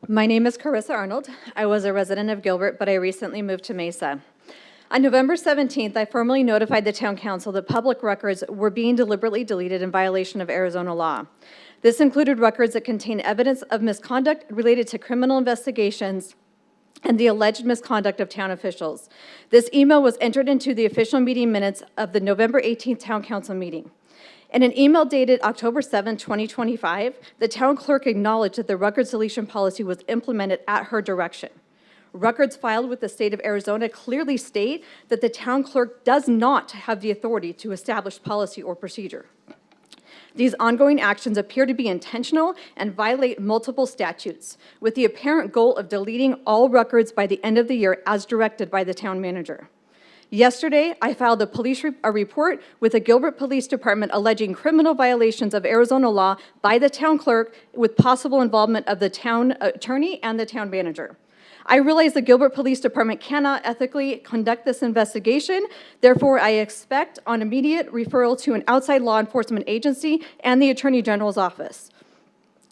My name is Carissa Arnold. I was a resident of Gilbert, but I recently moved to Mesa. On November 17th, I formally notified the town council that public records were being deliberately deleted in violation of Arizona law. This included records that contained evidence of misconduct related to criminal investigations and the alleged misconduct of town officials. This email was entered into the official meeting minutes of the November 18th town council meeting. In an email dated October 7, 2025, the town clerk acknowledged that the records deletion policy was implemented at her direction. Records filed with the state of Arizona clearly state that the town clerk does not have the authority to establish policy or procedure. These ongoing actions appear to be intentional and violate multiple statutes, with the apparent goal of deleting all records by the end of the year as directed by the town manager. Yesterday, I filed a report with the Gilbert Police Department alleging criminal violations of Arizona law by the town clerk with possible involvement of the town attorney and the town manager. I realize the Gilbert Police Department cannot ethically conduct this investigation. Therefore, I expect an immediate referral to an outside law enforcement agency and the Attorney General's office.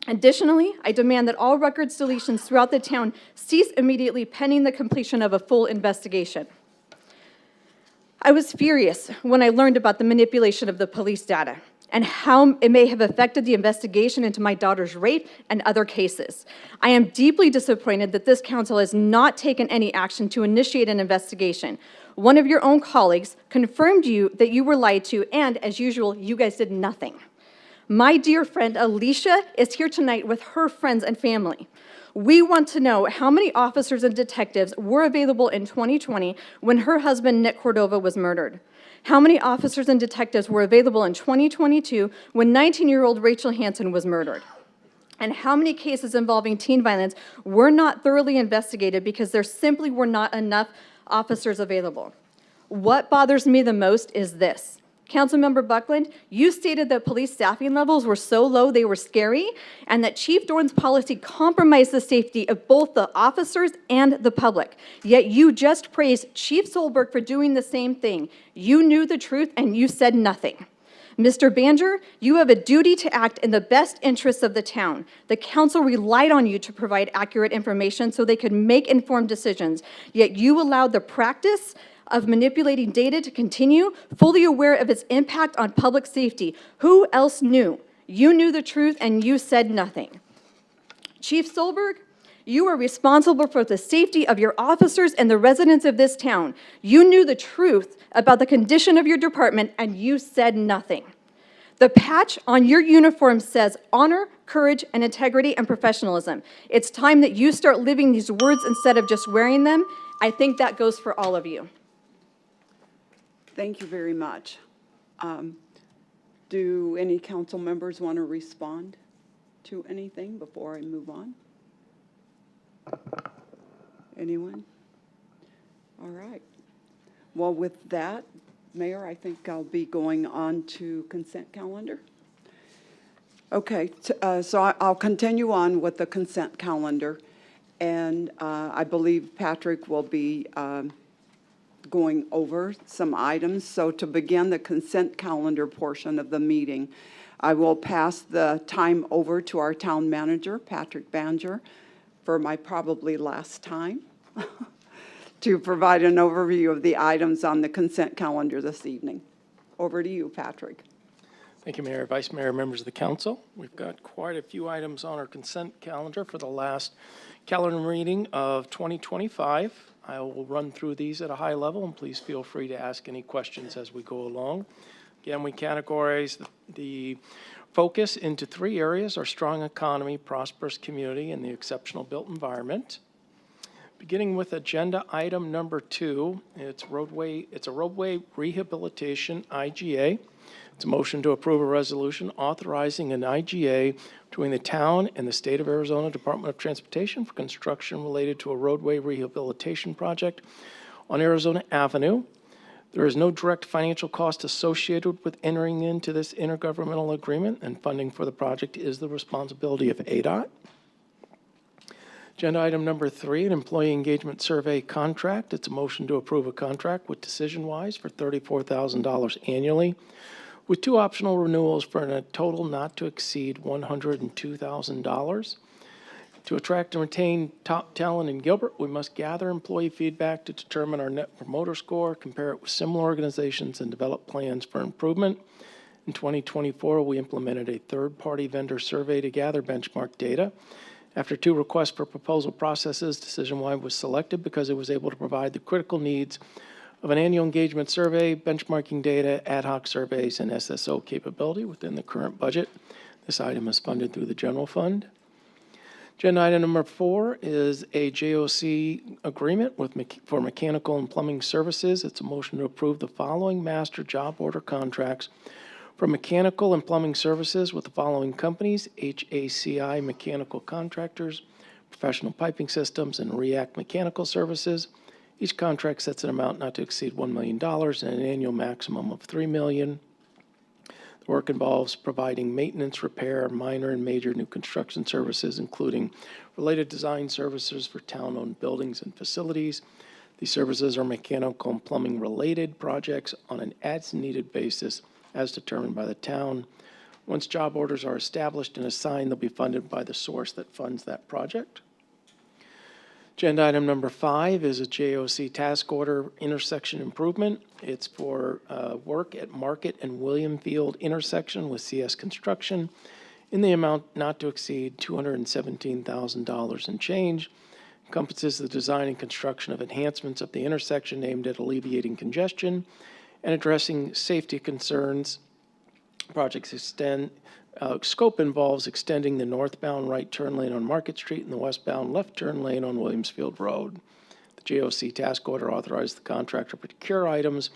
Additionally, I demand that all records deletions throughout the town cease immediately pending the completion of a full investigation. I was furious when I learned about the manipulation of the police data and how it may have affected the investigation into my daughter's rape and other cases. I am deeply disappointed that this council has not taken any action to initiate an investigation. One of your own colleagues confirmed that you were lied to, and as usual, you guys did nothing. My dear friend Alicia is here tonight with her friends and family. We want to know how many officers and detectives were available in 2020 when her husband, Nick Cordova, was murdered. How many officers and detectives were available in 2022 when 19-year-old Rachel Hansen was murdered? And how many cases involving teen violence were not thoroughly investigated because there simply were not enough officers available? What bothers me the most is this. Councilmember Buckland, you stated that police staffing levels were so low they were scary, and that Chief Dorn's policy compromised the safety of both the officers and the public. Yet you just praised Chief Solberg for doing the same thing. You knew the truth and you said nothing. Mr. Banger, you have a duty to act in the best interests of the town. The council relied on you to provide accurate information so they could make informed decisions, yet you allowed the practice of manipulating data to continue, fully aware of its impact on public safety. Who else knew? You knew the truth and you said nothing. Chief Solberg, you are responsible for the safety of your officers and the residents of this town. You knew the truth about the condition of your department and you said nothing. The patch on your uniform says honor, courage, and integrity and professionalism. It's time that you start living these words instead of just wearing them. I think that goes for all of you. Thank you very much. Do any council members want to respond to anything before I move on? Anyone? All right. Well, with that, Mayor, I think I'll be going on to consent calendar. Okay, so I'll continue on with the consent calendar. And I believe Patrick will be going over some items. So to begin the consent calendar portion of the meeting, I will pass the time over to our town manager, Patrick Banger, for my probably last time, to provide an overview of the items on the consent calendar this evening. Over to you, Patrick. Thank you, Mayor, Vice Mayor, members of the council. We've got quite a few items on our consent calendar for the last calendar meeting of 2025. I will run through these at a high level, and please feel free to ask any questions as we go along. Again, we categorize the focus into three areas: our strong economy, prosperous community, and the exceptional built environment. Beginning with agenda item number 2, it's a roadway rehabilitation IGA. It's a motion to approve a resolution authorizing an IGA between the town and the State of Arizona Department of Transportation for construction related to a roadway rehabilitation project on Arizona Avenue. There is no direct financial cost associated with entering into this intergovernmental agreement, and funding for the project is the responsibility of ADOT. Agenda item number 3, an employee engagement survey contract. It's a motion to approve a contract with DecisionWise for $34,000 annually, with 2 optional renewals for a total not to exceed $102,000. To attract and retain top talent in Gilbert, we must gather employee feedback to determine our Net Promoter Score, compare it with similar organizations, and develop plans for improvement. In 2024, we implemented a third-party vendor survey to gather benchmark data. After 2 requests for proposal processes, DecisionWise was selected because it was able to provide the critical needs of an annual engagement survey, benchmarking data, ad hoc surveys, and SSO capability within the current budget. This item is funded through the general fund. Agenda item number 4 is a JOC agreement for mechanical and plumbing services. It's a motion to approve the following master job order contracts for mechanical and plumbing services with the following companies: HACI Mechanical Contractors, Professional Piping Systems, and REACT Mechanical Services. Each contract sets an amount not to exceed $1 million and an annual maximum of $3 million. The work involves providing maintenance, repair, minor and major new construction services, including related design services for town-owned buildings and facilities. These services are mechanical and plumbing related projects on an as-needed basis as determined by the town. Once job orders are established and assigned, they'll be funded by the source that funds that project. Agenda item number 5 is a JOC task order intersection improvement. It's for work at Market and William Field intersection with CS Construction in the amount not to exceed $217,000 and change. Encompasses the design and construction of enhancements of the intersection aimed at alleviating congestion and addressing safety concerns. Project's scope involves extending the northbound right turn lane on Market Street and the westbound left turn lane on Williamsfield Road. The JOC task order authorized the contractor to procure items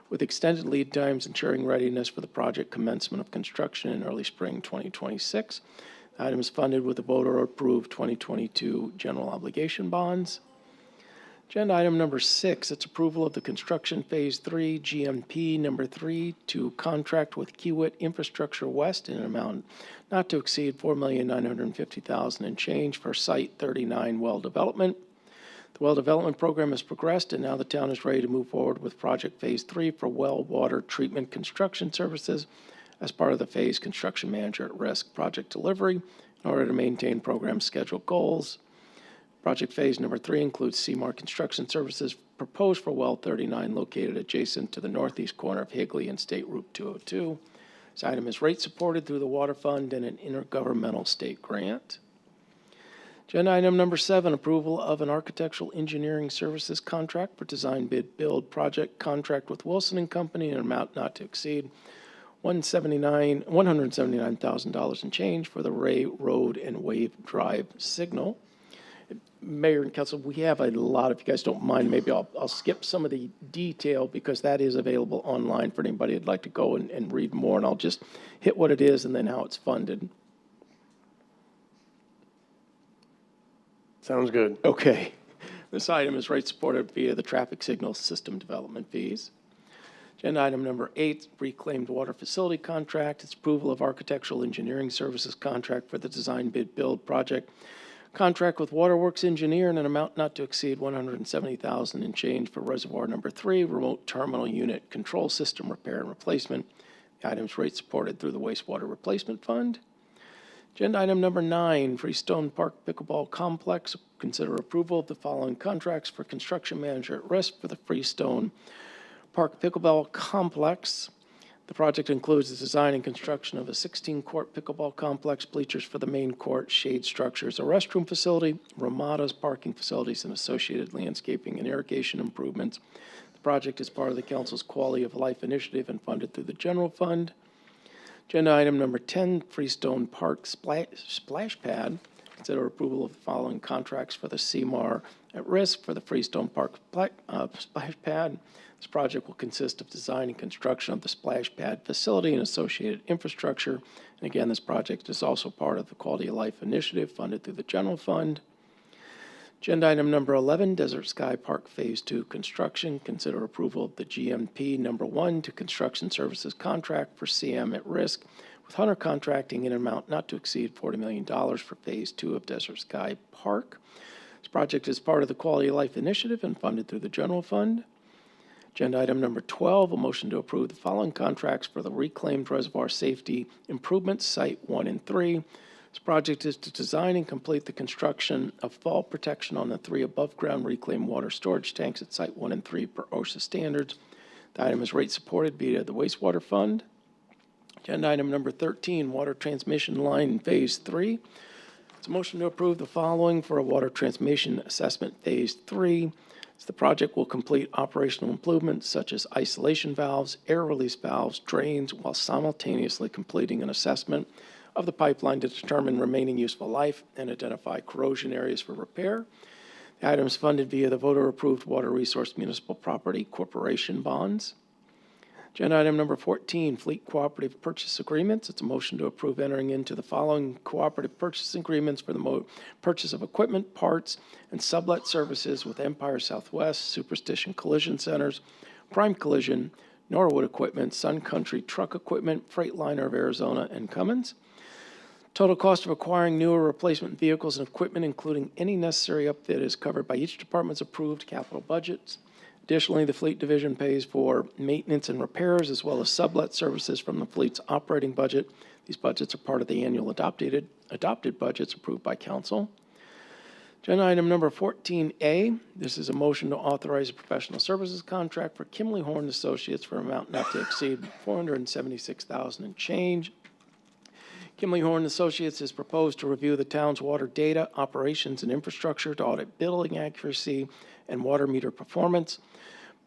with extended lead times, ensuring readiness for the project commencement of construction in early spring 2026. The item is funded with the voter-approved 2022 general obligation bonds. Agenda item number 6, it's approval of the construction phase 3 GMP number 3 to contract with Kiewit Infrastructure West in an amount not to exceed $4,950,000 and change for Site 39 well development. The well development program has progressed, and now the town is ready to move forward with project phase 3 for well water treatment construction services as part of the phase construction manager at risk project delivery in order to maintain program schedule goals. Project phase number 3 includes CMAR Construction Services proposed for well 39 located adjacent to the northeast corner of Higley and State Route 202. This item is rate supported through the Water Fund and an intergovernmental state grant. Agenda item number 7, approval of an architectural engineering services contract for design bid build project contract with Wilson and Company in an amount not to exceed $179,000 and change for the Ray Road and Wave Drive signal. Mayor and Council, we have a lot. If you guys don't mind, maybe I'll skip some of the detail because that is available online for anybody who'd like to go and read more, and I'll just hit what it is and then how it's funded. Sounds good. Okay. This item is rate supported via the traffic signal system development fees. Agenda item number 8, reclaimed water facility contract. It's approval of architectural engineering services contract for the design bid build project. Contract with Waterworks Engineer in an amount not to exceed $170,000 and change for reservoir number 3, remote terminal unit control system repair and replacement. The item's rate supported through the wastewater replacement fund. Agenda item number 9, Freestone Park Pickleball Complex. Consider approval of the following contracts for construction manager at risk for the Freestone Park Pickleball Complex. The project includes the design and construction of a 16-court pickleball complex, bleachers for the main court, shade structures, a restroom facility, ramadas, parking facilities, and associated landscaping and irrigation improvements. The project is part of the council's Quality of Life initiative and funded through the general fund. Agenda item number 10, Freestone Park Splash Pad. Consider approval of the following contracts for the CMAR at risk for the Freestone Park Splash Pad. This project will consist of design and construction of the splash pad facility and associated infrastructure. And again, this project is also part of the Quality of Life initiative funded through the general fund. Agenda item number 11, Desert Sky Park Phase 2 construction. Consider approval of the GMP number 1 to construction services contract for CM at risk with Hunter Contracting in an amount not to exceed $40 million for Phase 2 of Desert Sky Park. This project is part of the Quality of Life initiative and funded through the general fund. Agenda item number 12, a motion to approve the following contracts for the reclaimed reservoir safety improvements, Site 1 and 3. This project is to design and complete the construction of fall protection on the 3 above-ground reclaimed water storage tanks at Site 1 and 3 per OSHA standards. The item is rate supported via the wastewater fund. Agenda item number 13, water transmission line in Phase 3. It's a motion to approve the following for a water transmission assessment Phase 3. The project will complete operational improvements such as isolation valves, air release valves, drains, while simultaneously completing an assessment of the pipeline to determine remaining useful life and identify corrosion areas for repair. The item is funded via the voter-approved Water Resource Municipal Property Corporation bonds. Agenda item number 14, fleet cooperative purchase agreements. It's a motion to approve entering into the following cooperative purchase agreements for the purchase of equipment, parts, and sublet services with Empire Southwest, Superstition Collision Centers, Prime Collision, Norwood Equipment, Sun Country Truck Equipment, Freightliner of Arizona, and Cummins. Total cost of acquiring new or replacement vehicles and equipment, including any necessary upfit, is covered by each department's approved capital budgets. Additionally, the Fleet Division pays for maintenance and repairs as well as sublet services from the fleet's operating budget. These budgets are part of the annual adopted budgets approved by council. Agenda item number 14A, this is a motion to authorize a professional services contract for Kimley Horn Associates for an amount not to exceed $476,000 and change. Kimley Horn Associates is proposed to review the town's water data, operations, and infrastructure to audit billing accuracy and water meter performance.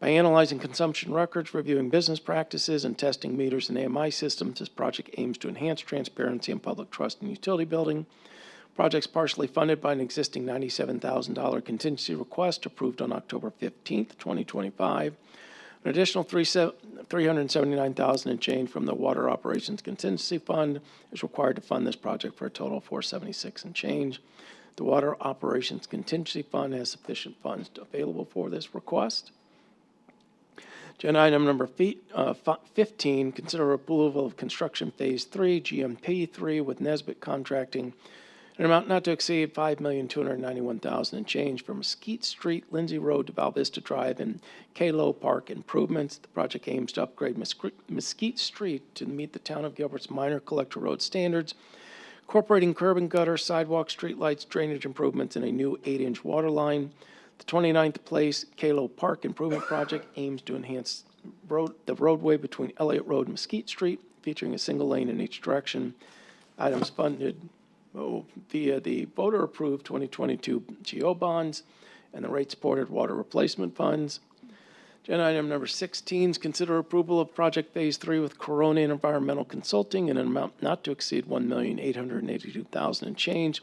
By analyzing consumption records, reviewing business practices, and testing meters and AMI systems, this project aims to enhance transparency and public trust in utility billing. Project's partially funded by an existing $97,000 contingency request approved on October 15th, 2025. An additional $379,000 and change from the Water Operations Contingency Fund is required to fund this project for a total of $476,000 and change. The Water Operations Contingency Fund has sufficient funds available for this request. Agenda item number 15, consider approval of construction Phase 3, GMP 3 with Nesbitt Contracting, an amount not to exceed $5,291,000 and change for Mesquite Street, Lindsay Road to Val Vista Drive, and Kalo Park improvements. The project aims to upgrade Mesquite Street to meet the town of Gilbert's minor collector road standards, incorporating curb and gutter, sidewalk, streetlights, drainage improvements, and a new 8-inch water line. The 29th Place Kalo Park Improvement Project aims to enhance the roadway between Elliott Road and Mesquite Street, featuring a single lane in each direction. Items funded via the voter-approved 2022 GO bonds and the rate-supported water replacement funds. Agenda item number 16 is consider approval of project Phase 3 with Corona Environmental Consulting in an amount not to exceed $1,882,000 and change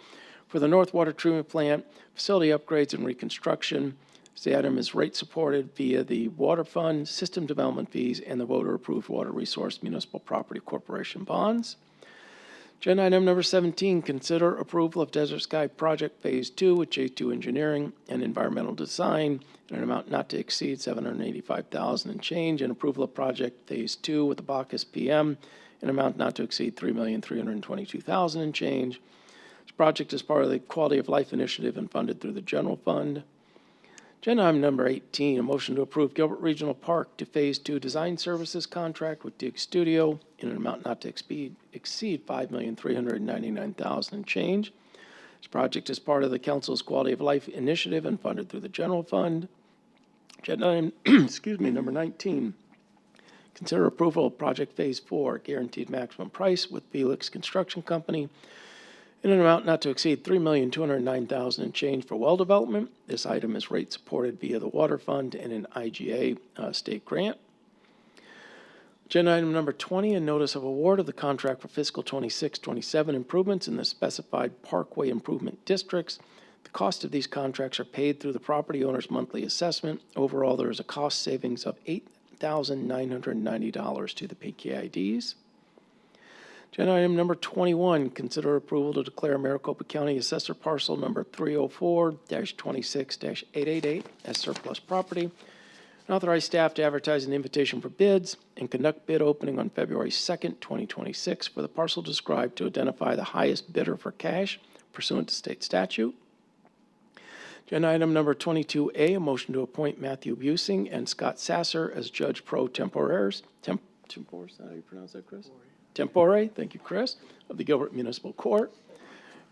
for the North Water Treatment Plant, facility upgrades and reconstruction. The item is rate supported via the Water Fund, System Development Fees, and the voter-approved Water Resource Municipal Property Corporation bonds. Agenda item number 17, consider approval of Desert Sky Project Phase 2 with J2 Engineering and Environmental Design in an amount not to exceed $785,000 and change, and approval of Project Phase 2 with Abacus PM in an amount not to exceed $3,322,000 and change. This project is part of the Quality of Life Initiative and funded through the general fund. Agenda item number 18, a motion to approve Gilbert Regional Park to Phase 2 Design Services Contract with Dig Studio in an amount not to exceed $5,399,000 and change. This project is part of the council's Quality of Life Initiative and funded through the general fund. Agenda item, number 19, consider approval of Project Phase 4, guaranteed maximum price with Felix Construction Company in an amount not to exceed $3,209,000 and change for well development. This item is rate supported via the Water Fund and an IGA state grant. Agenda item number 20, a notice of award of the contract for fiscal 26-27 improvements in the specified parkway improvement districts. The cost of these contracts are paid through the property owner's monthly assessment. Overall, there is a cost savings of $8,990 to the PKIDs. Agenda item number 21, consider approval to declare Maricopa County Assessor Parcel number 304-26-888 as surplus property, and authorize staff to advertise an invitation for bids and conduct bid opening on February 2nd, 2026 for the parcel described to identify the highest bidder for cash pursuant to state statute. Agenda item number 22A, a motion to appoint Matthew Busing and Scott Sasser as judge pro temporaries. Tempore, is that how you pronounce that, Chris? Tempore, thank you, Chris, of the Gilbert Municipal Court.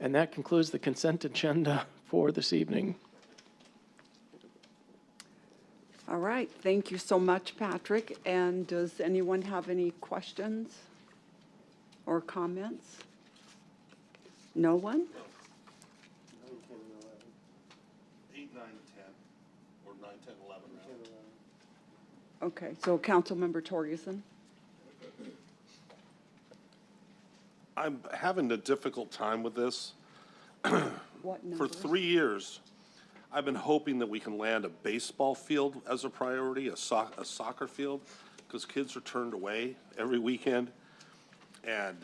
And that concludes the consent agenda for this evening. All right, thank you so much, Patrick. And does anyone have any questions or comments? No one? 8, 9, 10, or 9, 10, 11. Okay, so Councilmember Torgerson? I'm having a difficult time with this. What number? For 3 years, I've been hoping that we can land a baseball field as a priority, a soccer field, because kids are turned away every weekend. And,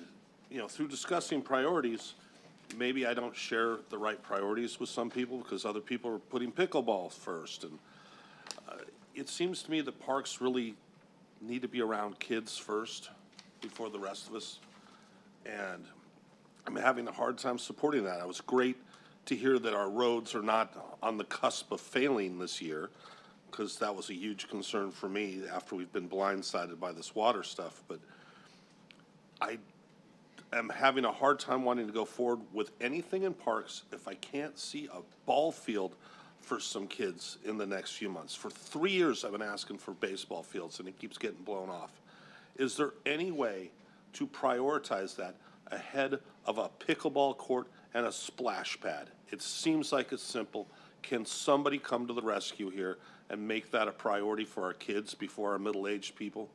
you know, through discussing priorities, maybe I don't share the right priorities with some people because other people are putting pickleball first. And it seems to me that parks really need to be around kids first before the rest of us. And I'm having a hard time supporting that. It was great to hear that our roads are not on the cusp of failing this year, because that was a huge concern for me after we've been blindsided by this water stuff. But I am having a hard time wanting to go forward with anything in parks if I can't see a ball field for some kids in the next few months. For 3 years, I've been asking for baseball fields, and it keeps getting blown off. Is there any way to prioritize that ahead of a pickleball court and a splash pad? It seems like it's simple. Can somebody come to the rescue here and make that a priority for our kids before our middle-aged people?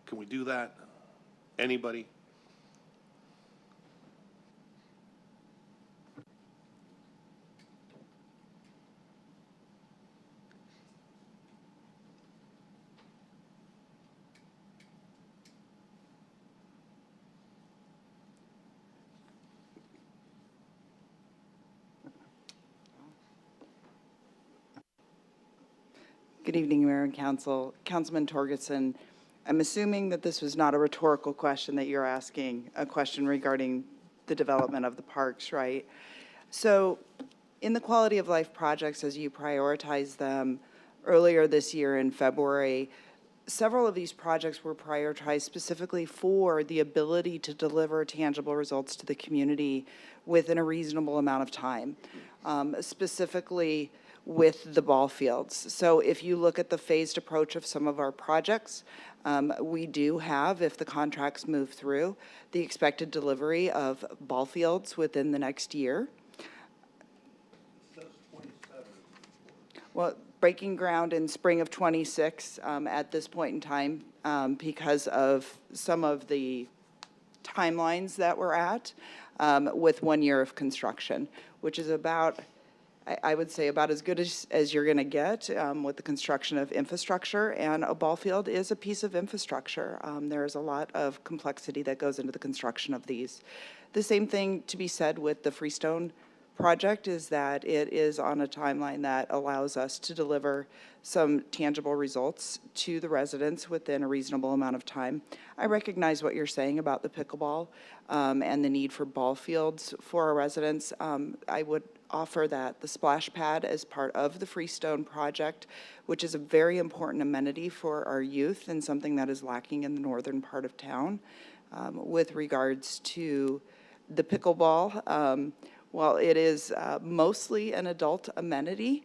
Can we do that? Anybody? Good evening, Mayor and Council. Councilman Torgerson, I'm assuming that this was not a rhetorical question that you're asking, a question regarding the development of the parks, right? So in the quality of life projects, as you prioritize them earlier this year in February, several of these projects were prioritized specifically for the ability to deliver tangible results to the community within a reasonable amount of time, specifically with the ball fields. So if you look at the phased approach of some of our projects, we do have, if the contracts move through, the expected delivery of ball fields within the next year. Well, breaking ground in spring of '26 at this point in time because of some of the timelines that we're at with 1 year of construction, which is about I would say about as good as you're going to get with the construction of infrastructure, and a ball field is a piece of infrastructure. There's a lot of complexity that goes into the construction of these. The same thing to be said with the Freestone project is that it is on a timeline that allows us to deliver some tangible results to the residents within a reasonable amount of time. I recognize what you're saying about the pickleball and the need for ball fields for our residents. I would offer that the splash pad as part of the Freestone project, which is a very important amenity for our youth and something that is lacking in the northern part of town. With regards to the pickleball, while it is mostly an adult amenity,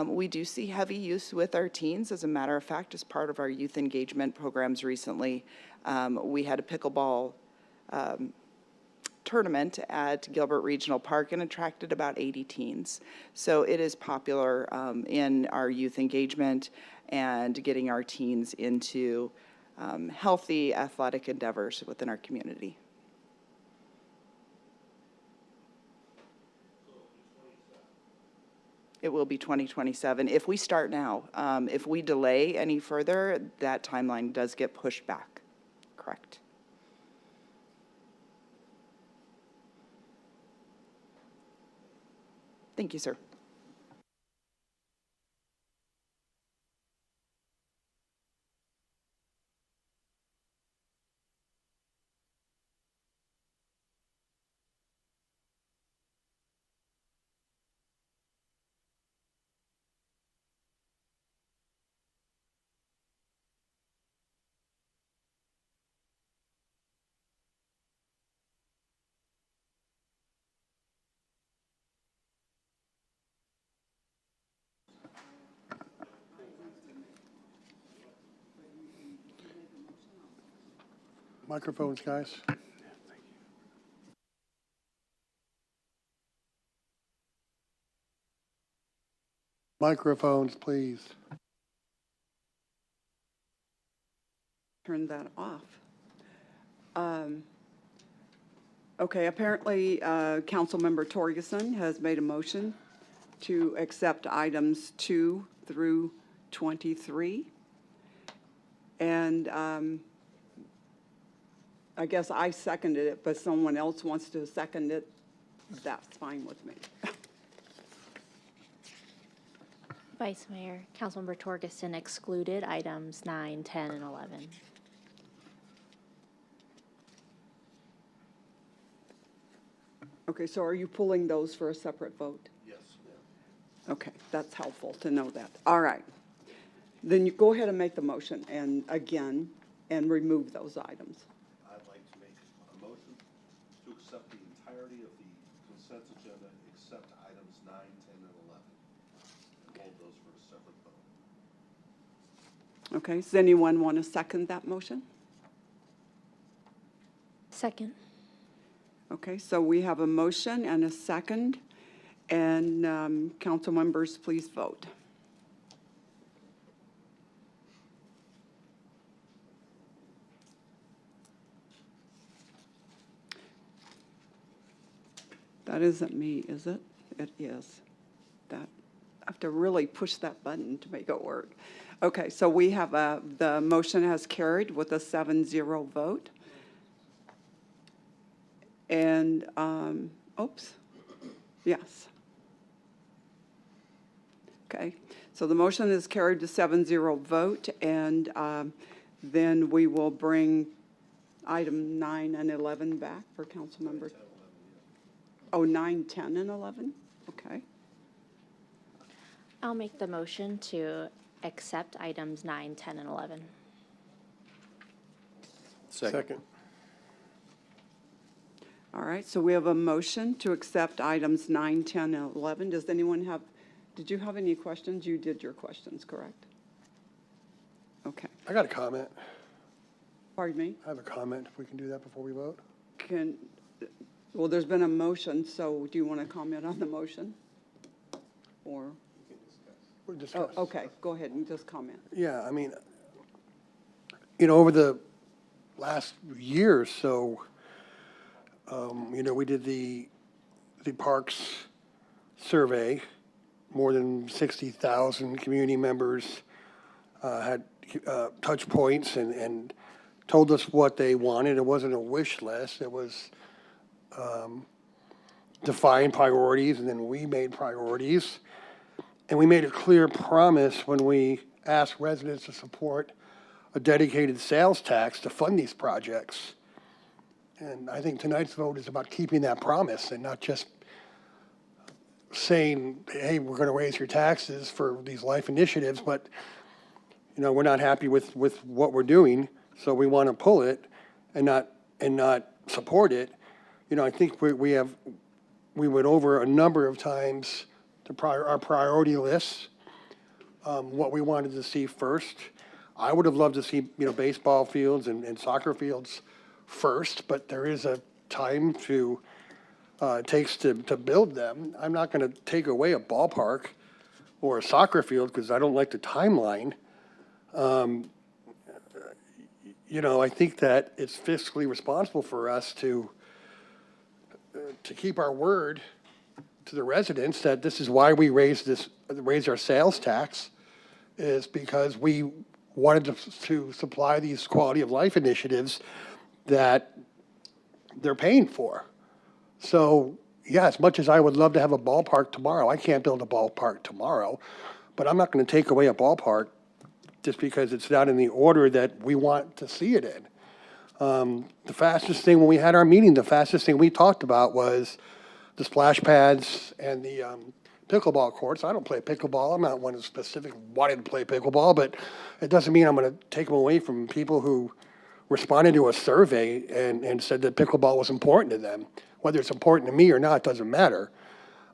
we do see heavy use with our teens. As a matter of fact, as part of our youth engagement programs recently, we had a pickleball tournament at Gilbert Regional Park and attracted about 80 teens. So it is popular in our youth engagement and getting our teens into healthy athletic endeavors within our community. It will be 2027 if we start now. If we delay any further, that timeline does get pushed back. Correct. Thank you, sir. Microphones, guys. Microphones, please. Turn that off. Okay, apparently, Councilmember Torgerson has made a motion to accept items 2 through 23. And I guess I seconded it, but someone else wants to second it, that's fine with me. Vice Mayor, Councilmember Torgerson excluded items 9, 10, and 11. Okay, so are you pulling those for a separate vote? Yes. Okay, that's helpful to know that. All right. Then you go ahead and make the motion and again, and remove those items. I'd like to make a motion to accept the entirety of the consent agenda except items 9, 10, and 11. And hold those for a separate vote. Okay, does anyone want to second that motion? Second. Okay, so we have a motion and a second, and council members, please vote. That isn't me, is it? It is. That, I have to really push that button to make it work. Okay, so we have the motion has carried with a 7-0 vote. And, oops, yes. Okay, so the motion is carried to 7-0 vote, and then we will bring item 9 and 11 back for council member. Oh, 9, 10, and 11? Okay. I'll make the motion to accept items 9, 10, and 11. Second. All right, so we have a motion to accept items 9, 10, and 11. Does anyone have, did you have any questions? You did your questions, correct? Okay. I got a comment. Pardon me? I have a comment, if we can do that before we vote. Well, there's been a motion, so do you want to comment on the motion? Or? We're discussing. Oh, okay, go ahead and just comment. Yeah, I mean, you know, over the last year or so, you know, we did the parks survey, more than 60,000 community members had touch points and told us what they wanted. It wasn't a wish list. It was define priorities, and then we made priorities. And we made a clear promise when we asked residents to support a dedicated sales tax to fund these projects. And I think tonight's vote is about keeping that promise and not just saying, hey, we're going to raise your taxes for these life initiatives, but we're not happy with what we're doing, so we want to pull it and not support it. I think we went over a number of times our priority lists, what we wanted to see first. I would have loved to see, baseball fields and soccer fields first, but there is a time it takes to build them. I'm not going to take away a ballpark or a soccer field because I don't like the timeline. I think that it's fiscally responsible for us to keep our word to the residents that this is why we raised our sales tax, is because we wanted to supply these quality of life initiatives that they're paying for. So, yeah, as much as I would love to have a ballpark tomorrow, I can't build a ballpark tomorrow, but I'm not going to take away a ballpark just because it's not in the order that we want to see it in. The fastest thing when we had our meeting, the fastest thing we talked about was the splash pads and the pickleball courts. I don't play pickleball. I'm not one of specific wanting to play pickleball, but it doesn't mean I'm going to take them away from people who responded to a survey and said that pickleball was important to them. Whether it's important to me or not doesn't matter.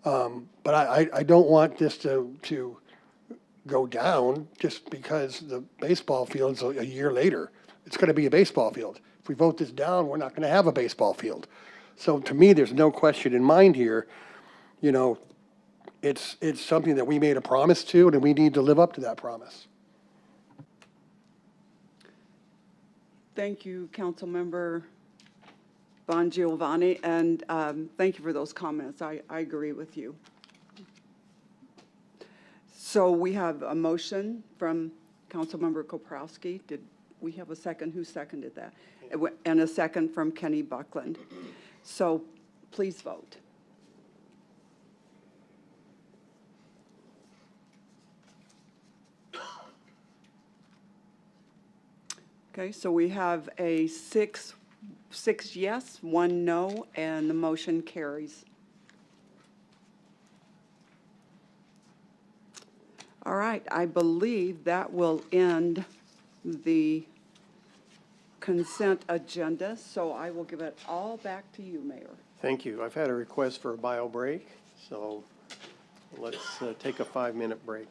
But I don't want this to go down just because the baseball field's a year later. It's going to be a baseball field. If we vote this down, we're not going to have a baseball field. So to me, there's no question in mind here. It's something that we made a promise to, and we need to live up to that promise. Thank you, Councilmember Von Giovanni, and thank you for those comments. I agree with you. So we have a motion from Councilmember Koprowski. Did we have a second? Who seconded that? And a second from Kenny Buckland. So please vote. Okay, so we have a six yes, 1 no, and the motion carries. All right, I believe that will end the consent agenda, so I will give it all back to you, Mayor. Thank you. I've had a request for a bio break, so let's take a 5-minute break.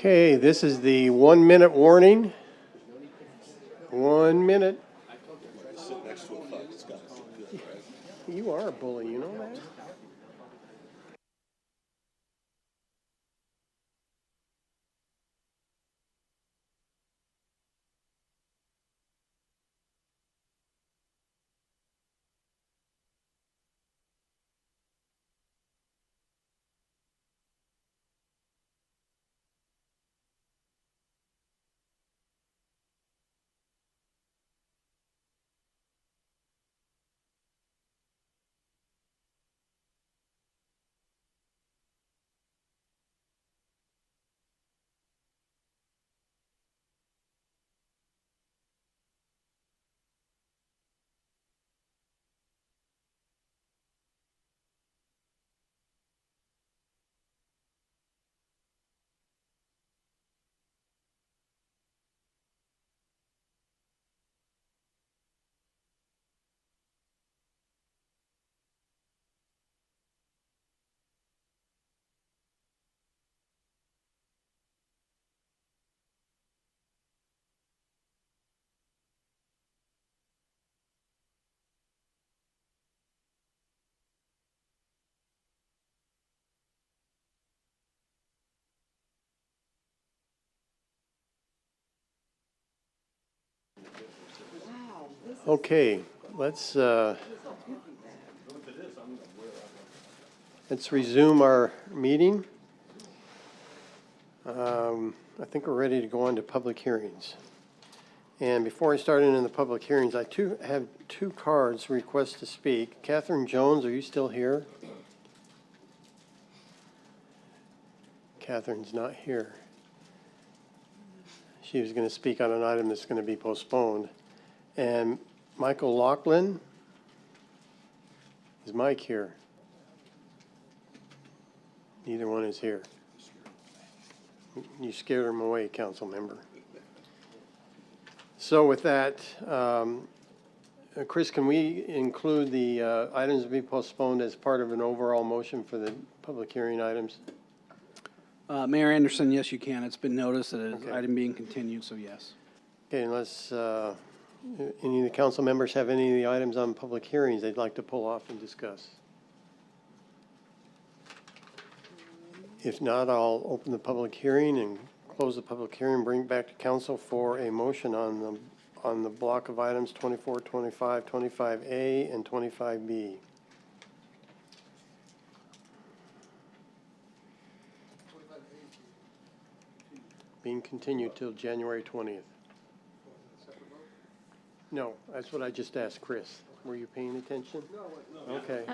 Okay, this is the 1-minute warning. 1 minute. You are a bully, you know that? Okay, let's resume our meeting. I think we're ready to go on to public hearings. And before I start into the public hearings, I have two cards request to speak. Catherine Jones, are you still here? Catherine's not here. She was going to speak on an item that's going to be postponed. And Michael Laughlin, is Mike here? Neither one is here. You scared him away, council member. So with that, Chris, can we include the items to be postponed as part of an overall motion for the public hearing items? Mayor Anderson, yes, you can. It's been noticed that it's Okay. item being continued, so yes. Okay, unless any of the council members have any of the items on public hearings they'd like to pull off and discuss. If not, I'll open the public hearing and close the public hearing, bring it back to council for a motion on the block of items 24, 25, 25A, and 25B. Being continued till January 20th. No, that's what I just asked Chris. Were you paying attention? Okay.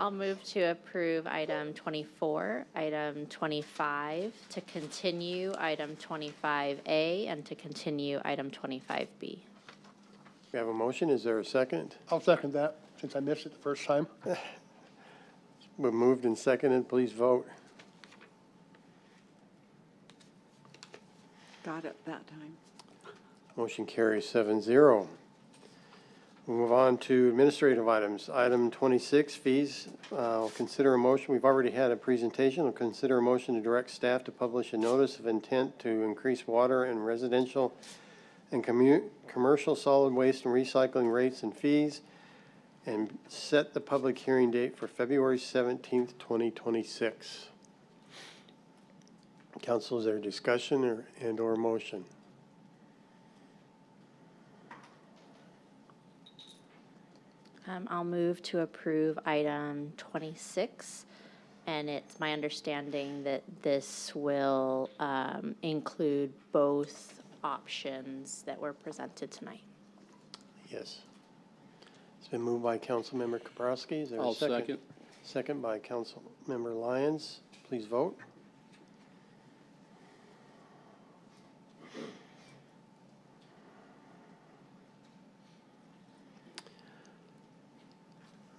I'll move to approve item 24, item 25, to continue item 25A, and to continue item 25B. We have a motion. Is there a second? I'll second that, since I missed it the first time. We're moved and seconded. Please vote. Got it that time. Motion carries 7-0. We'll move on to administrative items. Item 26, fees. I'll consider a motion. We've already had a presentation. I'll consider a motion to direct staff to publish a notice of intent to increase water and residential and commercial solid waste and recycling rates and fees, and set the public hearing date for February 17th, 2026. Council, is there discussion or motion? I'll move to approve item 26, and it's my understanding that this will include both options that were presented tonight. Yes. It's been moved by Councilmember Kaprowski. Is there a I'll second? second. Second by Councilmember Lyons. Please vote.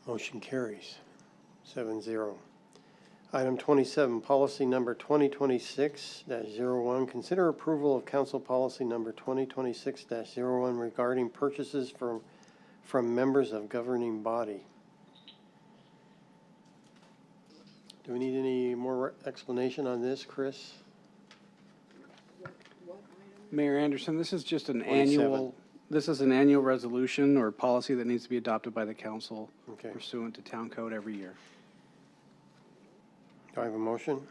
Motion carries 7-0. Item 27, policy number 2026-01. Consider approval of council policy number 2026-01 regarding purchases from members of governing body. Do we need any more explanation on this, Chris? Mayor Anderson, this is just an 27. this is an annual resolution or policy that needs to be adopted by the council Okay. pursuant to town code every year. Do I have a motion?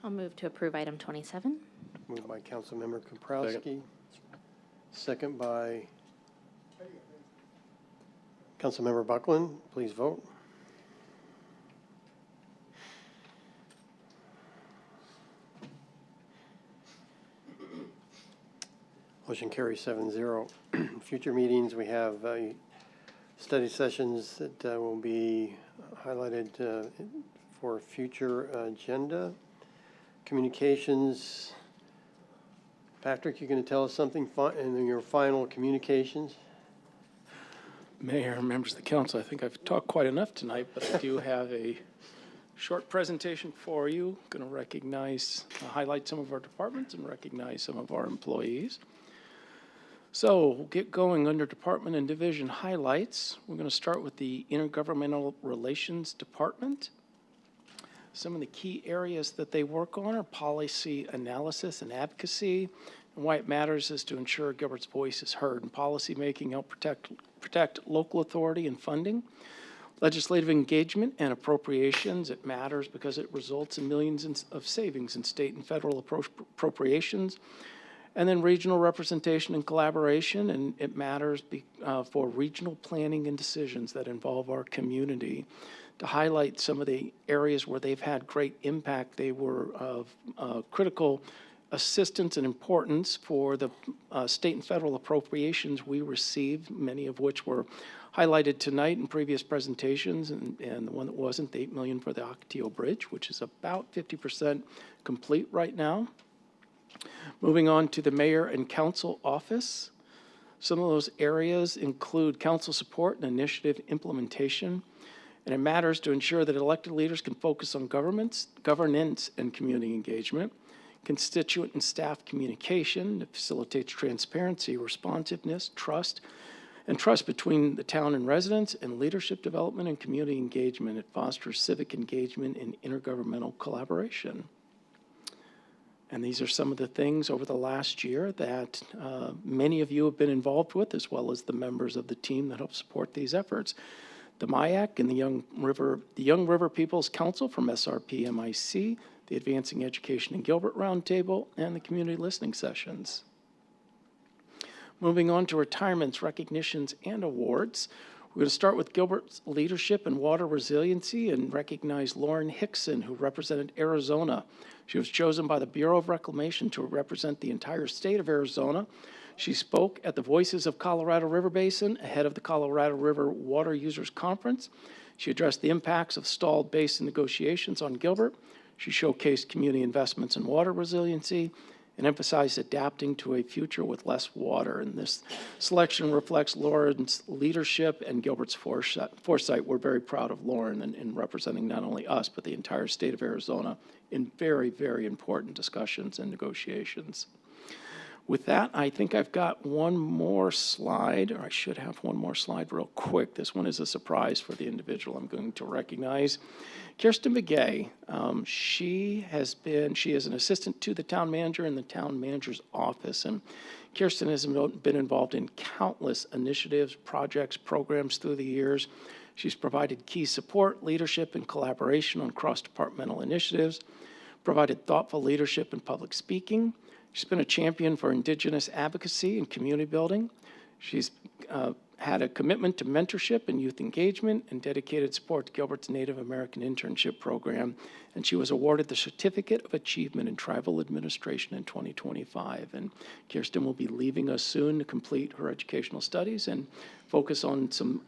I'll move to approve item 27. Moved by Councilmember Kaprowski. Second by Councilmember Buckland. Please vote. Motion carries 7-0. Future meetings, we have study sessions that will be highlighted for future agenda. Communications. Patrick, you're going to tell us something in your final communications? Mayor, members of the council, I think I've talked quite enough tonight, but I do have a short presentation for you. Going to recognize, highlight some of our departments and recognize some of our employees. So we'll get going under department and division highlights. We're going to start with the Intergovernmental Relations Department. Some of the key areas that they work on are policy analysis and advocacy. And why it matters is to ensure Gilbert's voice is heard in policymaking, help protect local authority and funding. Legislative engagement and appropriations, it matters because it results in millions of savings in state and federal appropriations. And then regional representation and collaboration, and it matters for regional planning and decisions that involve our community. To highlight some of the areas where they've had great impact, they were of critical assistance and importance for the state and federal appropriations we received, many of which were highlighted tonight in previous presentations, and the one that wasn't, the $8 million for the Ocotillo Bridge, which is about 50% complete right now. Moving on to the mayor and council office. Some of those areas include council support and initiative implementation. And it matters to ensure that elected leaders can focus on governance, and community engagement. Constituent and staff communication that facilitates transparency, responsiveness, trust between the town and residents, and leadership development and community engagement. It fosters civic engagement and intergovernmental collaboration. And these are some of the things over the last year that many of you have been involved with, as well as the members of the team that help support these efforts. The MIAC and the Young River People's Council from SRPMIC, the Advancing Education in Gilbert Roundtable, and the community listening sessions. Moving on to retirements, recognitions, and awards. We're going to start with Gilbert's leadership in water resiliency and recognize Lauren Hickson, who represented Arizona. She was chosen by the Bureau of Reclamation to represent the entire state of Arizona. She spoke at the Voices of Colorado River Basin ahead of the Colorado River Water Users Conference. She addressed the impacts of stalled basin negotiations on Gilbert. She showcased community investments in water resiliency and emphasized adapting to a future with less water. And this selection reflects Lauren's leadership and Gilbert's foresight. We're very proud of Lauren in representing not only us, but the entire state of Arizona in very, very important discussions and negotiations. With that, I think I've got one more slide, or I should have one more slide real quick. This one is a surprise for the individual I'm going to recognize. Kirsten McGay, she is an assistant to the town manager in the town manager's office. And Kirsten has been involved in countless initiatives, projects, programs through the years. She's provided key support, leadership, and collaboration on cross-departmental initiatives, provided thoughtful leadership in public speaking. She's been a champion for Indigenous advocacy and community building. She's had a commitment to mentorship and youth engagement and dedicated support to Gilbert's Native American Internship Program. And she was awarded the Certificate of Achievement in Tribal Administration in 2025. And Kirsten will be leaving us soon to complete her educational studies and focus on some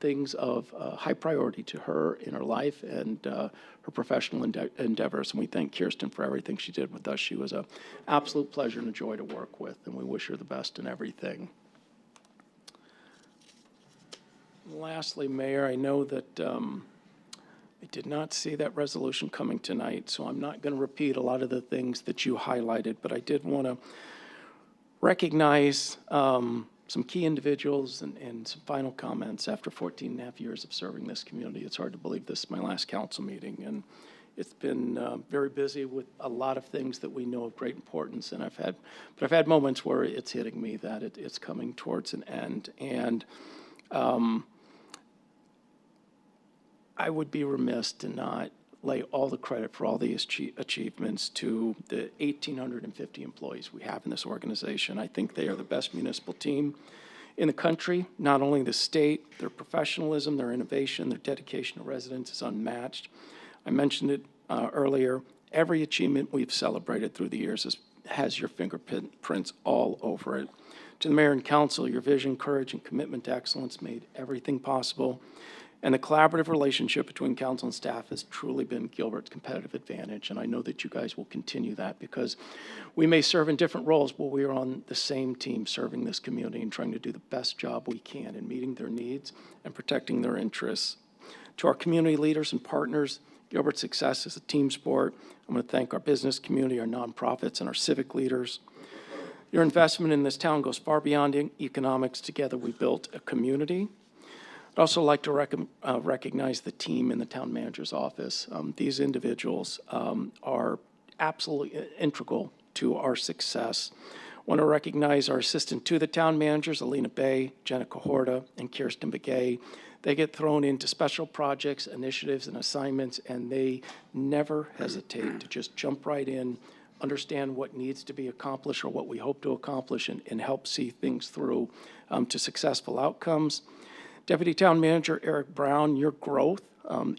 things of high priority to her in her life and her professional endeavors. And we thank Kirsten for everything she did with us. She was an absolute pleasure and a joy to work with, and we wish her the best in everything. Lastly, Mayor, I know that I did not see that resolution coming tonight, so I'm not going to repeat a lot of the things that you highlighted, but I did want to recognize some key individuals and some final comments after 14 and a half years of serving this community. It's hard to believe this is my last council meeting, and It's been very busy with a lot of things that we know of great importance, and I've had moments where it's hitting me that it's coming towards an end. And I would be remiss to not lay all the credit for all these achievements to the 1,850 employees we have in this organization. I think they are the best municipal team in the country. Not only the state, their professionalism, their innovation, their dedication to residents is unmatched. I mentioned it earlier. Every achievement we've celebrated through the years has your fingerprints all over it. To the mayor and council, your vision, courage, and commitment to excellence made everything possible. And the collaborative relationship between council and staff has truly been Gilbert's competitive advantage. And I know that you guys will continue that, because we may serve in different roles, but we are on the same team serving this community and trying to do the best job we can in meeting their needs and protecting their interests. To our community leaders and partners, Gilbert's success is a team sport. I'm going to thank our business community, our nonprofits, and our civic leaders. Your investment in this town goes far beyond economics. Together we built a community. I'd also like to recognize the team in the town manager's office. These individuals are absolutely integral to our success. I want to recognize our assistant to the town managers, Alina Bay, Jenna Cahorta, and Kirsten Begay. They get thrown into special projects, initiatives, and assignments, and they never hesitate to just jump right in, understand what needs to be accomplished or what we hope to accomplish, and help see things through to successful outcomes. Deputy Town Manager Eric Brown, your growth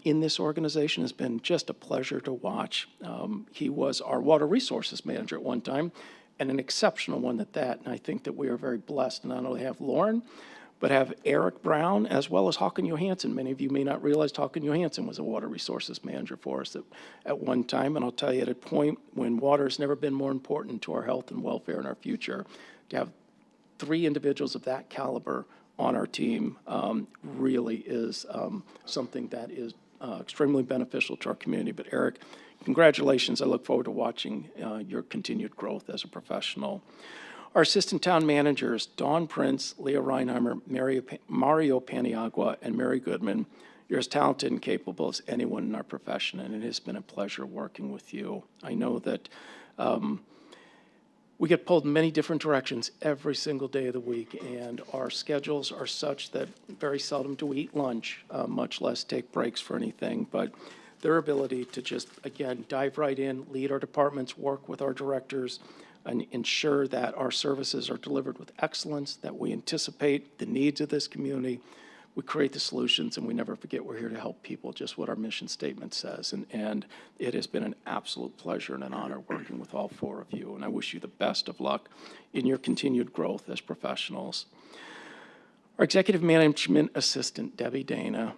in this organization has been just a pleasure to watch. He was our Water Resources Manager at one time, and an exceptional one at that. And I think that we are very blessed to not only have Lauren, but have Eric Brown as well as Håkan Johansson. Many of you may not realize Håkan Johansson was a Water Resources Manager for us at one time. And I'll tell you, at a point when water has never been more important to our health and welfare and our future, to have 3 individuals of that caliber on our team really is something that is extremely beneficial to our community. But Eric, congratulations. I look forward to watching your continued growth as a professional. Our assistant town managers, Dawn Prince, Leah Reinheimer, Mario Paniagua, and Mary Goodman, you're as talented and capable as anyone in our profession, and it has been a pleasure working with you. I know that we get pulled in many different directions every single day of the week, and our schedules are such that very seldom do we eat lunch, much less take breaks for anything. But their ability to just, again, dive right in, lead our departments, work with our directors, and ensure that our services are delivered with excellence, that we anticipate the needs of this community, we create the solutions, and we never forget we're here to help people, just what our mission statement says. And it has been an absolute pleasure and an honor working with all 4 of you, and I wish you the best of luck in your continued growth as professionals. Our executive management assistant, Debbie Dana,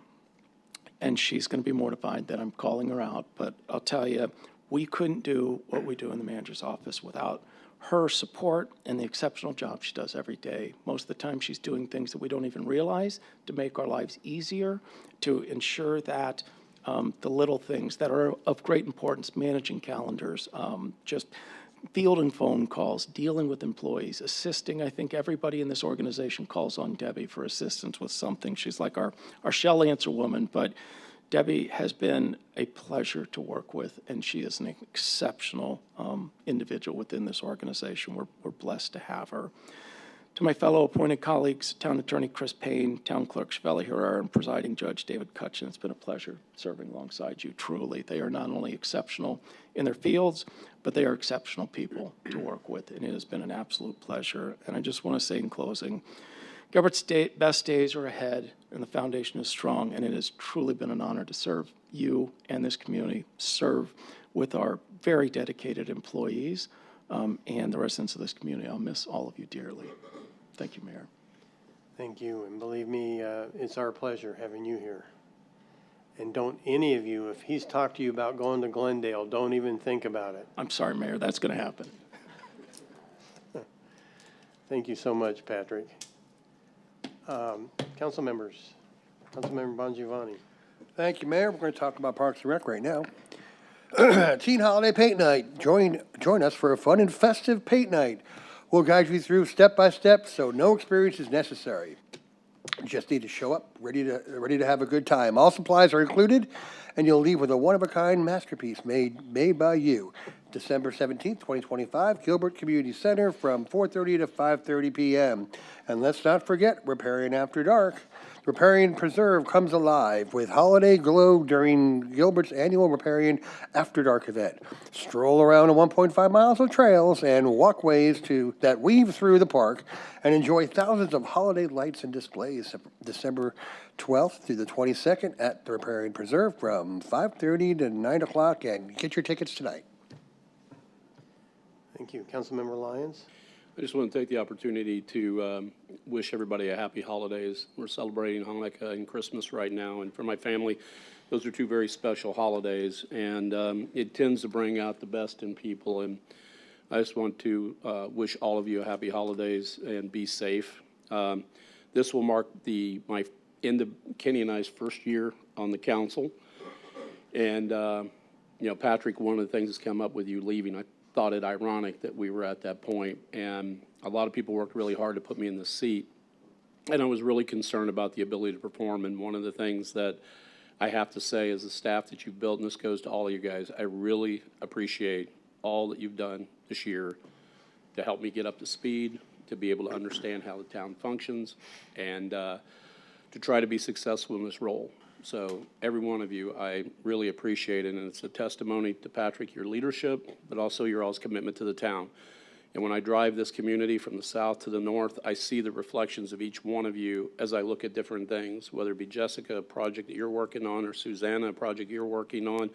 and she's going to be mortified that I'm calling her out, but I'll tell you, we couldn't do what we do in the manager's office without her support and the exceptional job she does every day. Most of the time she's doing things that we don't even realize to make our lives easier, to ensure that the little things that are of great importance, managing calendars, just fielding phone calls, dealing with employees, assisting. I think everybody in this organization calls on Debbie for assistance with something. She's like our shell answer woman, but Debbie has been a pleasure to work with, and she is an exceptional individual within this organization. We're blessed to have her. To my fellow appointed colleagues, Town Attorney Chris Payne, Town Clerk Shveli Herrera, and Presiding Judge David Cutchin, it's been a pleasure serving alongside you, truly. They are not only exceptional in their fields, but they are exceptional people to work with, and it has been an absolute pleasure. And I just want to say in closing, Gilbert's best days are ahead, and the foundation is strong, and it has truly been an honor to serve you and this community, serve with our very dedicated employees and the residents of this community. I'll miss all of you dearly. Thank you, Mayor. Thank you, and believe me, it's our pleasure having you here. And don't any of you, if he's talked to you about going to Glendale, don't even think about it. I'm sorry, Mayor, that's going to happen. Thank you so much, Patrick. Council members, Councilmember Bongiovanni. Thank you, Mayor. We're going to talk about Parks and Rec right now. Teen Holiday Paint Night. Join us for a fun and festive paint night. We'll guide you through step by step, so no experience is necessary. Just need to show up, ready to have a good time. All supplies are included, and you'll leave with a one-of-a-kind masterpiece made by you. December 17th, 2025, Gilbert Community Center from 4:30 to 5:30 p.m. And let's not forget Riparian After Dark. Riparian Preserve comes alive with holiday glow during Gilbert's annual Riparian After Dark event. Stroll around the 1.5 miles of trails and walkways that weave through the park and enjoy thousands of holiday lights and displays December 12th through the 22nd at the Riparian Preserve from 5:30 to 9 o'clock, and get your tickets tonight. Thank you. Councilmember Lyons? I just want to take the opportunity to wish everybody a happy holidays. We're celebrating Hanukkah and Christmas right now, and for my family, those are two very special holidays, and it tends to bring out the best in people, and I just want to wish all of you a happy holidays and be safe. This will mark my end of Kenny and I's first year on the council, and you know, Patrick, one of the things that's come up with you leaving, I thought it ironic that we were at that point, and a lot of people worked really hard to put me in the seat, and I was really concerned about the ability to perform. And one of the things that I have to say is the staff that you've built, and this goes to all of you guys, I really appreciate all that you've done this year to help me get up to speed, to be able to understand how the town functions, and to try to be successful in this role. So every one of you, I really appreciate it, and it's a testimony to Patrick, your leadership, but also your all's commitment to the town. And when I drive this community from the south to the north, I see the reflections of each one of you as I look at different things, whether it be Jessica, a project that you're working on, or Susanna, a project you're working on,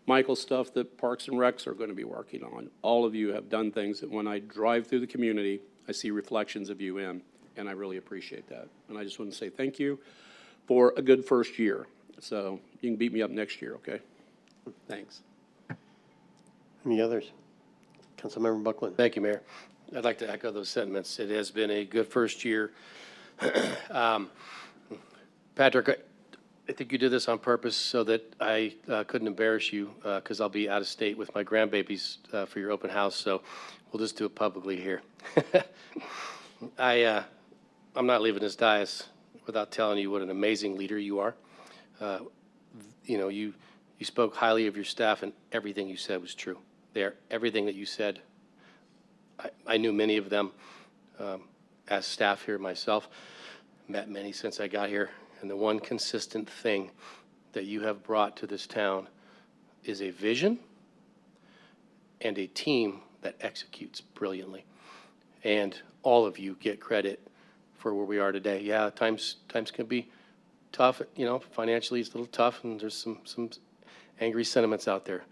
Michael, stuff that Parks and Recs are going to be working on. All of you have done things that when I drive through the community, I see reflections of you in, and I really appreciate that. And I just want to say thank you for a good first year. So you can beat me up next year, okay? Thanks. Any others? Councilmember Buckland. Thank you, Mayor. I'd like to echo those sentiments. It has been a good first year. Patrick, I think you did this on purpose so that I couldn't embarrass you because I'll be out of state with my grandbabies for your open house, so we'll just do it publicly here. I'm not leaving this dais without telling you what an amazing leader you are. You know, you spoke highly of your staff, and everything you said was true. Everything that you said, I knew many of them as staff here myself, met many since I got here, and the one consistent thing that you have brought to this town is a vision and a team that executes brilliantly. And all of you get credit for where we are today. Yeah, times can be tough, you know, financially it's a little tough, and there's some angry sentiments out there.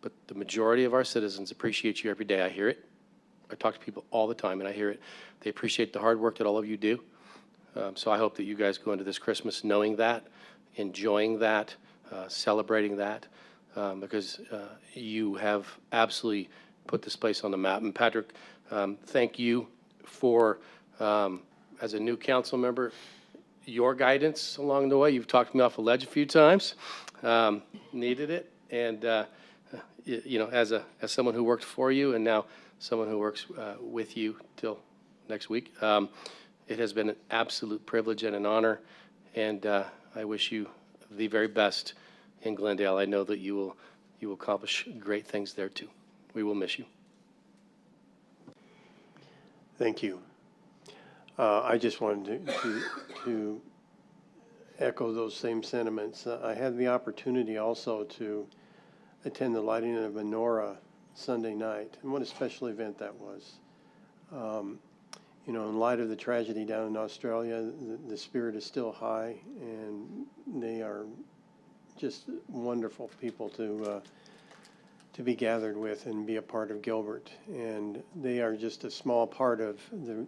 But the majority of our citizens appreciate you every day. I hear it. I talk to people all the time, and I hear it. They appreciate the hard work that all of you do. So I hope that you guys go into this Christmas knowing that, enjoying that, celebrating that, because you have absolutely put this place on the map. And Patrick, thank you for, as a new council member, your guidance along the way. You've talked me off a ledge a few times, needed it, and you know, as someone who worked for you and now someone who works with you till next week, it has been an absolute privilege and an honor, and I wish you the very best in Glendale. I know that you will accomplish great things there too. We will miss you. Thank you. I just wanted to echo those same sentiments. I had the opportunity also to attend the lighting of a menorah Sunday night, and what a special event that was. You know, in light of the tragedy down in Australia, the spirit is still high, and they are just wonderful people to be gathered with and be a part of Gilbert. And they are just a small part of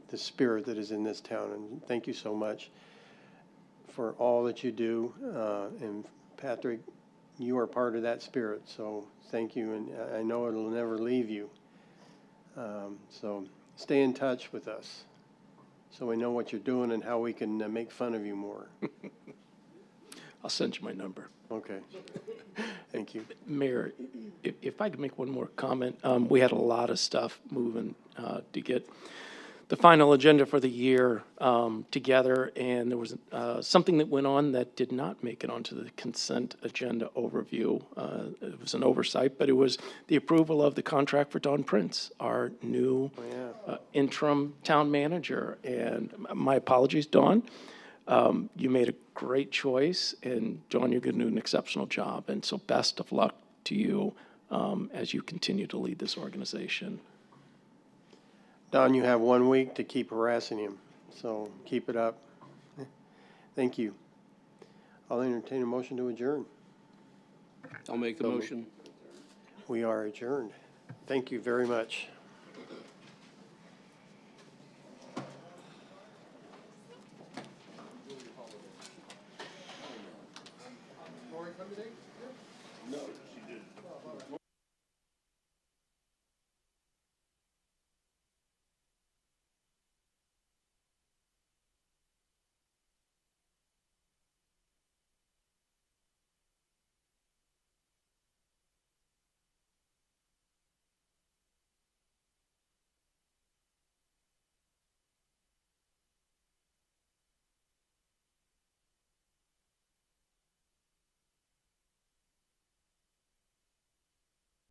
the spirit that is in this town. And thank you so much for all that you do. And Patrick, you are part of that spirit, so thank you. And I know it'll never leave you. So stay in touch with us so we know what you're doing and how we can make fun of you more. I'll send you my number. Okay. Thank you. Mayor, if I could make one more comment. We had a lot of stuff moving to get the final agenda for the year together, and there was something that went on that did not make it onto the consent agenda overview. It was an oversight, but it was the approval of the contract for Don Prince, our new interim town manager. And my apologies, Don. You made a great choice, and John, you're going to do an exceptional job. And so best of luck to you as you continue to lead this organization. Don, you have 1 week to keep harassing him, so keep it up. Thank you. I'll entertain a motion to adjourn. I'll make the motion. We are adjourned. Thank you very much.